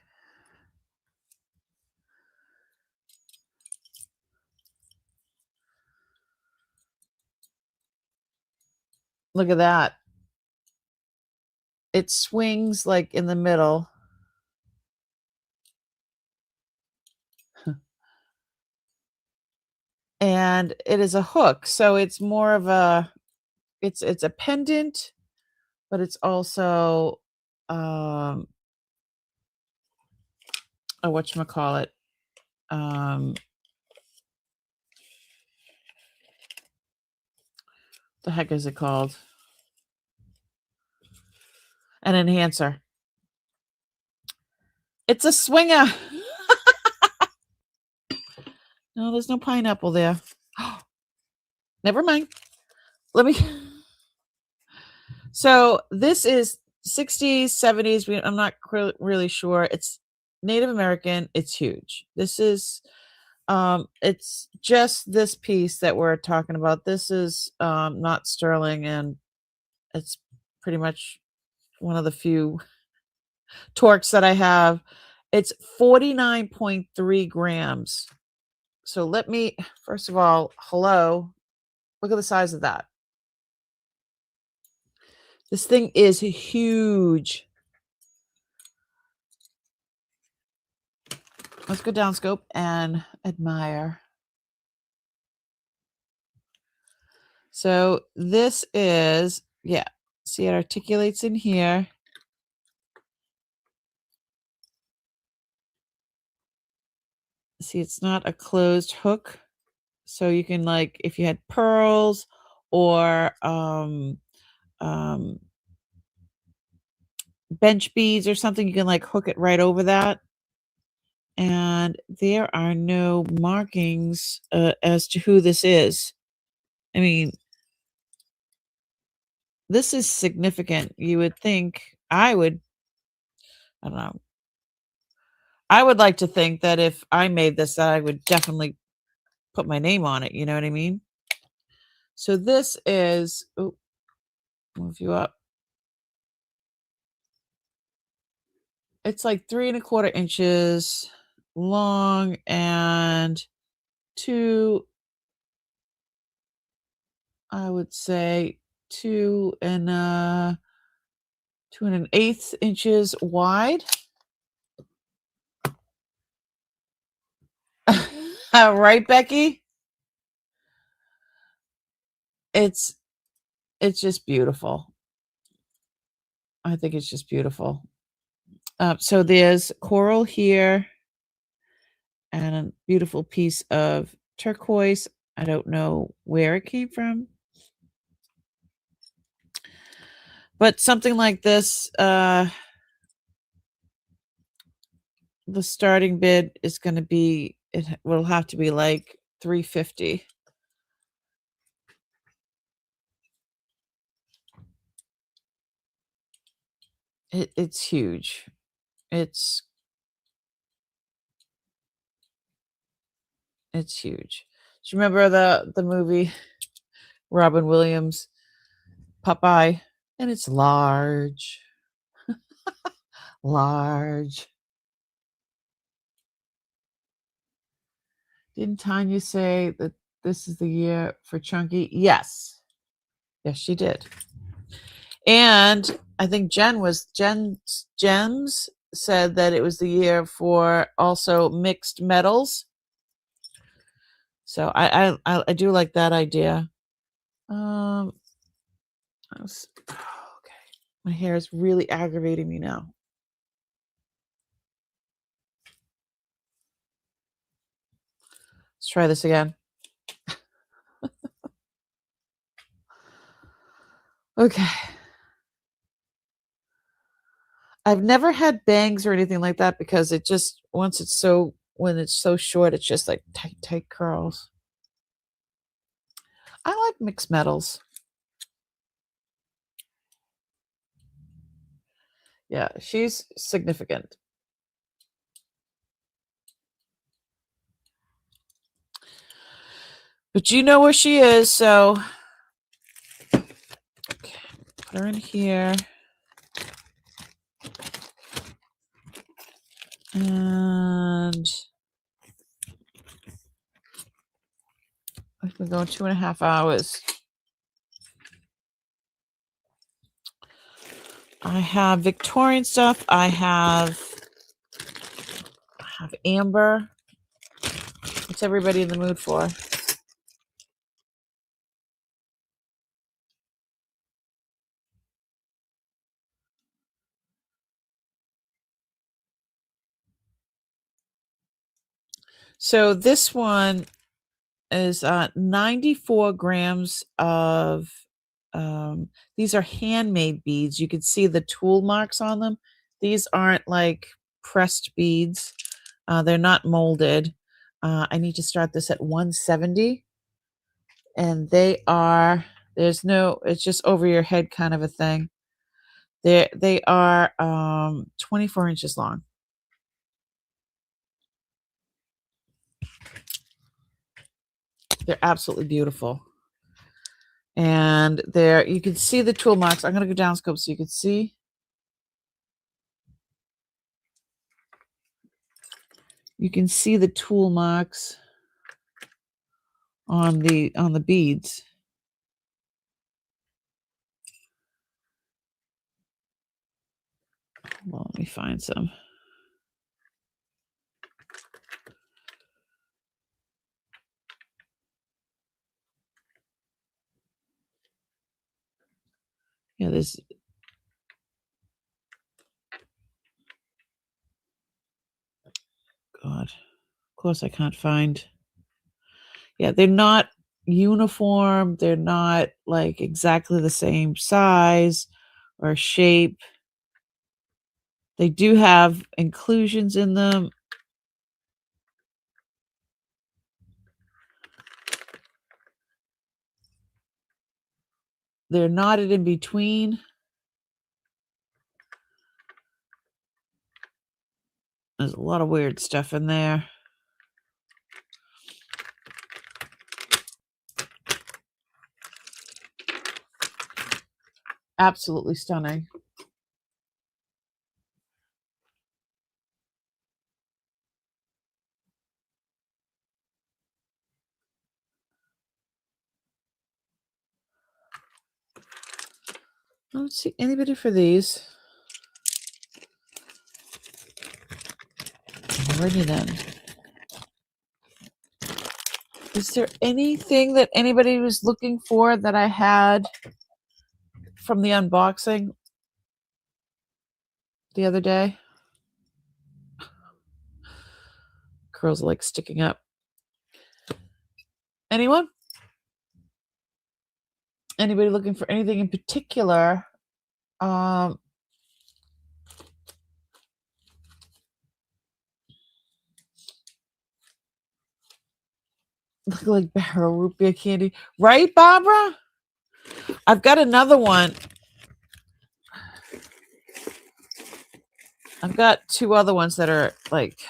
Look at that. It swings like in the middle. And it is a hook. So it's more of a it's a pendant, but it's also whatchamacallit. The heck is it called? An enhancer. It's a swinger. No, there's no pineapple there. Never mind. Let me. So this is 60s, 70s. I'm not really sure. It's Native American. It's huge. This is, it's just this piece that we're talking about. This is not sterling, and it's pretty much one of the few torques that I have. It's 49.3 grams. So let me, first of all, hello. Look at the size of that. This thing is huge. Let's go down scope and admire. So this is, yeah, see it articulates in here. See, it's not a closed hook. So you can, like, if you had pearls or bench beads or something, you can like hook it right over that. And there are no markings as to who this is. I mean, this is significant. You would think I don't know. I would like to think that if I made this, that I would definitely put my name on it. You know what I mean? So this is, oh, move you up. It's like 3¼ inches long and 2, I would say 2 1/8 inches wide. Right, Becky? It's just beautiful. I think it's just beautiful. So there's coral here and a beautiful piece of turquoise. I don't know where it came from. But something like this, the starting bid is going to be, it will have to be like $350. It's huge. It's huge. Do you remember the movie Robin Williams, Popeye? And it's large. Large. Didn't Tanya say that this is the year for Chunky? Yes. Yes, she did. And I think Gems said that it was the year for also mixed metals. So I do like that idea. Okay. My hair is really aggravating me now. Let's try this again. Okay. I've never had bangs or anything like that because it just, when it's so short, it's just like tight curls. I like mixed metals. Yeah, she's significant. But you know where she is, so okay, put her in here. And I've been going 2.5 hours. I have Victorian stuff. I have amber. What's everybody in the mood for? So this one is 94 grams of, these are handmade beads. You can see the tool marks on them. These aren't like pressed beads. They're not molded. I need to start this at 170. And they are, it's just over your head kind of a thing. They are 24 inches long. They're absolutely beautiful. And there, you can see the tool marks. I'm going to go down scope so you can see. You can see the tool marks on the beads. Well, let me find some. Yeah, there's, God, of course I can't find. Yeah, they're not uniform. They're not like exactly the same size or shape. They do have inclusions in them. They're knotted in between. There's a lot of weird stuff in there. Absolutely stunning. I don't see anybody for these. Alrighty then. Is there anything that anybody was looking for that I had from the unboxing the other day? Curls are like sticking up. Anyone? Anybody looking for anything in particular Um, look like barrel root beer candy, right, Barbara? I've got another one. I've got two other ones that are like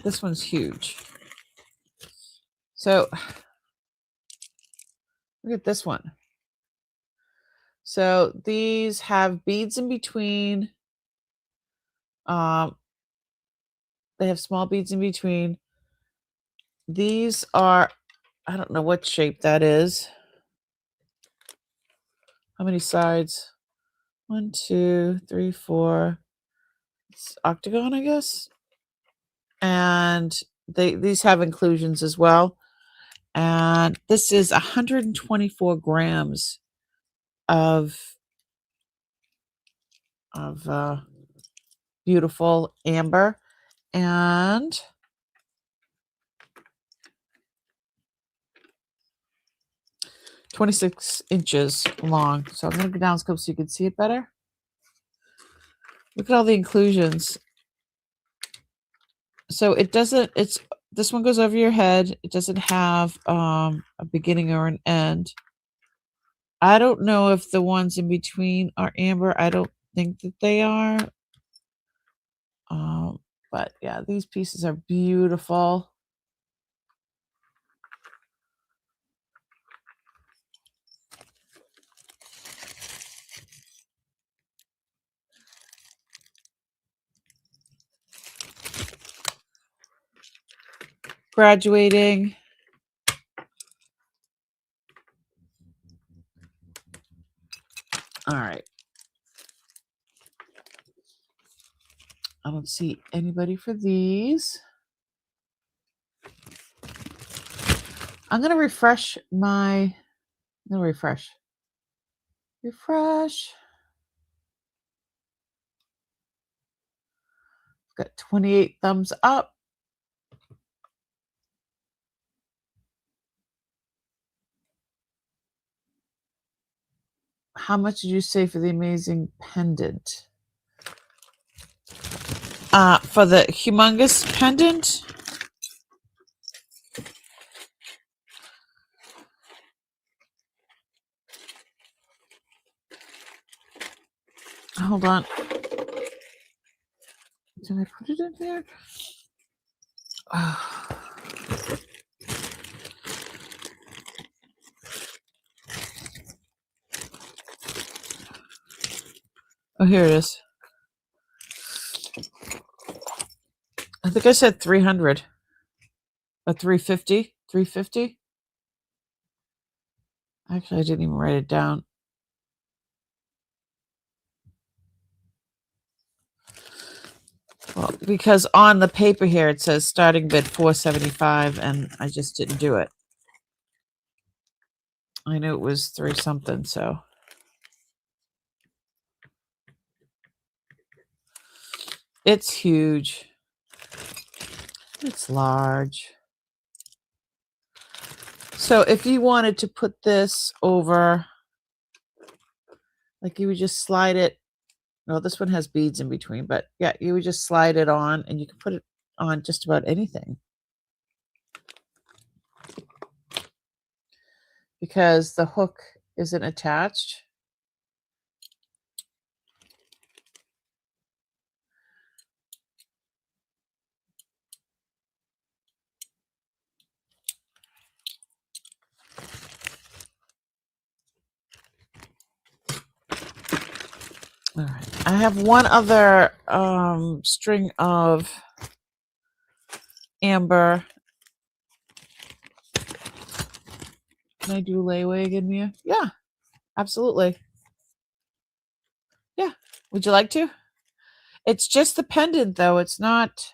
this one's huge. So look at this one. So these have beads in between. They have small beads in between. These are, I don't know what shape that is. How many sides? 1, 2, 3, 4. It's octagon, I guess. And these have inclusions as well. And this is 124 grams of beautiful amber, and 26 inches long. So I'm going to go down scope so you can see it better. Look at all the inclusions. So it doesn't, this one goes over your head. It doesn't have a beginning or an end. I don't know if the ones in between are amber. I don't think that they are. But yeah, these pieces are beautiful. Graduating. All right. I don't see anybody for these. I'm going to refresh my, refresh. Got 28 thumbs up. How much did you say for the amazing pendant? For the humongous pendant? Hold on. Did I put it in there? Oh, here it is. I think I said 300. Or 350? 350? Actually, I didn't even write it down. Well, because on the paper here it says starting bid 475, and I just didn't do it. I knew it was 3 something, so. It's huge. It's large. So if you wanted to put this over, like you would just slide it. No, this one has beads in between, but yeah, you would just slide it on and you can put it on just about anything. Because the hook isn't attached. All right. I have one other string of amber. Can I do layaway again, Mia? Yeah, absolutely. Yeah. Would you like to? It's just the pendant, though. It's not.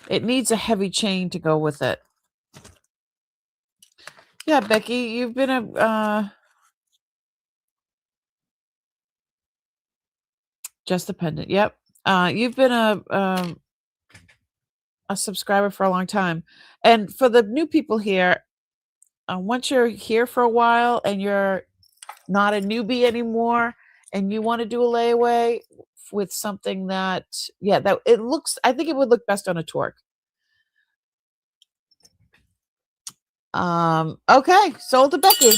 It needs a heavy chain to go with it. Yeah, Becky, you've been a just the pendant. Yep. You've been a subscriber for a long time. And for the new people here, once you're here for a while and you're not a newbie anymore and you want to do a layaway with something that, yeah, that it looks, I think it would look best on a torque. Okay, sold to Becky.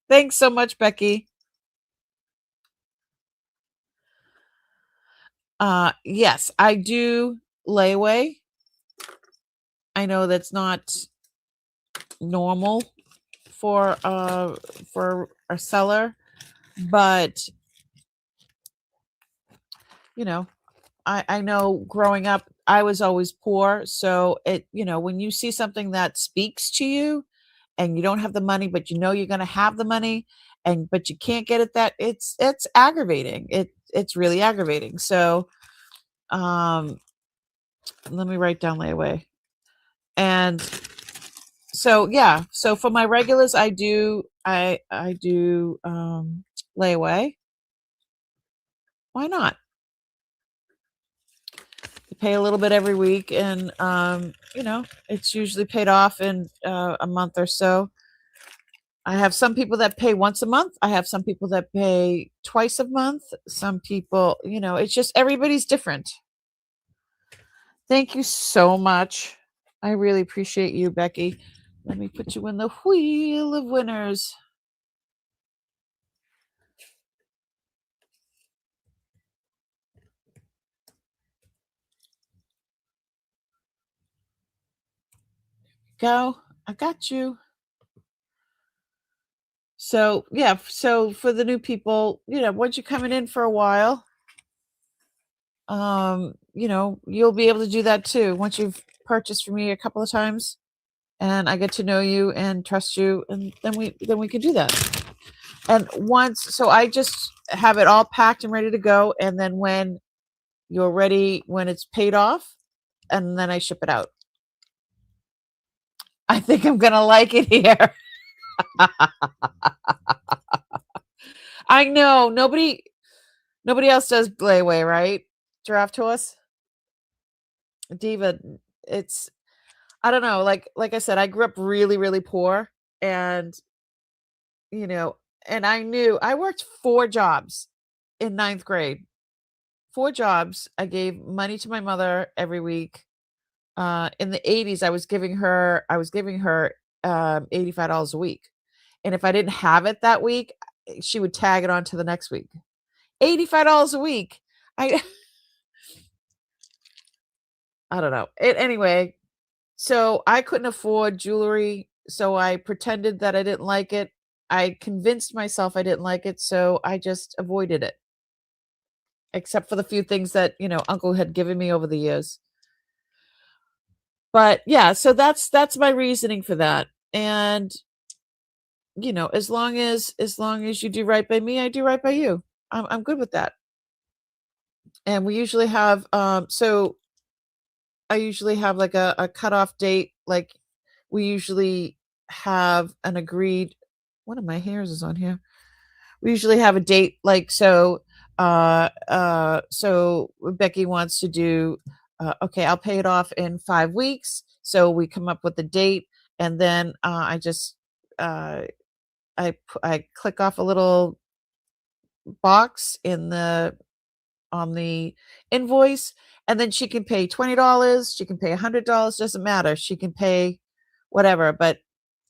Thanks so much, Becky. Yes, I do layaway. I know that's not normal for a seller, but you know, I know growing up I was always poor, so it, when you see something that speaks to you and you don't have the money, but you know you're going to have the money, and but you can't get it, that it's aggravating. It's really aggravating. So um let me write down layaway. And so yeah, so for my regulars I do layaway. Why not? You pay a little bit every week, and it's usually paid off in a month or so. I have some people that pay once a month. I have some people that pay twice a month. Some people, it's just everybody's different. Thank you so much. I really appreciate you, Becky. Let me put you in the wheel of winners. Go. I got you. So, yeah, so for the new people, once you're coming in for a while, you'll be able to do that too. Once you've purchased from me a couple of times and I get to know you and trust you, and then we can do that. And so I just have it all packed and ready to go, and then when you're ready, when it's paid off, and then I ship it out. I think I'm gonna like it here. I know nobody else does layaway, right? Draft to us, Diva. It's, I don't know. Like I said, I grew up really, really poor, and you know, and I worked 4 jobs in ninth grade. 4 jobs. I gave money to my mother every week. In the 80s, I was giving her $85 a week, and if I didn't have it that week, she would tag it on to the next week. $85 a week. I I don't know. Anyway, so I couldn't afford jewelry, so I pretended that I didn't like it. I convinced myself I didn't like it, so I just avoided it, except for the few things that, uncle had given me over the years. But yeah, so that's my reasoning for that. And as long as you do right by me, I do right by you. I'm good with that. And we usually have so I usually have like a cutoff date. Like we usually have an agreed, one of my hairs is on here. We usually have a date, like, so Becky wants to do, okay, I'll pay it off in 5 weeks. So we come up with a date, and then I just I click off a little box on the invoice, and then she can pay $20, she can pay $100, doesn't matter. She can pay whatever,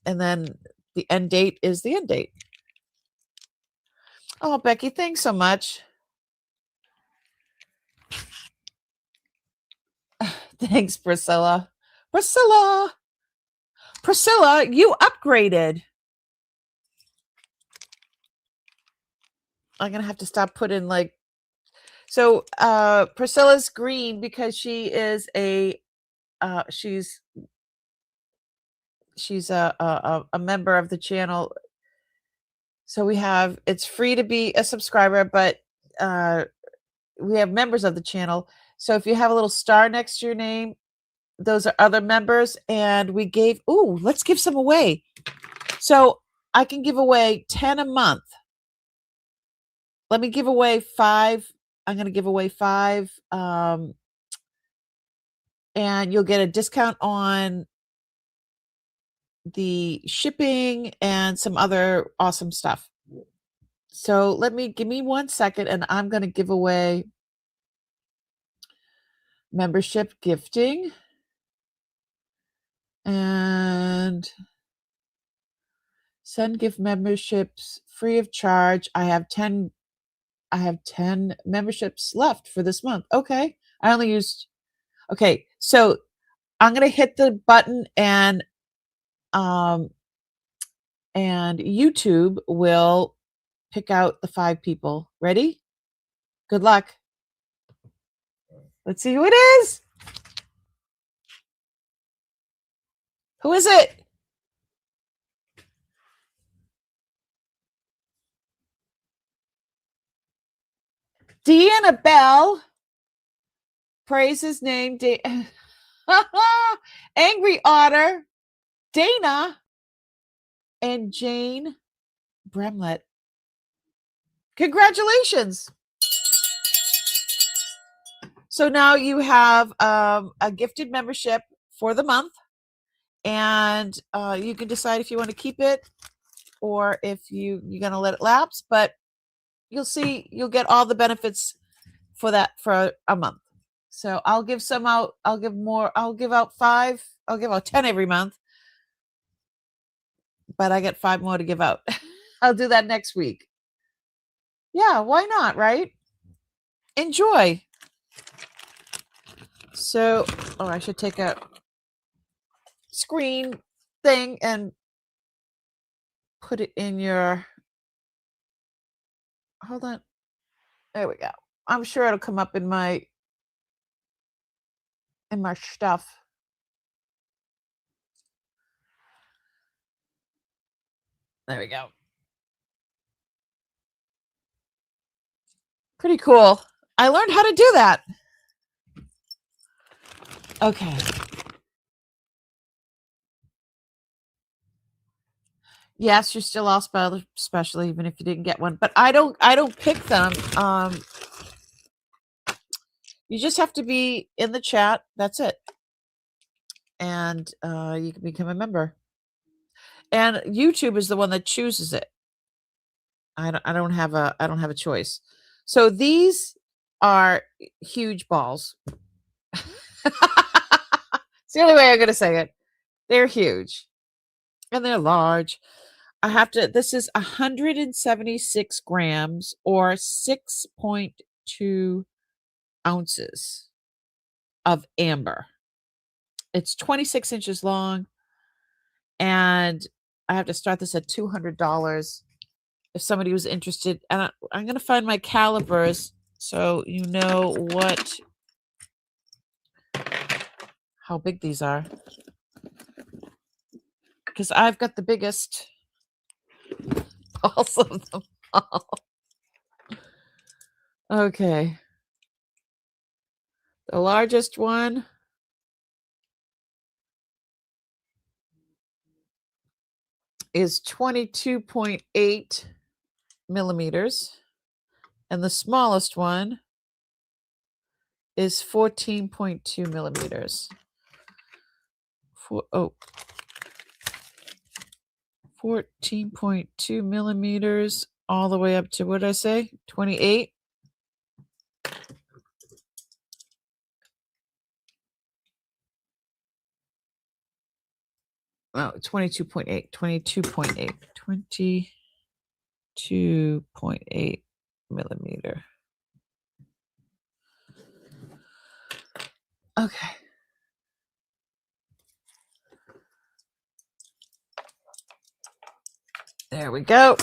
and then the end date is the end date. Oh, Becky, thanks so much. Thanks, Priscilla. Priscilla, you upgraded. I'm gonna have to stop putting so Priscilla's green because she is she's a member of the channel. So it's free to be a subscriber, but we have members of the channel. So if you have a little star next to your name, those are other members. And let's give some away. So I can give away 10 a month. Let me give away 5. I'm going to give away 5. And you'll get a discount on the shipping and some other awesome stuff. So give me 1 second and I'm going to give away membership gifting and send gift memberships free of charge. I have 10 memberships left for this month. Okay. I only used Okay. So I'm going to hit the button and YouTube will pick out the 5 people. Ready? Good luck. Let's see who it is. Who is it? Deanna Bell. Praise his name. Angry Otter. Dana. And Jane Bremlett. Congratulations. So now you have a gifted membership for the month, and you can decide if you want to keep it or if you're going to let it lapse, but you'll get all the benefits for that for a month. So I'll give some out. I'll give more. I'll give out 5. I'll give out 10 every month, but I get 5 more to give out. I'll do that next week. Yeah, why not, right? Enjoy. So, I should take a screen thing and put it in your, hold on. There we go. I'm sure it'll come up in my stuff. There we go. Pretty cool. I learned how to do that. Okay. Yes, you're still all special, even if you didn't get one. But I don't pick them. You just have to be in the chat. That's it. And you can become a member. And YouTube is the one that chooses it. I don't have a choice. So these are huge balls. It's the only way I'm going to say it. They're huge. And they're large. This is 176 grams or 6.2 ounces of amber. It's 26 inches long. And I have to start this at $200 if somebody was interested. And I'm going to find my calibers so you know how big these are. Because I've got the biggest balls of them all. Okay. The largest one is 22.8 millimeters. And the smallest one is 14.2 millimeters. 14.2 millimeters all the way up to, what did I say? 28. Oh, 22.8. 22.8 millimeter. Okay. There we go.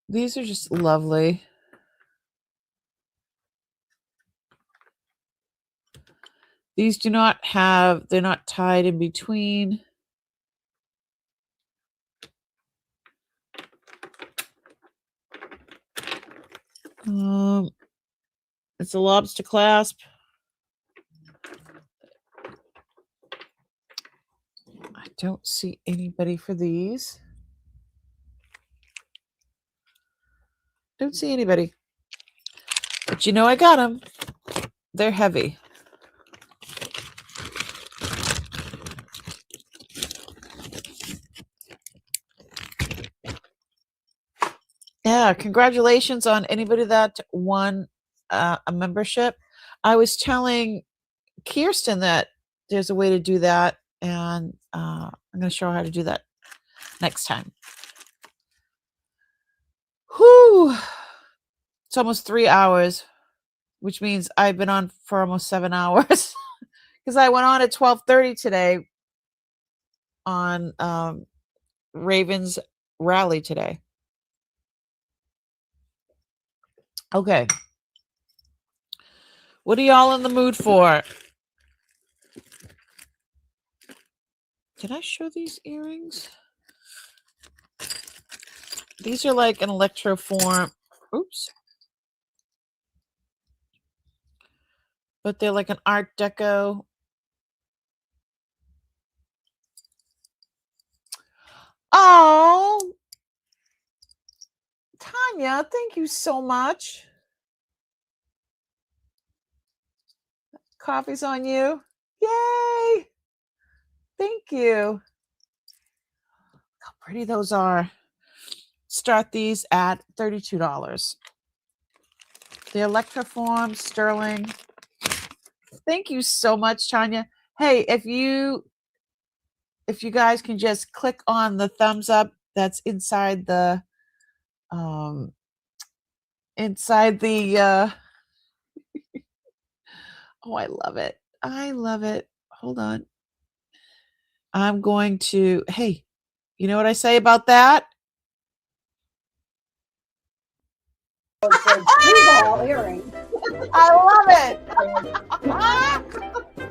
These are just lovely. These they're not tied in between. It's a lobster clasp. I don't see anybody for these. Don't see anybody. But I got them. They're heavy. Yeah, congratulations on anybody that won a membership. I was telling Kirsten that there's a way to do that, and I'm going to show her how to do that next time. Whew. It's almost 3 hours, which means I've been on for almost 7 hours because I went on at 12:30 today on Ravens rally today. Okay. What are y'all in the mood for? Did I show these earrings? These are like an electroform. Oops. But they're like an Art Deco. Oh, Tanya, thank you so much. Coffee's on you. Yay. Thank you. Look how pretty those are. Start these at $32. The Electroform Sterling. Thank you so much, Tanya. Hey, if you guys can just click on the thumbs up that's inside the oh, I love it. I love it. Hold on. I'm going to, hey, you know what I say about that? Earring. I love it.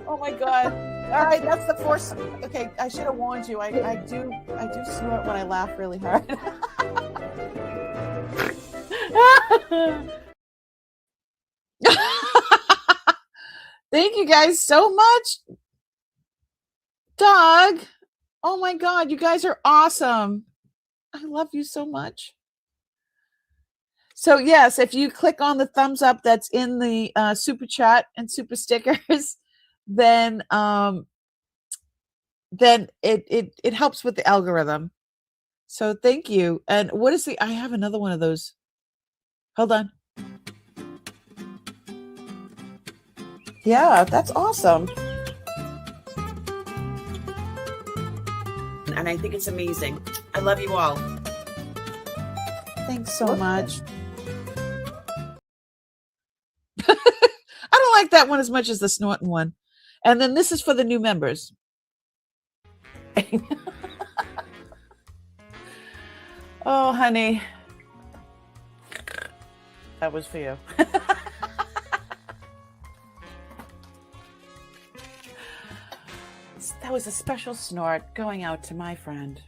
Oh my god. All right, that's the force. Okay, I should have warned you. I do snort when I laugh really hard. Thank you guys so much. Doug. Oh my god, you guys are awesome. I love you so much. So yes, if you click on the thumbs up that's in the super chat and super stickers, then it helps with the algorithm. So thank you. And what is I have another one of those. Hold on. Yeah, that's awesome. And I think it's amazing. I love you all. Thanks so much. I don't like that one as much as the snorting one. And then this is for the new members. Oh, honey. That was for you. That was a special snort going out to my friend.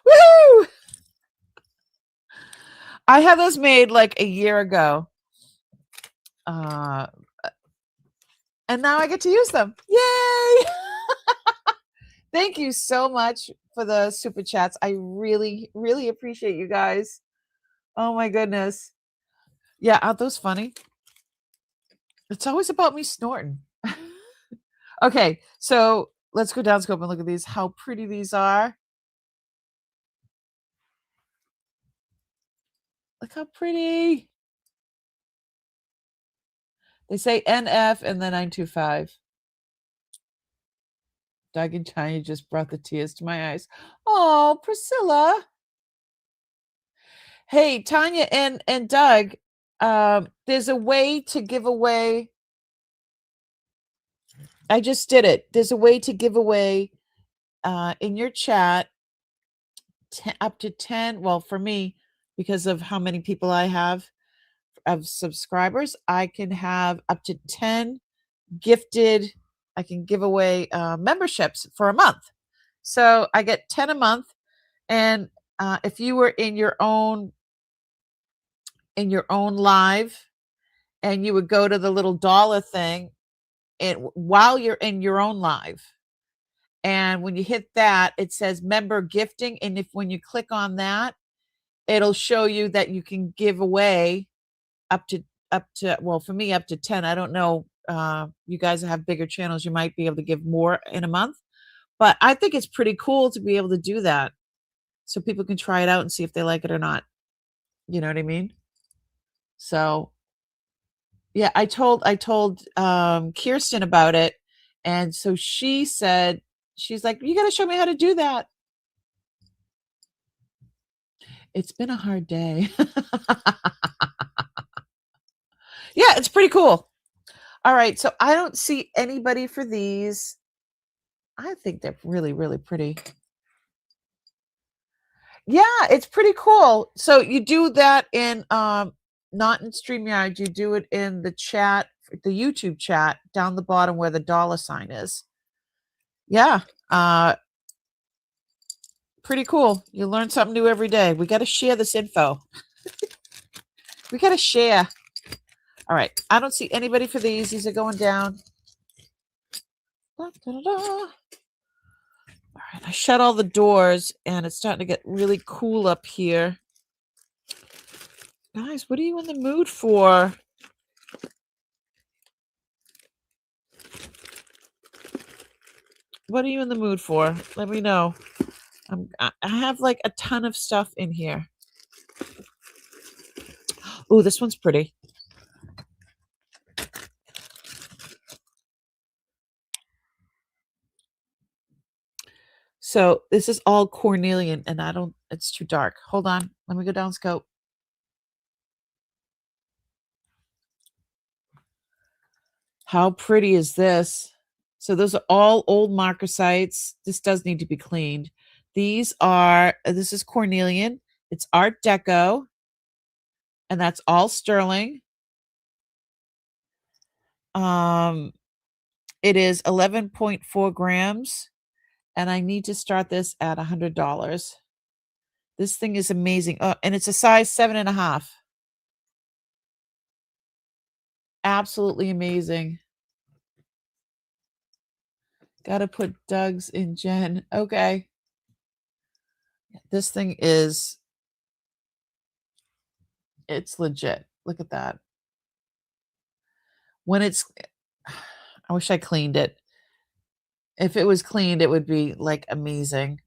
Woo! I had those made like a year ago. And now I get to use them. Yay! Thank you so much for the super chats. I really, really appreciate you guys. Oh my goodness. Yeah, aren't those funny? It's always about me snorting. Okay, so let's go down scope and look at these. How pretty these are. Look how pretty. They say NF and then 925. Doug and Tanya just brought the tears to my eyes. Oh, Priscilla. Hey, Tanya and Doug, there's a way to give away. I just did it. There's a way to give away in your chat up to 10. Well, for me, because of how many people I have of subscribers, I can have up to 10 gifted. I can give away memberships for a month. So I get 10 a month. And if you were in your own live and you would go to the little dollar thing and while you're in your own live, and when you hit that, it says member gifting. And when you click on that, it'll show you that you can give away up to, well, for me, up to 10. I don't know you guys have bigger channels, you might be able to give more in a month. But I think it's pretty cool to be able to do that so people can try it out and see if they like it or not. You know what I mean? So yeah, I told Kirsten about it, and so she said she's like, "You got to show me how to do that." It's been a hard day. Yeah, it's pretty cool. All right, so I don't see anybody for these. I think they're really, really pretty. Yeah, it's pretty cool. So you do that in not in StreamYard, you do it in the chat, the YouTube chat down the bottom where the dollar sign is. Yeah. Pretty cool. You learn something new every day. We got to share this info. We got to share. All right. I don't see anybody for these. These are going down. Da, da, da, da. All right. I shut all the doors and it's starting to get really cool up here. Guys, what are you in the mood for? What are you in the mood for? Let me know. I have like a ton of stuff in here. Oh, this one's pretty. So this is all cornelian, and it's too dark. Hold on. Let me go down scope. How pretty is this? So those are all old marker sites. This does need to be cleaned. This is cornelian. It's Art Deco, and that's all sterling. It is 11.4 grams, and I need to start this at $100. This thing is amazing. And it's a size 7.5. Absolutely amazing. Gotta put Doug's in Jen. Okay. This thing it's legit. Look at that. I wish I cleaned it. If it was cleaned, it would be like amazing.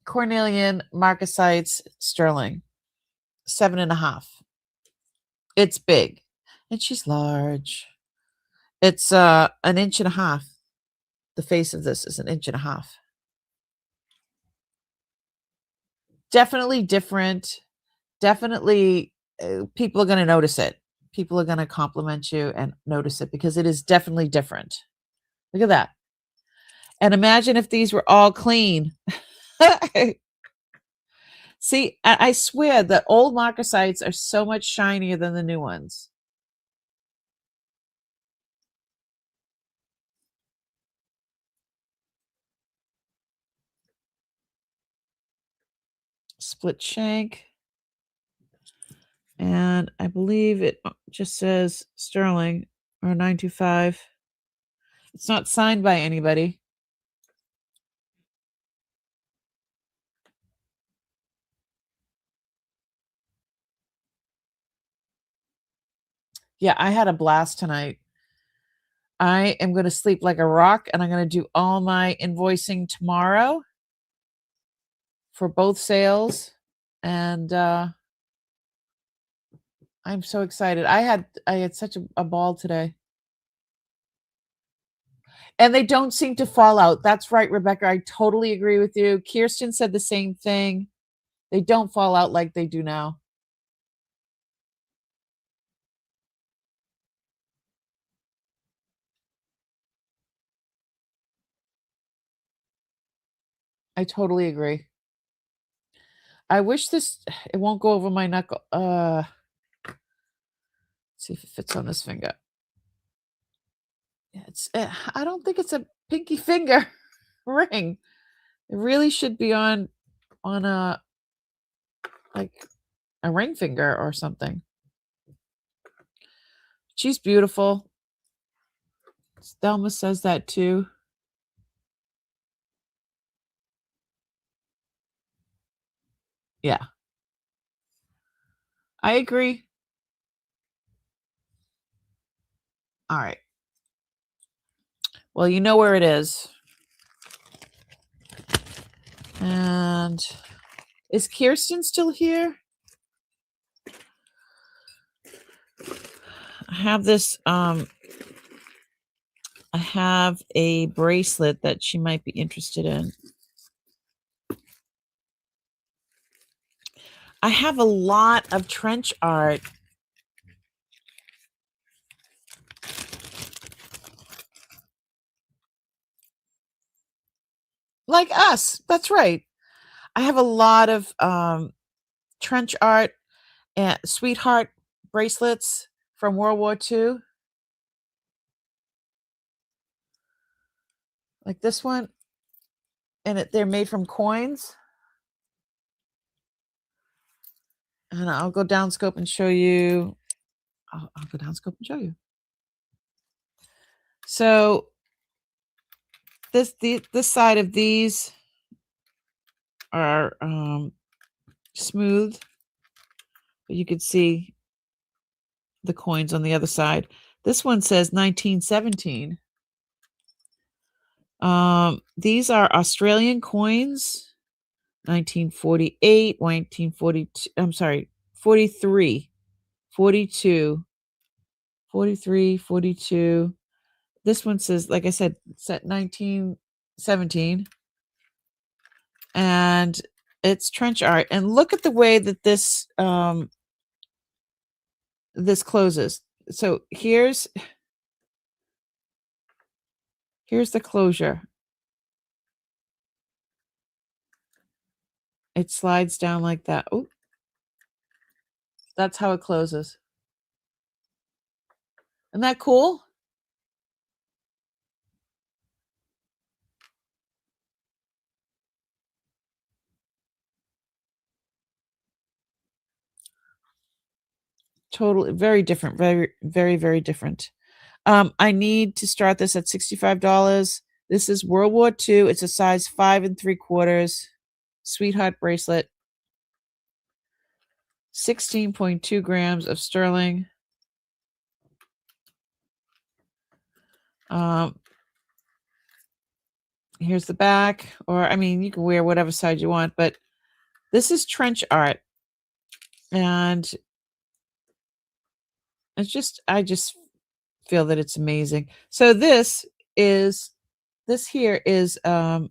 Cornelian, Marcasites, Sterling, 7.5. It's big. And she's large. It's an inch and a half. The face of this is an inch and a half. Definitely different. Definitely, people are going to notice it. People are going to compliment you and notice it because it is definitely different. Look at that. And imagine if these were all clean. See, I swear the old Marcasites are so much shinier than the new ones. Split shank. And I believe it just says Sterling or 925. It's not signed by anybody. Yeah, I had a blast tonight. I am going to sleep like a rock and I'm going to do all my invoicing tomorrow for both sales. And I'm so excited. I had such a ball today. And they don't seem to fall out. That's right, Rebecca. I totally agree with you. Kirsten said the same thing. They don't fall out like they do now. I totally agree. I wish it won't go over my knuckle. Let's see if it fits on this finger. I don't think it's a pinky finger ring. It really should be on a like a ring finger or something. She's beautiful. Thelma says that too. Yeah. I agree. All right. Well, you know where it is. And is Kirsten still here? I have this I have a bracelet that she might be interested in. I have a lot of trench art. Like us. That's right. I have a lot of trench art and sweetheart bracelets from World War II. Like this one. And they're made from coins. And I'll go down scope and show you. I'll go down scope and show you. So this side of these are smooth, but you can see the coins on the other side. This one says 1917. These are Australian coins, 1948, 1942. I'm sorry, 43, 42, 43, 42. This one says, like I said, set 1917. And it's trench art. And look at the way that this this closes. So here's the closure. It slides down like that. Oh, that's how it closes. Isn't that cool? Totally, very different. Very, very, very different. I need to start this at $65. This is World War II. It's a size 5 3/4 sweetheart bracelet. 16.2 grams of sterling. Here's the back, or I mean, you can wear whatever side you want, but this is trench art. And it's just, I just feel that it's amazing. So this here is a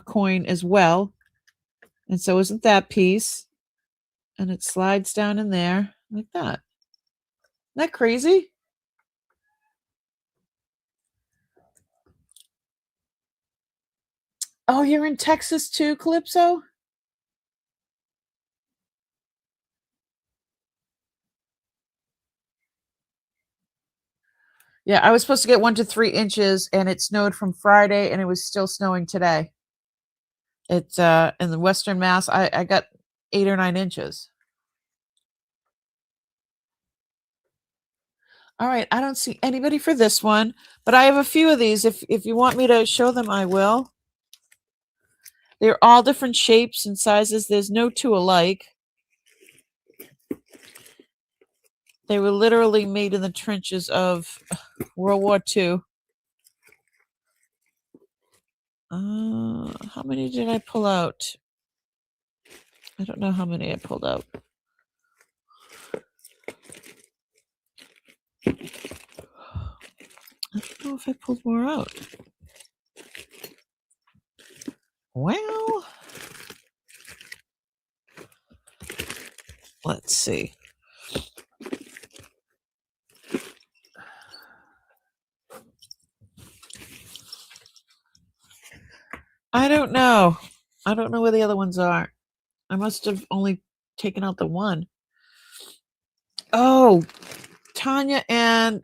coin as well. And so isn't that piece? And it slides down in there like that. Isn't that crazy? Oh, you're in Texas too, Calypso? Yeah, I was supposed to get 1 to 3 inches, and it snowed from Friday, and it was still snowing today. It's in the Western Mass. I got 8 or 9 inches. All right, I don't see anybody for this one, but I have a few of these. If you want me to show them, I will. They're all different shapes and sizes. There's no two alike. They were literally made in the trenches of World War II. How many did I pull out? I don't know how many I pulled out. I don't know if I pulled more out. Well, let's see. I don't know. I don't know where the other ones are. I must have only taken out the one. Oh, Tanya and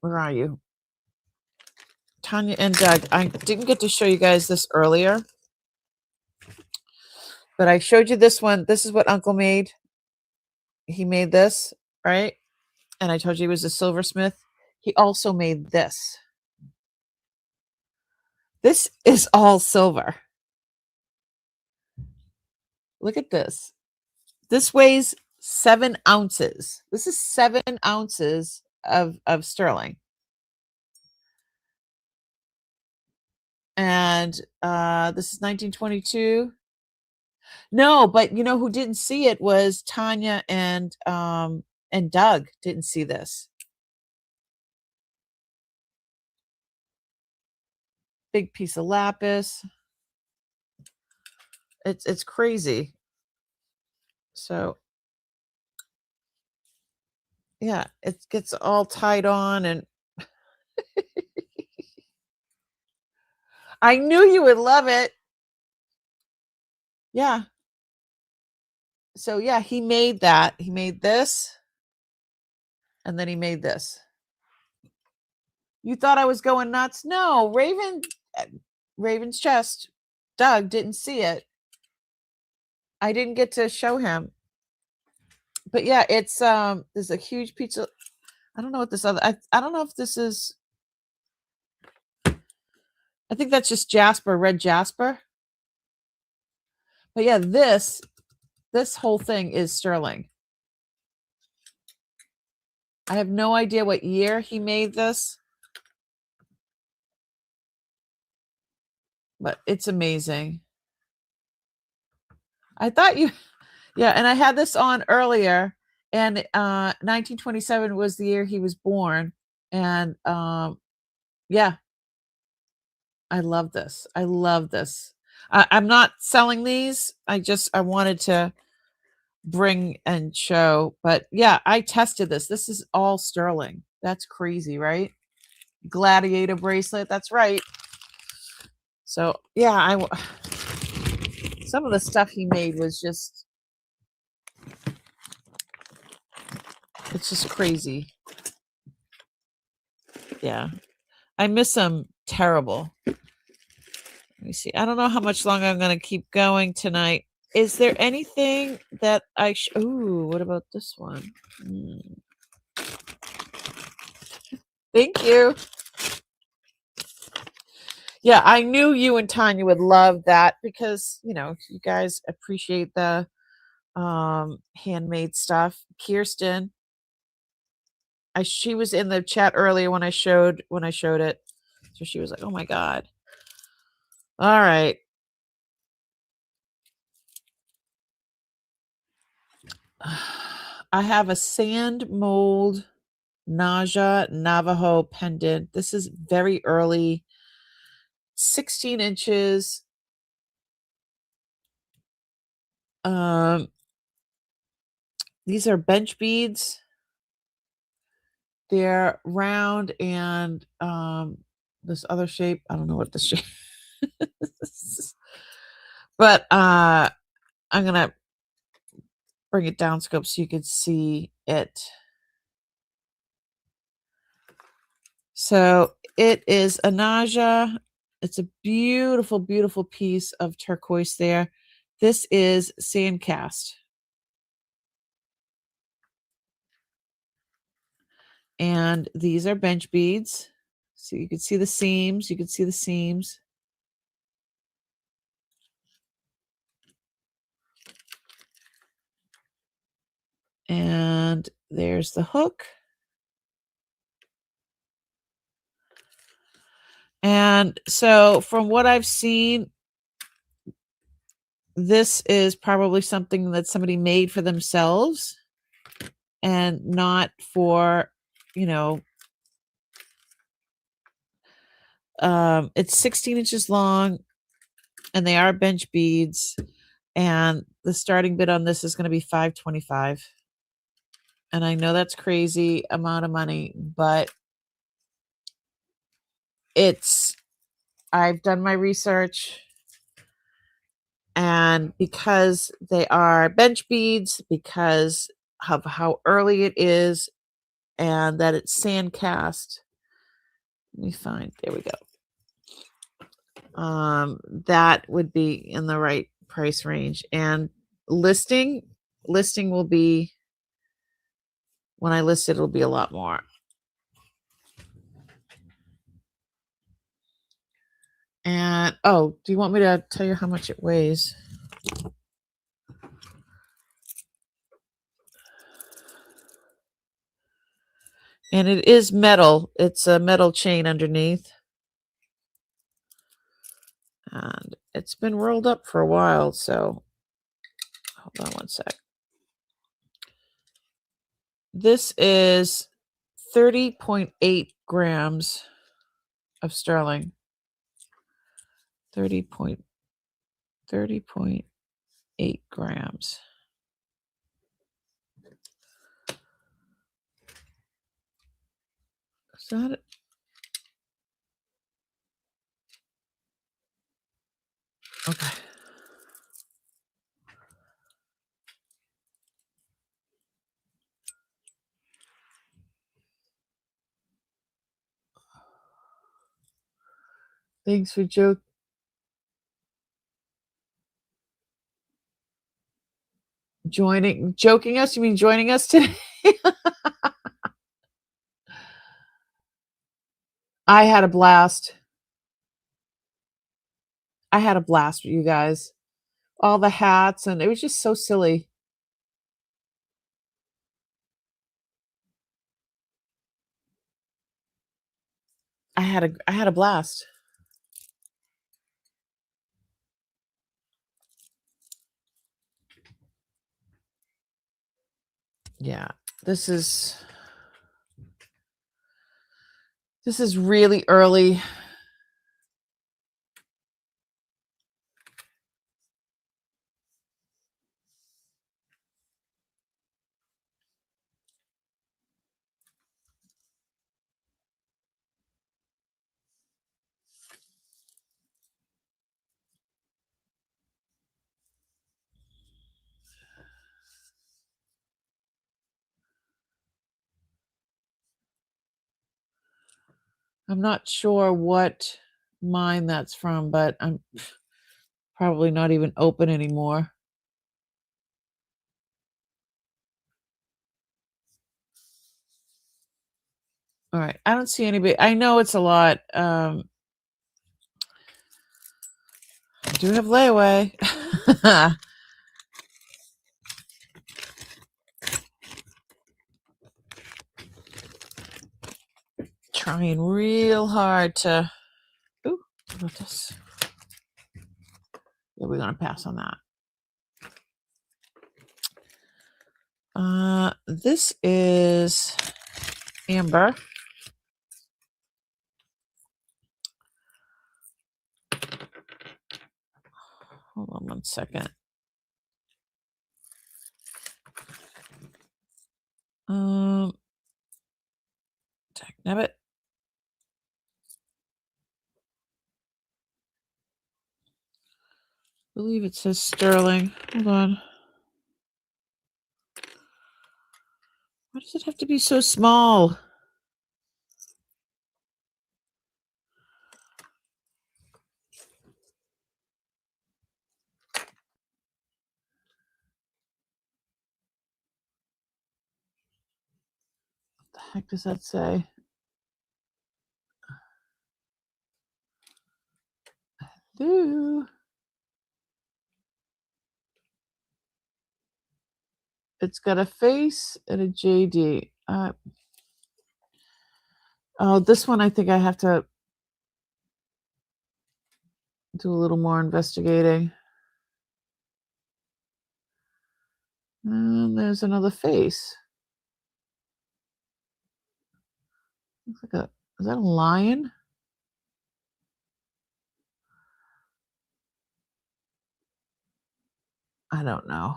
where are you? Tanya and Doug. I didn't get to show you guys this earlier, but I showed you this one. This is what Uncle made. He made this, right? And I told you he was a silversmith. He also made this. This is all silver. Look at this. This weighs 7 ounces. This is 7 ounces of sterling. And this is 1922. No, but you know who didn't see it was Tanya and Doug didn't see this. Big piece of lapis. It's crazy. So yeah, it gets all tied on, and I knew you would love it. Yeah. So yeah, he made that. He made this, and then he made this. You thought I was going nuts? No, Raven's chest. Doug didn't see it. I didn't get to show him. But yeah, it's there's a huge pizza. I don't know what this other I don't know if this is, I think that's just Jasper, red Jasper. But yeah, this whole thing is sterling. I have no idea what year he made this, but it's amazing. I thought you, yeah, and I had this on earlier, and 1927 was the year he was born, and yeah, I love this. I love this. I'm not selling these. I wanted to bring and show, but yeah, I tested this. This is all sterling. That's crazy, right? Gladiator bracelet. That's right. So yeah, some of the stuff he made was just, it's just crazy. Yeah, I miss him terrible. Let me see. I don't know how much longer I'm going to keep going tonight. Is there anything that I ooh, what about this one? Thank you. Yeah, I knew you and Tanya would love that because, you know, you guys appreciate the handmade stuff. Kirsten, she was in the chat earlier when I showed it. So she was like, "Oh my god." All right. I have a sand mold Naja Navajo pendant. This is very early, 16 inches. These are bench beads. They're round and this other shape. I don't know what this shape is. But I'm gonna bring it down scope so you can see it. So it is a Naja. It's a beautiful, beautiful piece of turquoise there. This is sand cast. And these are bench beads. So you can see the seams. You can see the seams. And there's the hook. And so from what I've seen, this is probably something that somebody made for themselves and not for, you know, it's 16 inches long and they are bench beads. And the starting bid on this is going to be $525. And I know that's crazy amount of money, but I've done my research, and because they are bench beads, because of how early it is, and that it's sand cast, let me find, there we go. That would be in the right price range. And listing will be, when I list it, it'll be a lot more. And oh, do you want me to tell you how much it weighs? And it is metal. It's a metal chain underneath. And it's been rolled up for a while, so hold on one sec. This is 30.8 grams of sterling. 30.8 grams. Is that it? Okay. Thanks for joking us? You mean joining us today? I had a blast. I had a blast with you guys. All the hats, and it was just so silly. I had a blast. Yeah. This is really early. I'm not sure what mine that's from, but I'm probably not even open anymore. All right. I don't see anybody. I know it's a lot. I do have layaway. Trying real hard to. Ooh, what about this? Yeah, we're gonna pass on that. This is amber. Hold on one second. Dagnabbit. I believe it says sterling. Hold on. Why does it have to be so small? What the heck does that say? Ooh. It's got a face and a JD. Oh, this one I think I have to do a little more investigating. And there's another face. Looks like is that a lion? I don't know.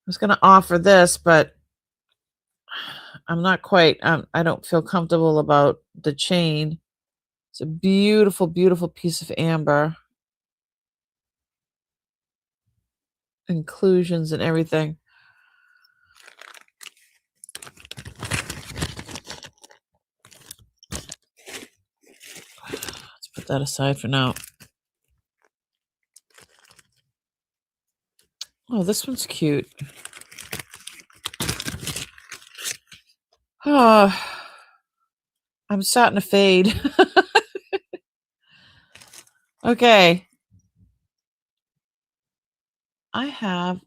I was going to offer this, but I'm not quite, I don't feel comfortable about the chain. It's a beautiful, beautiful piece of amber. Inclusions and everything. Let's put that aside for now. Oh, this one's cute. Oh, I'm starting to fade. Okay. I have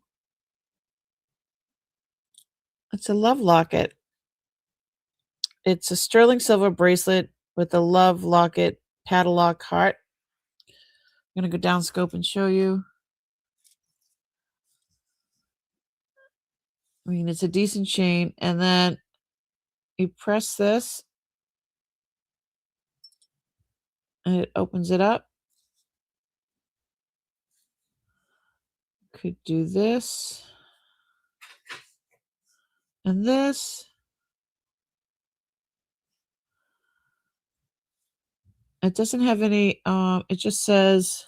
It's a love locket. It's a sterling silver bracelet with a love locket padlock heart. I'm going to go down scope and show you. I mean, it's a decent chain. And then you press this and it opens it up. Could do this and this. It doesn't have any, it just says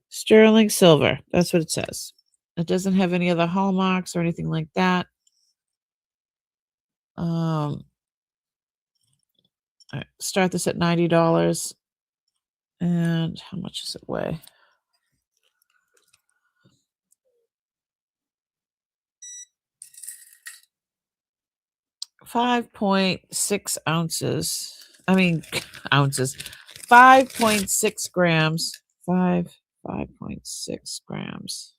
sterling silver. That's what it says. It doesn't have any other hallmarks or anything like that. I start this at $90. And how much does it weigh? 5.6 ounces. I mean, ounces. 5.6 grams. 5.6 grams.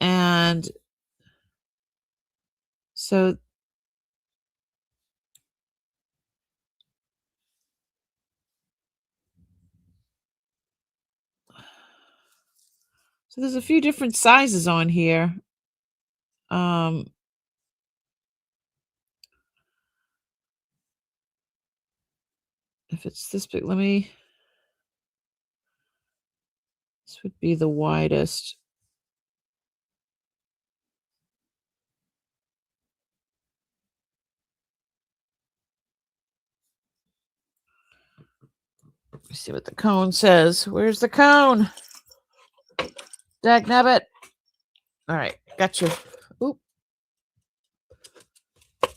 And so there's a few different sizes on here. If it's this big, this would be the widest. Let me see what the cone says. Where's the cone? Dagnabbit. All right, got you. Oop. It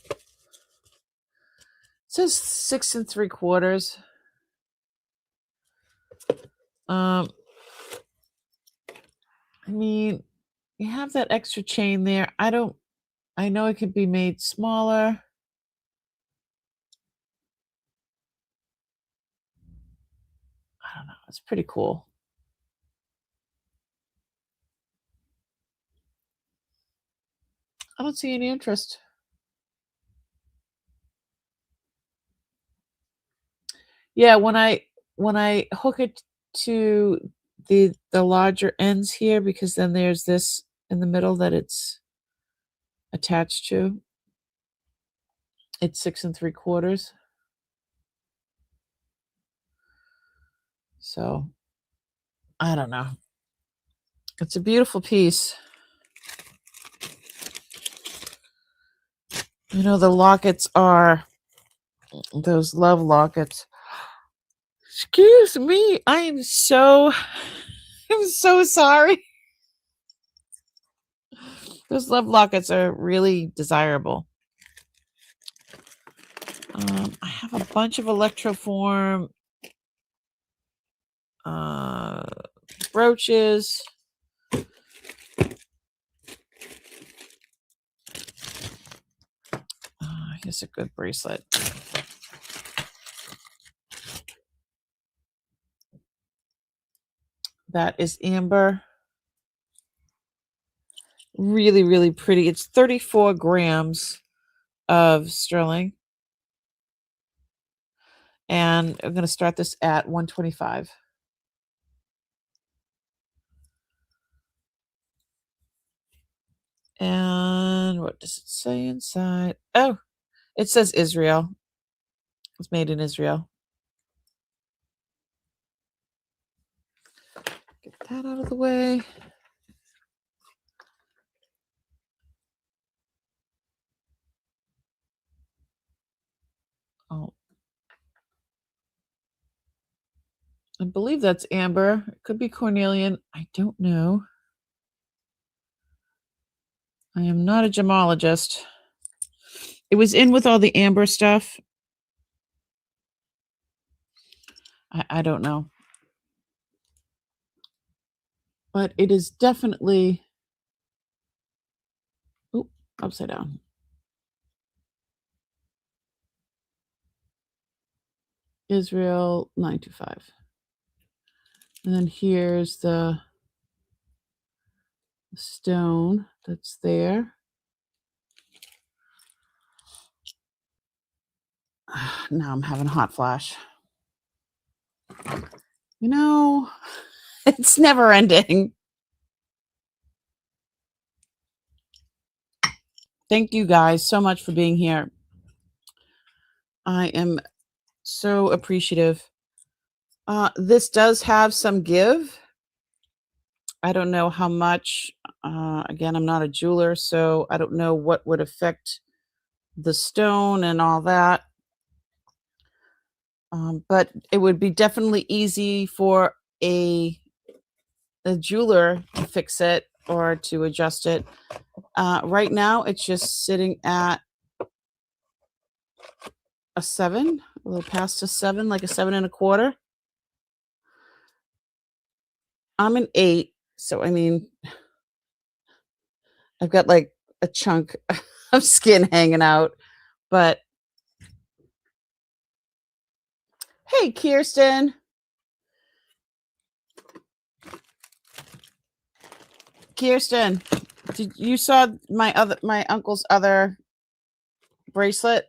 says 6 3/4. I mean, you have that extra chain there. I know it could be made smaller. I don't know. It's pretty cool. I don't see any interest. Yeah, when I hook it to the larger ends here, because then there's this in the middle that it's attached to. It's 6 3/4. So I don't know. It's a beautiful piece. You know, the lockets are those love lockets. Excuse me. I'm so sorry. Those love lockets are really desirable. I have a bunch of electroform brooches. Here's a good bracelet. That is amber. Really, really pretty. It's 34 grams of sterling. And I'm going to start this at $125. And what does it say inside? Oh, it says Israel. It's made in Israel. Get that out of the way. Oh, I believe that's amber. It could be cornelian. I don't know. I am not a gemologist. It was in with all the amber stuff. I don't know. But it is definitely... Oh, upside down. Israel 925. And then here's the the stone that's there. Now I'm having a hot flash. You know, it's never ending. Thank you guys so much for being here. I am so appreciative. This does have some give. I don't know how much. Again, I'm not a jeweler, so I don't know what would affect the stone and all that. But it would be definitely easy for a jeweler to fix it or to adjust it. Right now, it's just sitting at a 7, a little past a 7, like a 7.25. I'm an 8, so I mean, I've got like a chunk of skin hanging out. But hey, Kirsten. Kirsten, did you saw my uncle's other bracelet?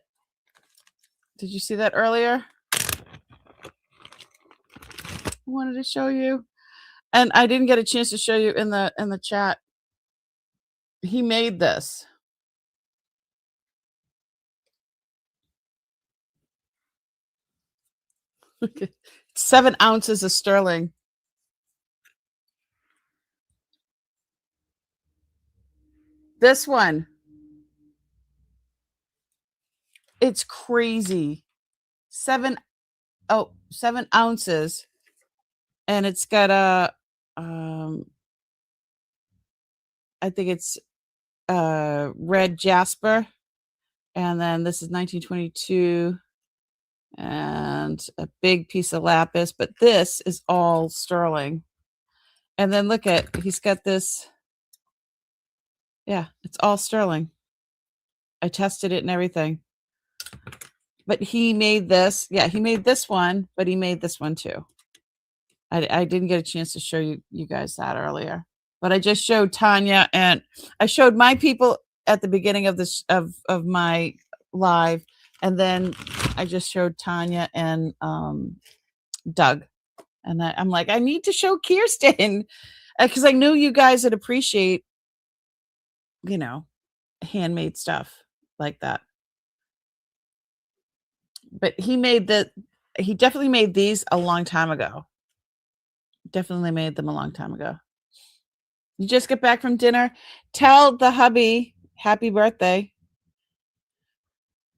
Did you see that earlier? I wanted to show you. And I didn't get a chance to show you in the chat. He made this. 7 ounces of sterling. This one. It's crazy. 7 ounces. And it's got a I think it's red jasper. And then this is 1922. And a big piece of lapis, but this is all sterling. And then look at, he's got this. Yeah, it's all sterling. I tested it and everything. But he made this. Yeah, he made this one, but he made this one too. I didn't get a chance to show you guys that earlier. But I just showed Tanya, and I showed my people at the beginning of this of my live, and then I just showed Tanya and Doug. And I'm like, I need to show Kirsten because I knew you guys would appreciate, handmade stuff like that. But he definitely made these a long time ago. Definitely made them a long time ago. You just get back from dinner. Tell the hubby happy birthday.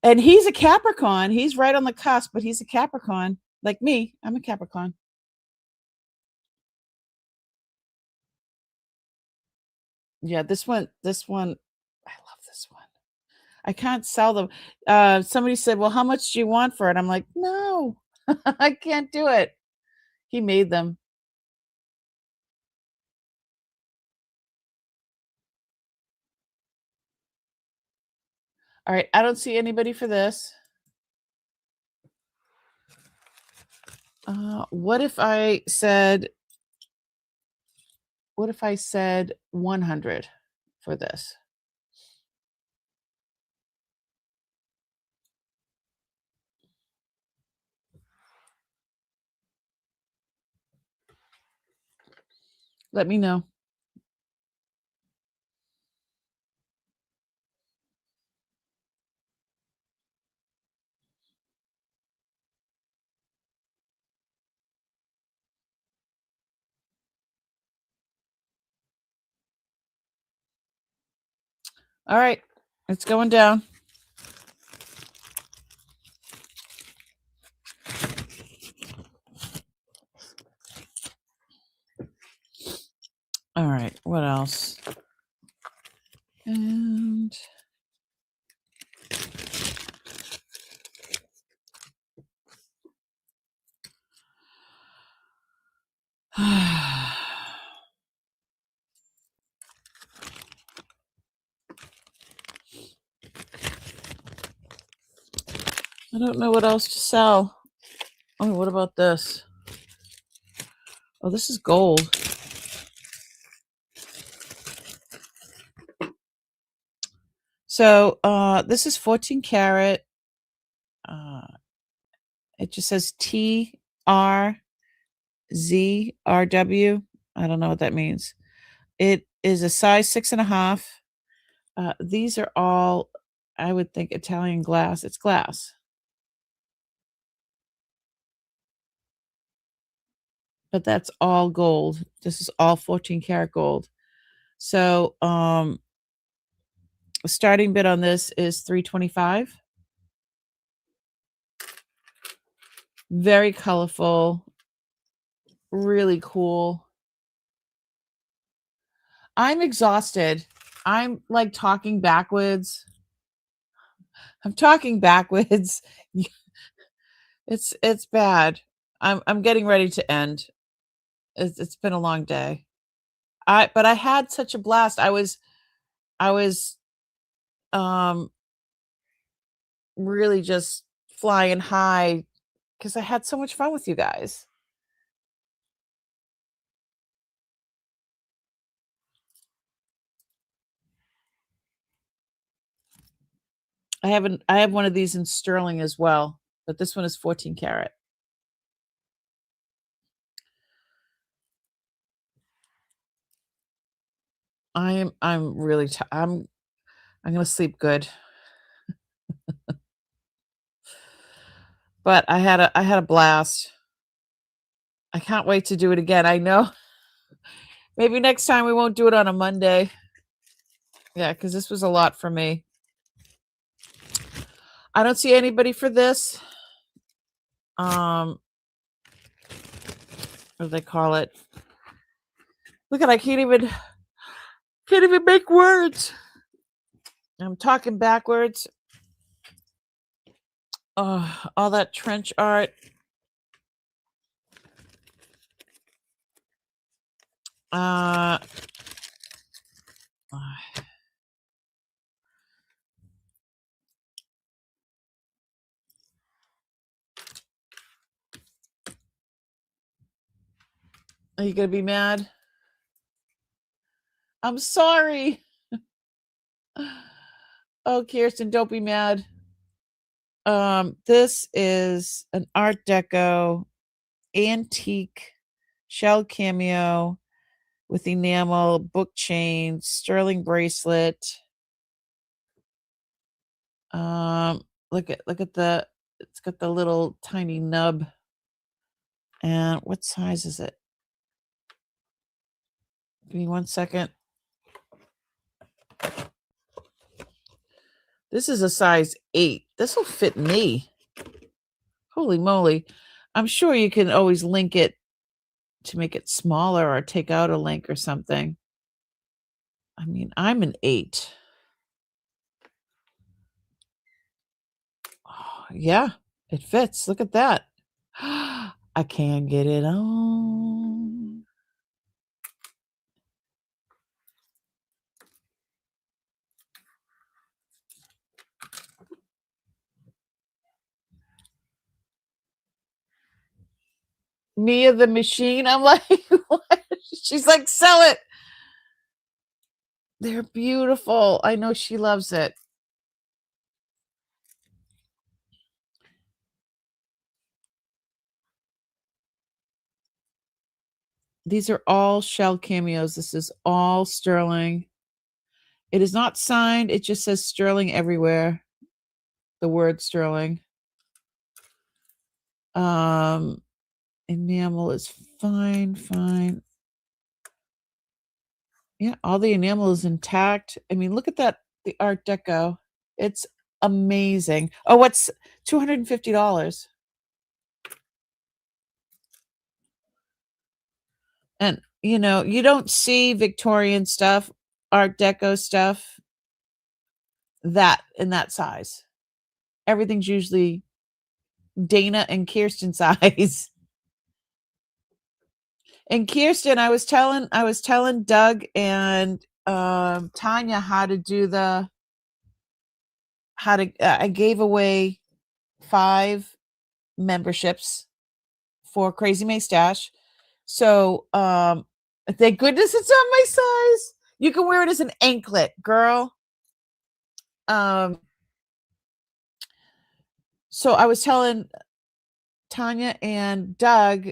And he's a Capricorn. He's right on the cusp, but he's a Capricorn. Like me, I'm a Capricorn. Yeah, this one, I love this one. I can't sell them. Somebody said, well, how much do you want for it? I'm like, no, I can't do it. He made them. All right, I don't see anybody for this. What if I said 100 for this? Let me know. All right, it's going down. All right, what else? And I don't know what else to sell. Oh, what about this? Oh, this is gold. So this is 14 karat. It just says TRZRW. I don't know what that means. It is a size 6.5. These are all, I would think, Italian glass. It's glass. But that's all gold. This is all 14 karat gold. So the starting bid on this is $325. Very colorful, really cool. I'm exhausted. I'm like talking backwards. I'm talking backwards. It's bad. I'm getting ready to end. It's been a long day. But I had such a blast. I was really just flying high because I had so much fun with you guys. I have one of these in sterling as well, but this one is 14 karat. I'm really I'm going to sleep good. But I had a blast. I can't wait to do it again. I know. Maybe next time we won't do it on a Monday. Yeah, cuz this was a lot for me. I don't see anybody for this. What do they call it? Look at, I can't even make words. I'm talking backwards. Oh, all that trench art. Are you going to be mad? I'm sorry. Oh, Kirsten, don't be mad. This is an Art Deco antique shell cameo with enamel, book chain, sterling bracelet. Look at the, it's got the little tiny nub. And what size is it? Give me 1 second. This is a size 8. This will fit me. Holy moly. I'm sure you can always link it to make it smaller or take out a link or something. I mean, I'm an 8. Oh, yeah, it fits. Look at that. I can't get it on. Mia the machine. I'm like, what? She's like, sell it. They're beautiful. I know she loves it. These are all shell cameos. This is all sterling. It is not signed. It just says sterling everywhere. The word sterling. Enamel is fine. Yeah, all the enamel is intact. I mean, look at that, the Art Deco. It's amazing. Oh, what's $250? And you know, you don't see Victorian stuff, Art Deco stuff that in that size. Everything's usually Dana and Kirsten size. And Kirsten, I was telling Doug and Tanya how to I gave away 5 memberships for Crazy May Stash. So thank goodness it's on my size. You can wear it as an anklet, girl. So I was telling Tanya and Doug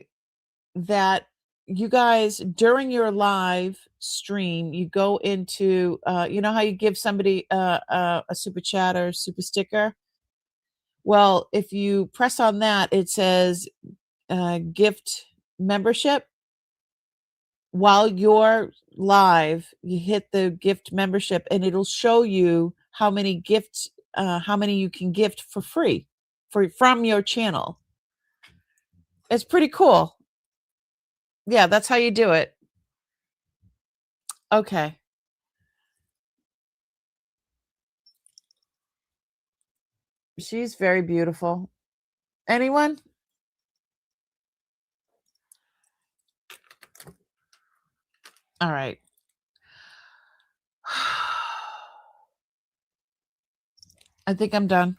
that you guys, during your live stream, you go into, you know how you give somebody a super chat or super sticker? Well, if you press on that, it says gift membership. While you're live, you hit the gift membership and it'll show you how many gifts, how many you can gift for free from your channel. It's pretty cool. Yeah, that's how you do it. Okay. She's very beautiful. Anyone? All right. I think I'm done.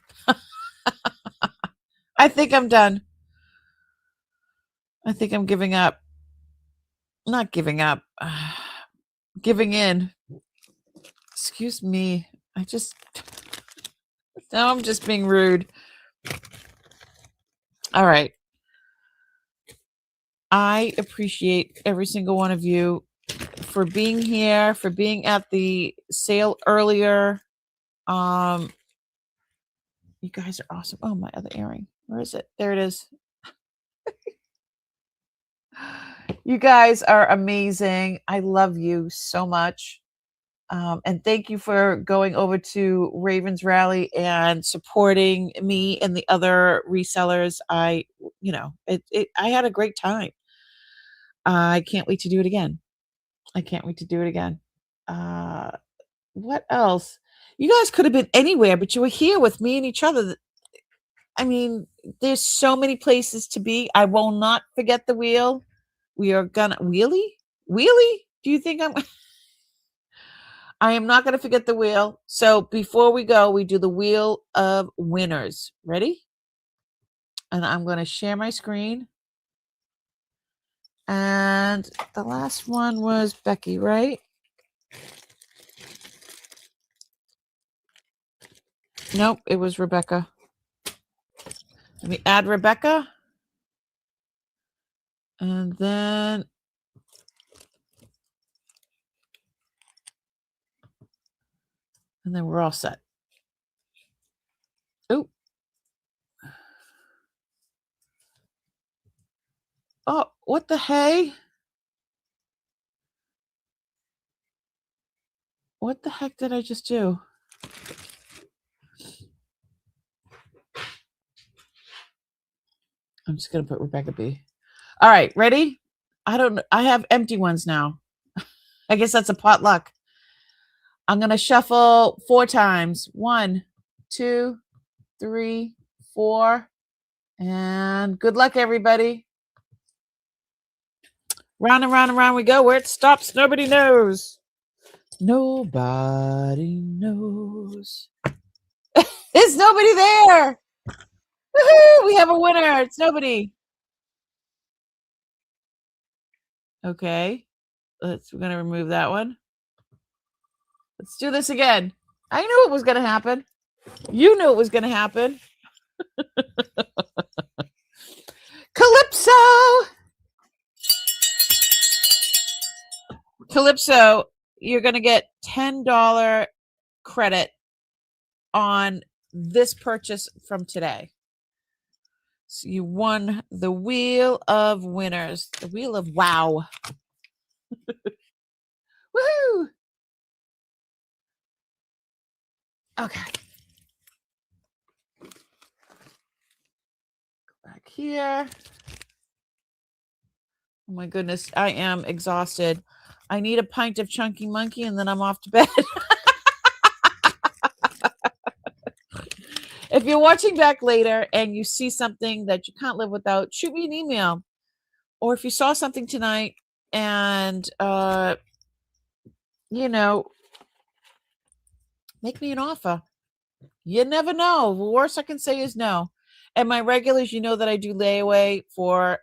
I think I'm done. I think I'm giving up. Not giving up. Giving in. Excuse me. Now I'm just being rude. All right. I appreciate every single one of you for being here, for being at the sale earlier. You guys are awesome. Oh, my other earring. Where is it? There it is. You guys are amazing. I love you so much. And thank you for going over to Ravens Rally and supporting me and the other resellers. I had a great time. I can't wait to do it again. What else? You guys could have been anywhere, but you were here with me and each other. I mean, there's so many places to be. I will not forget the wheel. We are gonna wheelie? Wheelie? Do you think I am not gonna forget the wheel. So before we go, we do the wheel of winners. Ready? And I'm gonna share my screen. And the last one was Becky, right? Nope, it was Rebecca. Let me add Rebecca. And then we're all set. Oh. Oh, what the hey? What the heck did I just do? I'm just going to put Rebecca B. All right, ready? I have empty ones now. I guess that's a potluck. I'm going to shuffle 4 times. 1, 2, 3, 4. And good luck, everybody. Round and round and round we go. Where it stops, nobody knows. Nobody knows. There's nobody there. Woohoo! We have a winner. It's nobody. Okay. We're going to remove that one. Let's do this again. I knew it was going to happen. You knew it was going to happen. Calypso, you're going to get $10 credit on this purchase from today. So you won the wheel of winners, the wheel of wow. Woohoo! Okay. Go back here. Oh my goodness, I am exhausted. I need a pint of Chunky Monkey and then I'm off to bed. If you're watching back later and you see something that you can't live without, shoot me an email. Or if you saw something tonight and, make me an offer. You never know. The worst I can say is no. And my regulars, you know that I do layaway for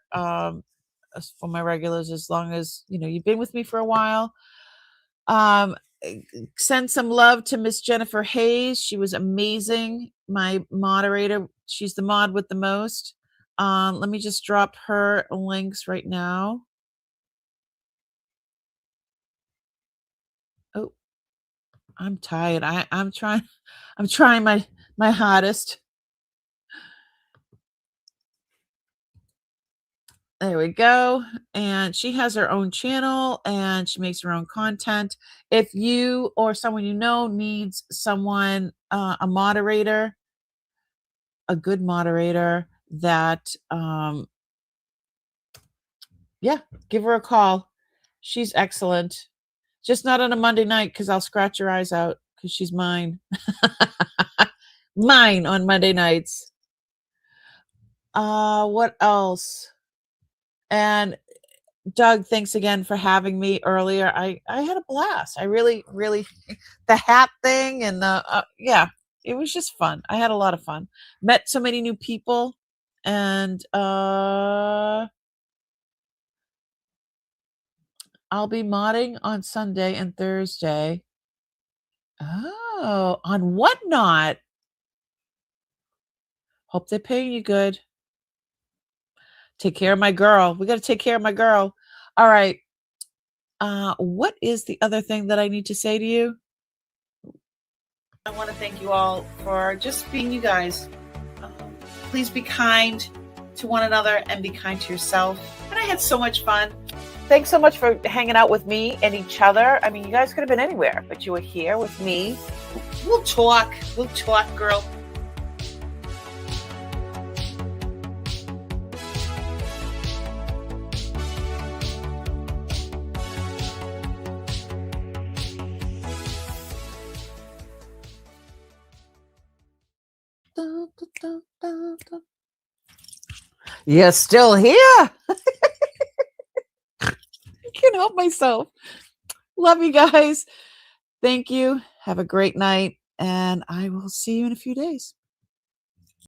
my regulars as long as, you've been with me for a while. send some love to Miss Jennifer Hayes. She was amazing. My moderator. She's the mod with the most. Let me just drop her links right now. Oh, I'm tired. I'm trying my hardest. There we go. And she has her own channel and she makes her own content. If you or someone you know needs someone, a moderator, a good moderator that, yeah, give her a call. She's excellent. Just not on a Monday night because I'll scratch your eyes out because she's mine. Mine on Monday nights. What else? And Doug, thanks again for having me earlier. I had a blast. I really, really, the hat thing and the, yeah, it was just fun. I had a lot of fun. Met so many new people and, I'll be modding on Sunday and Thursday. Oh, on Whatnot. Hope they're paying you good. Take care of my girl. We got to take care of my girl. All right. What is the other thing that I need to say to you? I want to thank you all for just being you guys. Please be kind to one another and be kind to yourself. And I had so much fun. Thanks so much for hanging out with me and each other. I mean, you guys could have been anywhere, but you were here with me. We'll talk. We'll talk, girl. You're still here. I can't help myself. Love you guys. Thank you. Have a great night. And I will see you in a few days.